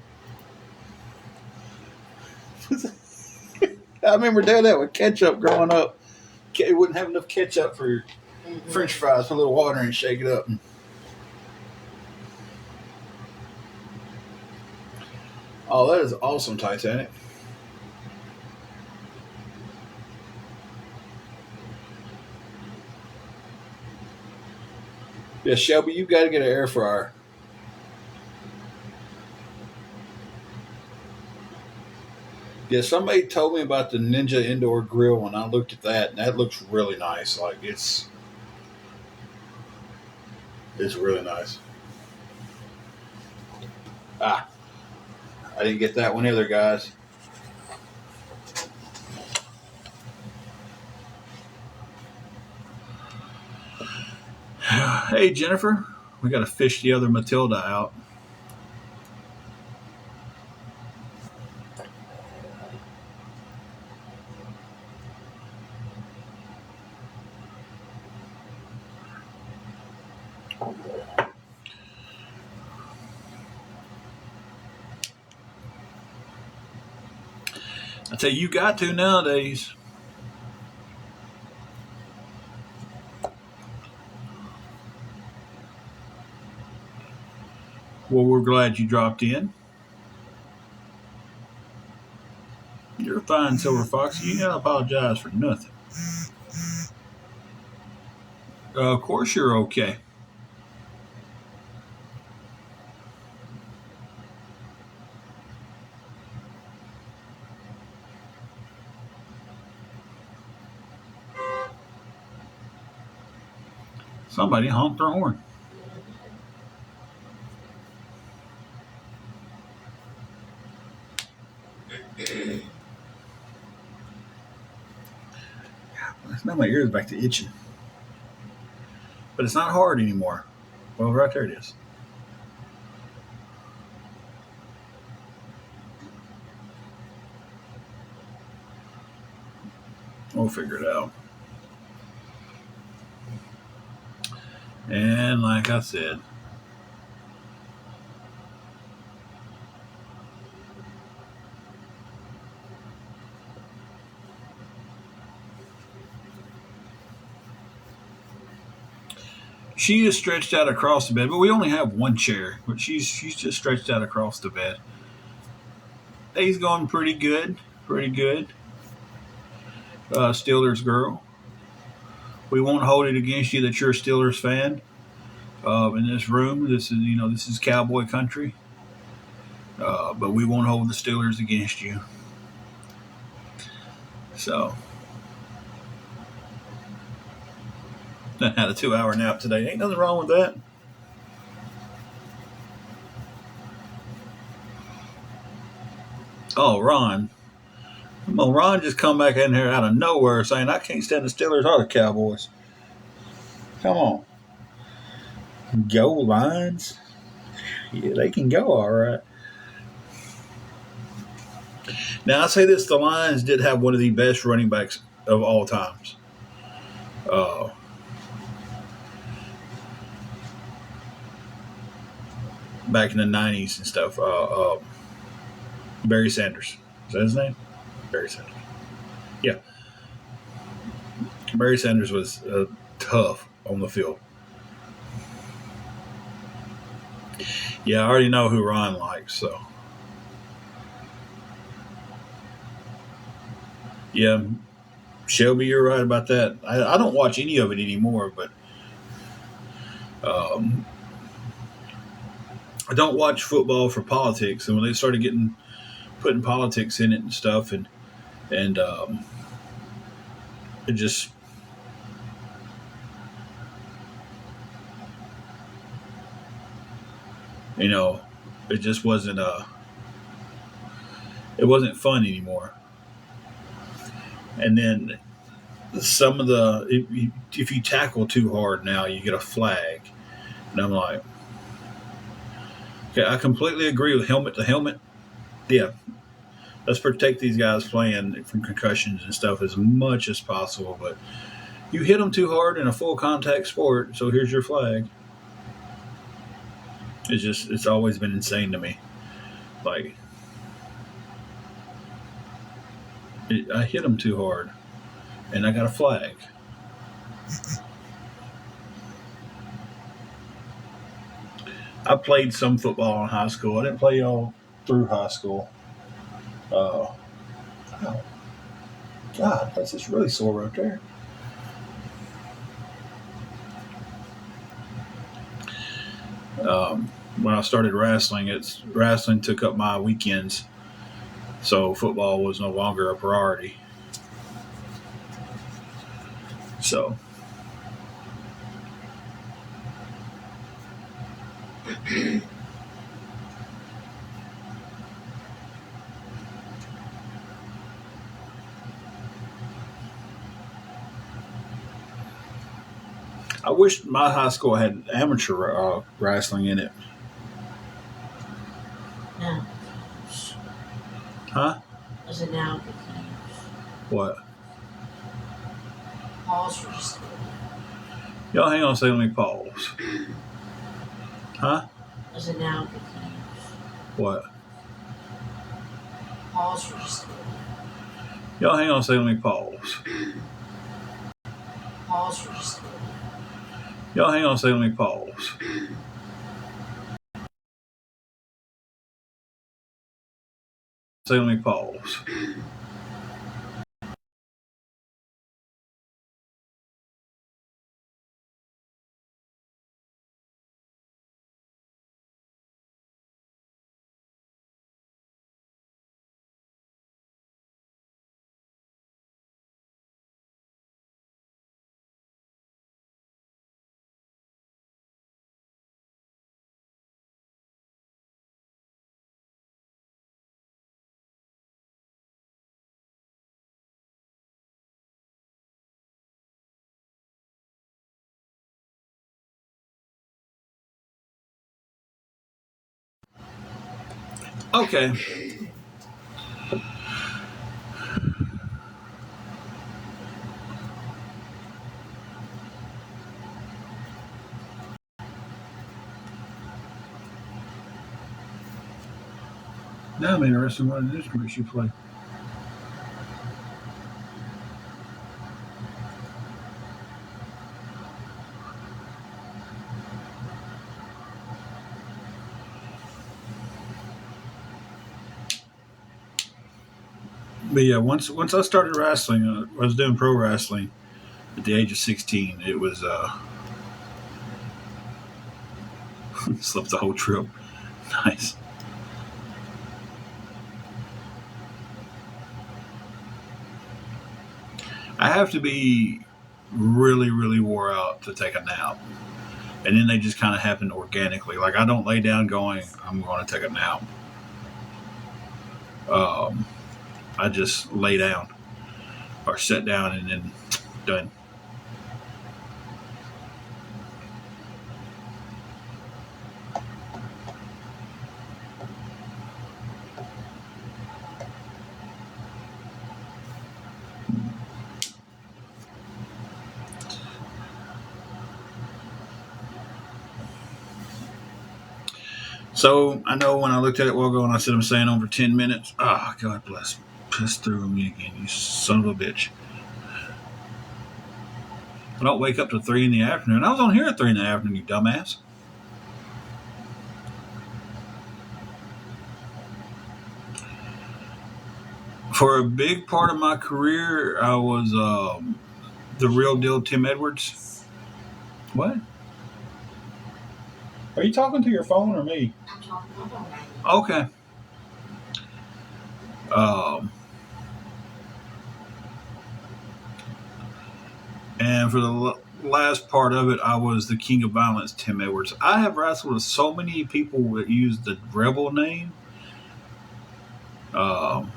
I remember doing that with ketchup growing up. It wouldn't have enough ketchup for French fries. Put a little water and shake it up. Oh, that is awesome, Titanic. Yeah, Shelby, you got to get an air fryer. Yeah, somebody told me about the Ninja Indoor Grill, and I looked at that, and that looks really nice. Like it's really nice. I didn't get that one either, guys. Hey, Jennifer, we got to fish the other Matilda out. I tell you got to nowadays. Well, we're glad you dropped in. You're fine, Silver Fox. You gotta apologize for nothing. Of course you're okay. Somebody honked their horn. Now my ears back to itching. But it's not hard anymore. Well, right there it is. We'll figure it out. And like I said, she is stretched out across the bed, but we only have one chair. But she's just stretched out across the bed. Day's going pretty good. Steelers girl. We won't hold it against you that you're a Steelers fan. In this room, this is cowboy country. But we won't hold the Steelers against you. So, I had a 2-hour nap today. Ain't nothing wrong with that. Oh, Ron. Well, Ron just come back in here out of nowhere saying, I can't stand the Steelers or the Cowboys. Come on. Go Lions. Yeah, they can go all right. Now, I say this, the Lions did have one of the best running backs of all times. Back in the 90s and stuff. Barry Sanders. Is that his name? Barry Sanders. Yeah. Barry Sanders was tough on the field. Yeah, I already know who Ron likes, so. Yeah, Shelby, you're right about that. I don't watch any of it anymore, but um, I don't watch football for politics. And when they started putting politics in it and stuff, and it just you know it just wasn't fun anymore. And then some of the if you tackle too hard now, you get a flag, and I'm like, okay, I completely agree with helmet to helmet. Yeah, let's protect these guys playing from concussions and stuff as much as possible. But you hit them too hard in a full contact sport, so here's your flag. It's always been insane to me. Like I hit them too hard, and I got a flag. I played some football in high school. I didn't play all through high school. Oh, God, that's just really sore right there. When I started wrestling, wrestling took up my weekends, so football was no longer a priority. So I wish my high school had amateur wrestling in it. Now, Huh? is it now confused? What? Pause for just Y'all hang on a second, let me pause. Huh? is it now confused? What? Pause for just Y'all hang on a second, let me pause. pause for just Y'all hang on a second, let me pause. Second, let me pause. Okay. Now I'm interested in what instruments you play. But yeah, once I started wrestling, I was doing pro wrestling at the age of 16. It was slept the whole trip. Nice. I have to be really, really wore out to take a nap. And then they just kind of happen organically. Like I don't lay down going, I'm going to take a nap. Um, I just lay down or sit down and then done. So I know when I looked at it a while ago and I said I'm staying on for 10 minutes. Ah, oh, God bless. Piss through me again, you son of a bitch. I don't wake up till 3 in the afternoon. I was on here at 3 in the afternoon, you dumbass. For a big part of my career, I was the real deal Tim Edwards. What? Are you talking to your phone or me? I'm talking about that. Okay. Um, and for the last part of it, I was the King of Violence, Tim Edwards. I have wrestled with so many people that use the Rebel name. Um,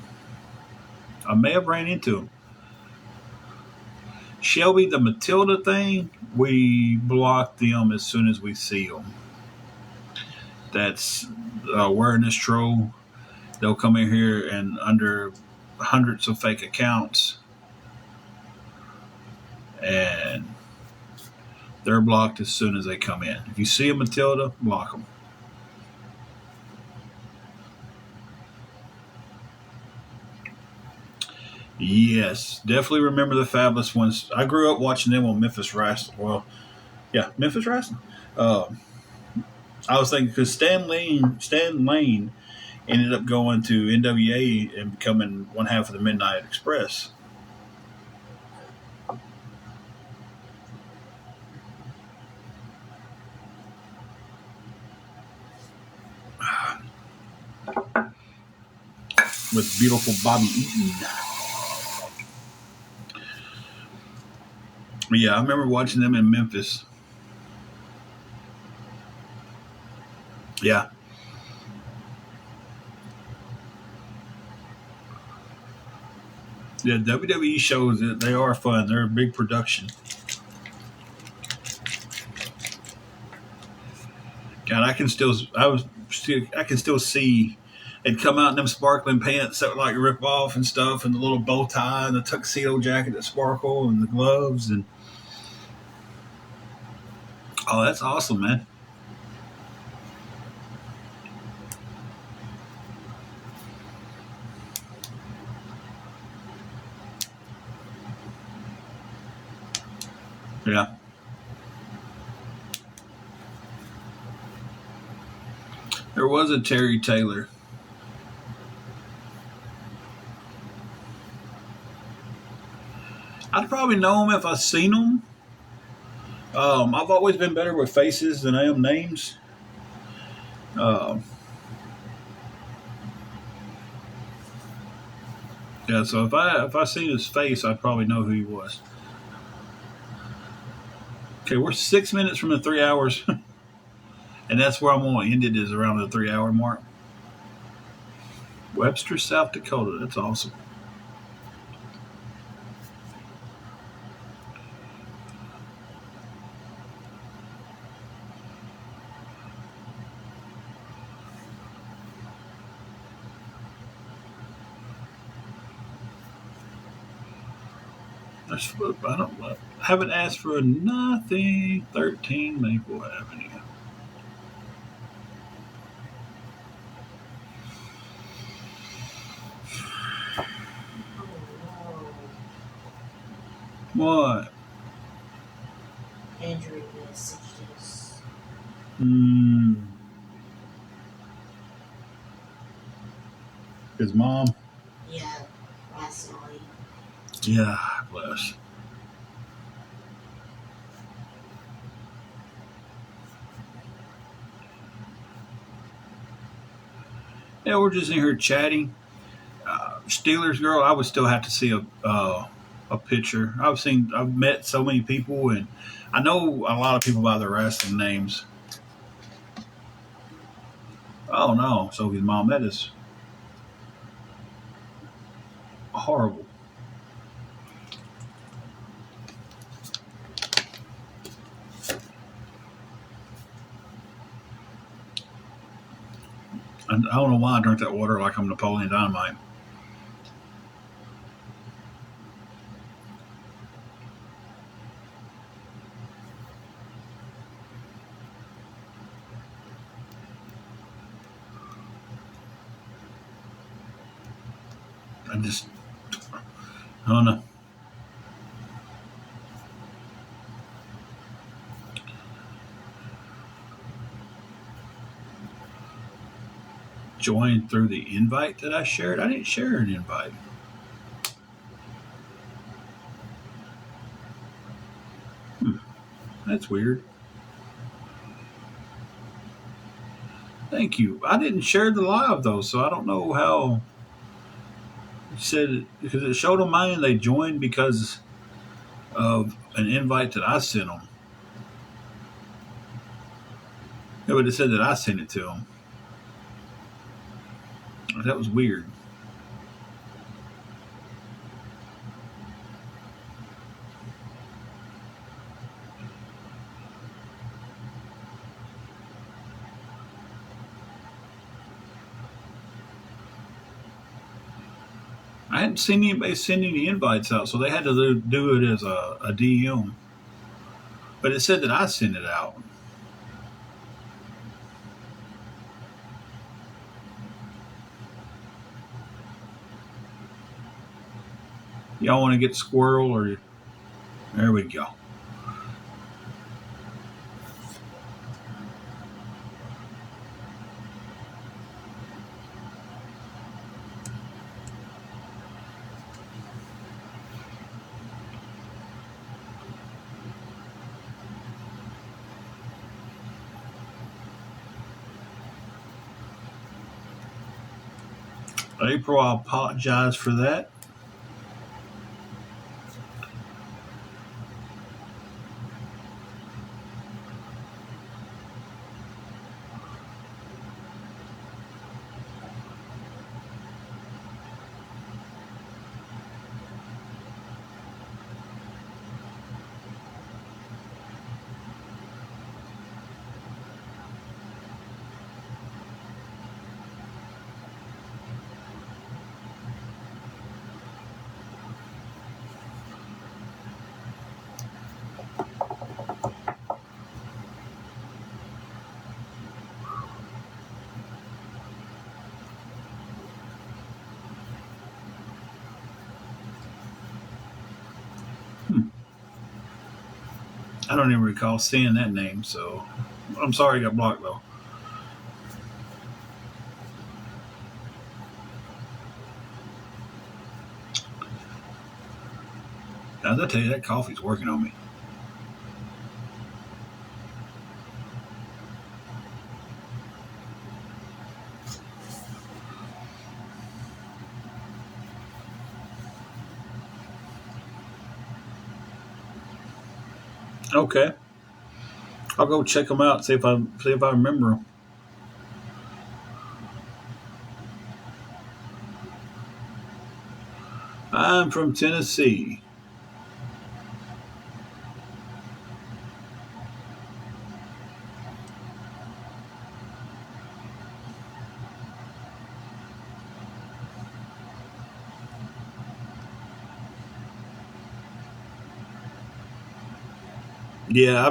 I may have ran into him. Shelby, the Matilda thing, we block them as soon as we see them. That's awareness troll. They'll come in here and under hundreds of fake accounts, and they're blocked as soon as they come in. If you see a Matilda, block them. Yes, definitely remember the Fabulous ones. I grew up watching them on Memphis Wrestling. Well, yeah, Memphis Wrestling. Uh, I was thinking because Stan Lane ended up going to NWA and becoming one half of the Midnight Express. With beautiful Bobby Eaton. But yeah, I remember watching them in Memphis. Yeah. Yeah, WWE shows that they are fun. They're a big production. God, I can still see it come out in them sparkling pants that like rip off and stuff, and the little bow tie and the tuxedo jacket that sparkle and the gloves and oh, that's awesome, man. Yeah. There was a Terry Taylor. I'd probably know him if I seen him. I've always been better with faces than I am names. Um, yeah, so if I seen his face, I'd probably know who he was. Okay, we're 6 minutes from the 3 hours, and that's where I'm going to end it is around the 3 hour mark. Webster, South Dakota. That's awesome. I haven't asked for nothing. 13 Maple Avenue. Oh What? no. Andrew messages. His mom. Yeah, last night. Yeah, bless. Yeah, we're just in here chatting. Steelers girl, I would still have to see a picture. I've met so many people, and I know a lot of people by their wrestling names. Oh no, Sophie's mom, that is horrible. I don't know why I drink that water like I'm Napoleon Dynamite. I just, I don't know. Join through the invite that I shared. I didn't share an invite. That's weird. Thank you. I didn't share the live though, so I don't know how. It said because it showed on mine they joined because of an invite that I sent them. Yeah, but it said that I sent it to them. That was weird. I hadn't seen anybody send any invites out, so they had to do it as a DM. But it said that I sent it out. Y'all want to get squirrel or there we go. April, I apologize for that. I don't even recall seeing that name, so I'm sorry I got blocked though. Guys, I tell you, that coffee's working on me. Okay, I'll go check them out. See if I remember them. I'm from Tennessee. Yeah,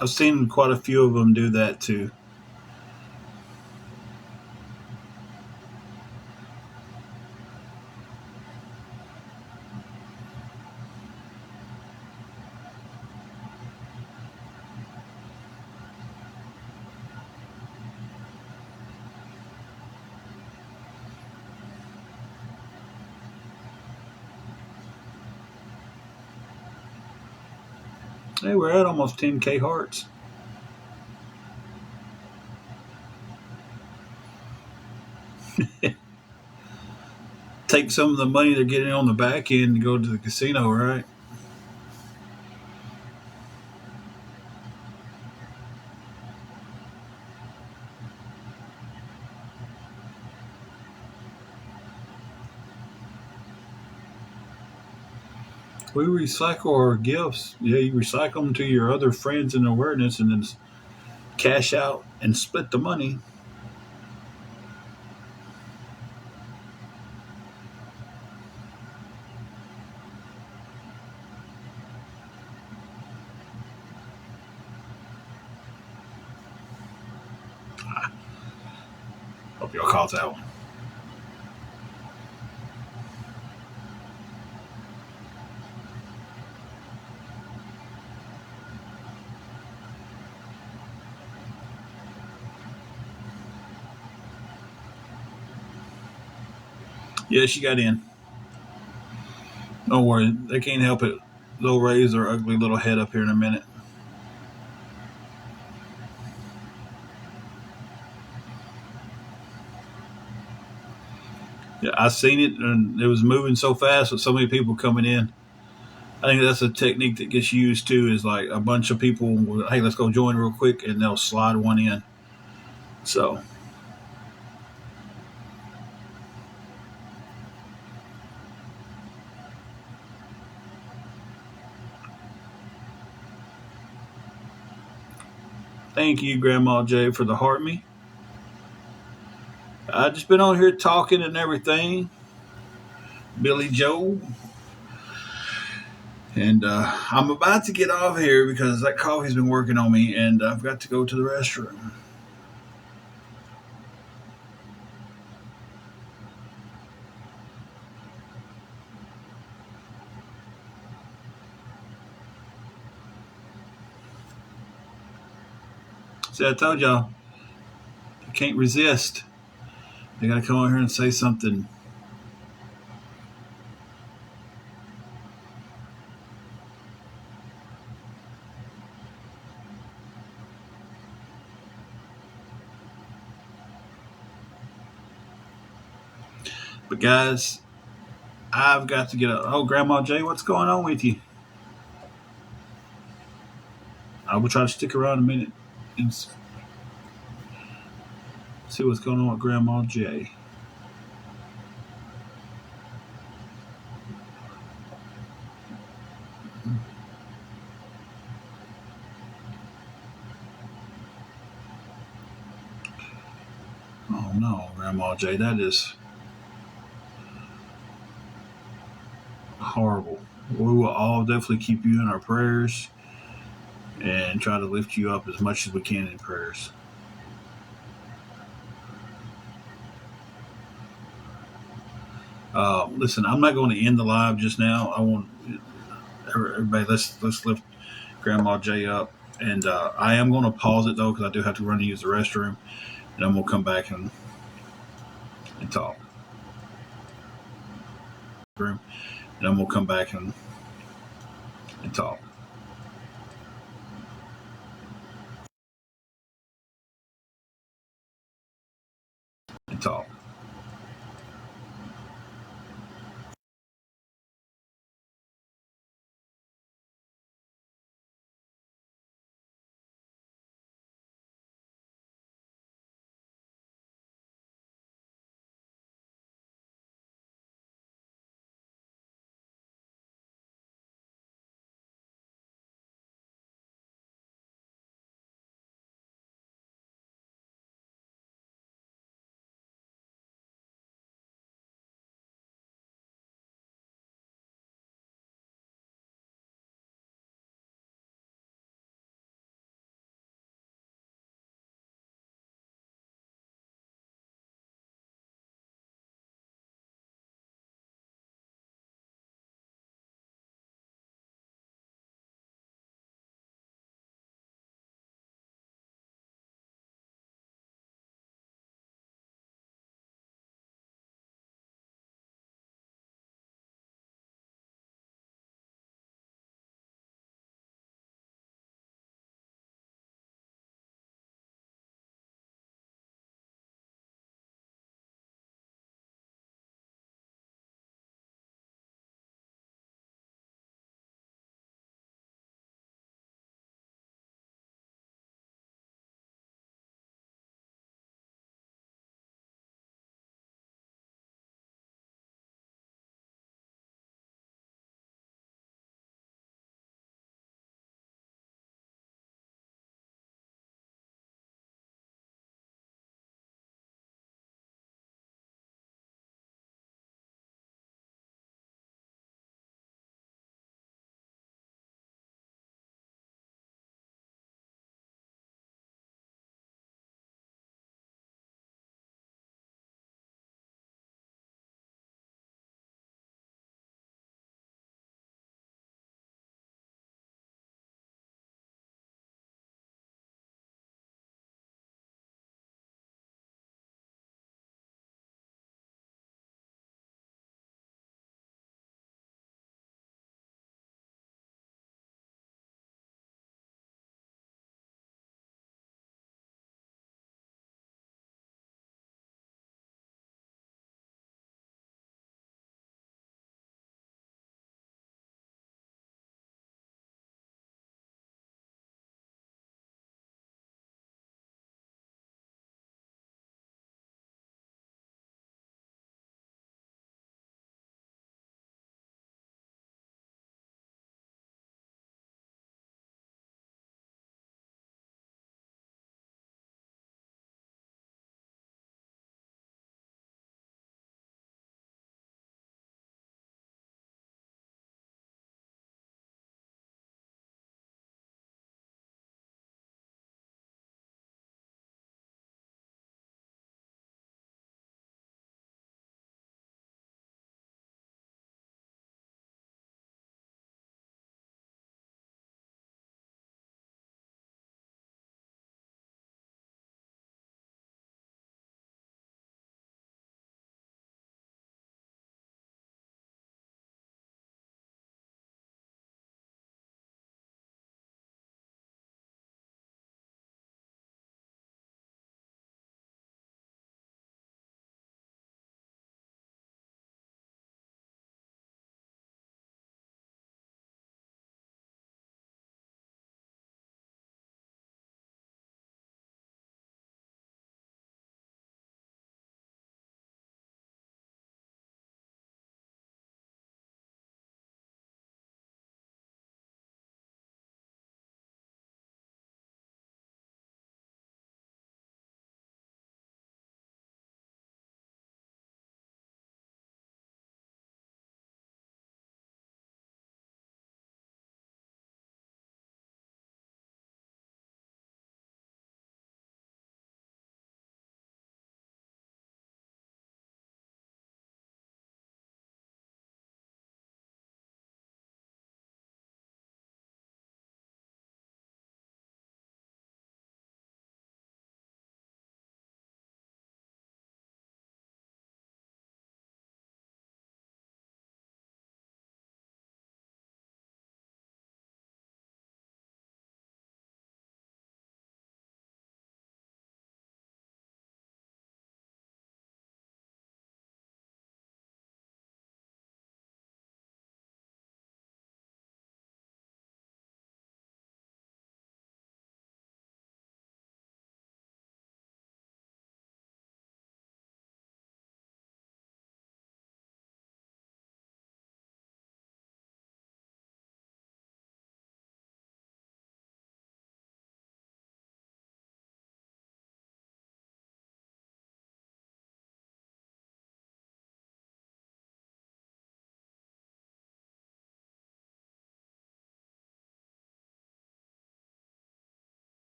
I've seen quite a few of them do that too. Hey, we're at almost 10K hearts. Take some of the money they're getting on the back end and go to the casino, right? We recycle our gifts. Yeah, you recycle them to your other friends in awareness and then cash out and split the money. Hope y'all caught that one. Yeah, she got in. Don't worry, they can't help it. They'll raise their ugly little head up here in a minute. Yeah, I seen it, and it was moving so fast with so many people coming in. I think that's a technique that gets used too. Is like a bunch of people, will, hey, let's go join real quick, and they'll slide one in. So, thank you, Grandma Jay, for the heart me. I just been on here talking and everything, Billy Joe, and I'm about to get off here because that coffee's been working on me, and I've got to go to the restroom. See, I told y'all, I can't resist. They got to come on here and say something. But guys, I've got to get up. Oh, Grandma Jay, what's going on with you? I will try to stick around a minute and see what's going on with Grandma Jay. Oh no, Grandma Jay, that is horrible. We will all definitely keep you in our prayers and try to lift you up as much as we can in prayers. Listen, I'm not going to end the live just now. I want everybody. Let's lift Grandma Jay up, and I am going to pause it though because I do have to run to use the restroom, and I'm going to come back and talk. And I'm going to come back and talk. And talk.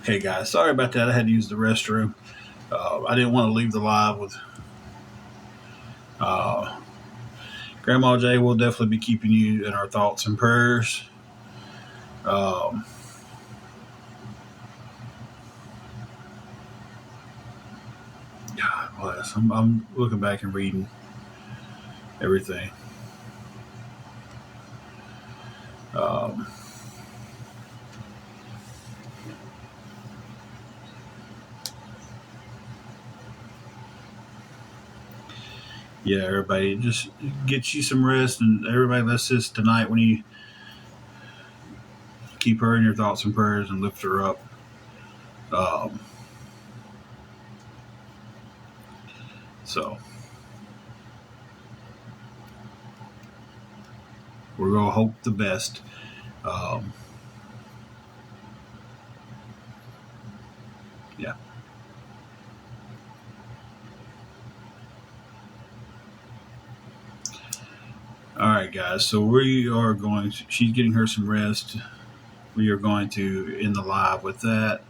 Okay, guys, sorry about that. I had to use the restroom. I didn't want to leave the live with Grandma J. Will definitely be keeping you in our thoughts and prayers. God bless. I'm looking back and reading everything. Yeah, everybody, just get you some rest, and everybody, let's just tonight when you keep her in your thoughts and prayers and lift her up. So we're gonna hope the best. Yeah. All right, guys. So we are going. She's getting her some rest. We are going to end the live with that.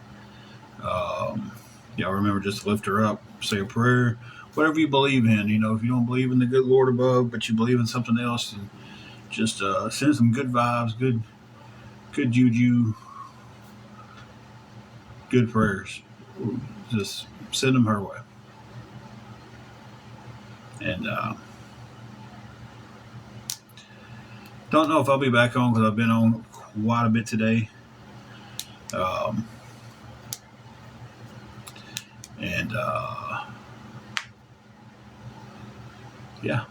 Y'all remember just to lift her up, say a prayer, whatever you believe in. You know, if you don't believe in the good Lord above, but you believe in something else, and just send some good vibes, good juju, good prayers. Just send them her way. And don't know if I'll be back on because I've been on quite a bit today. And yeah,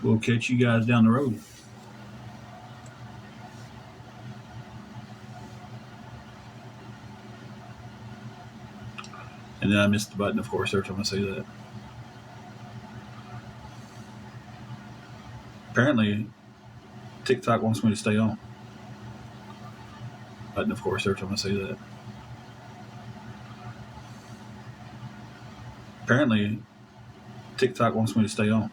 we'll catch you guys down the road. And then I missed the button, of course, every time I say that. Apparently, TikTok wants me to stay on. Button, of course, every time I say that. Apparently, TikTok wants me to stay on.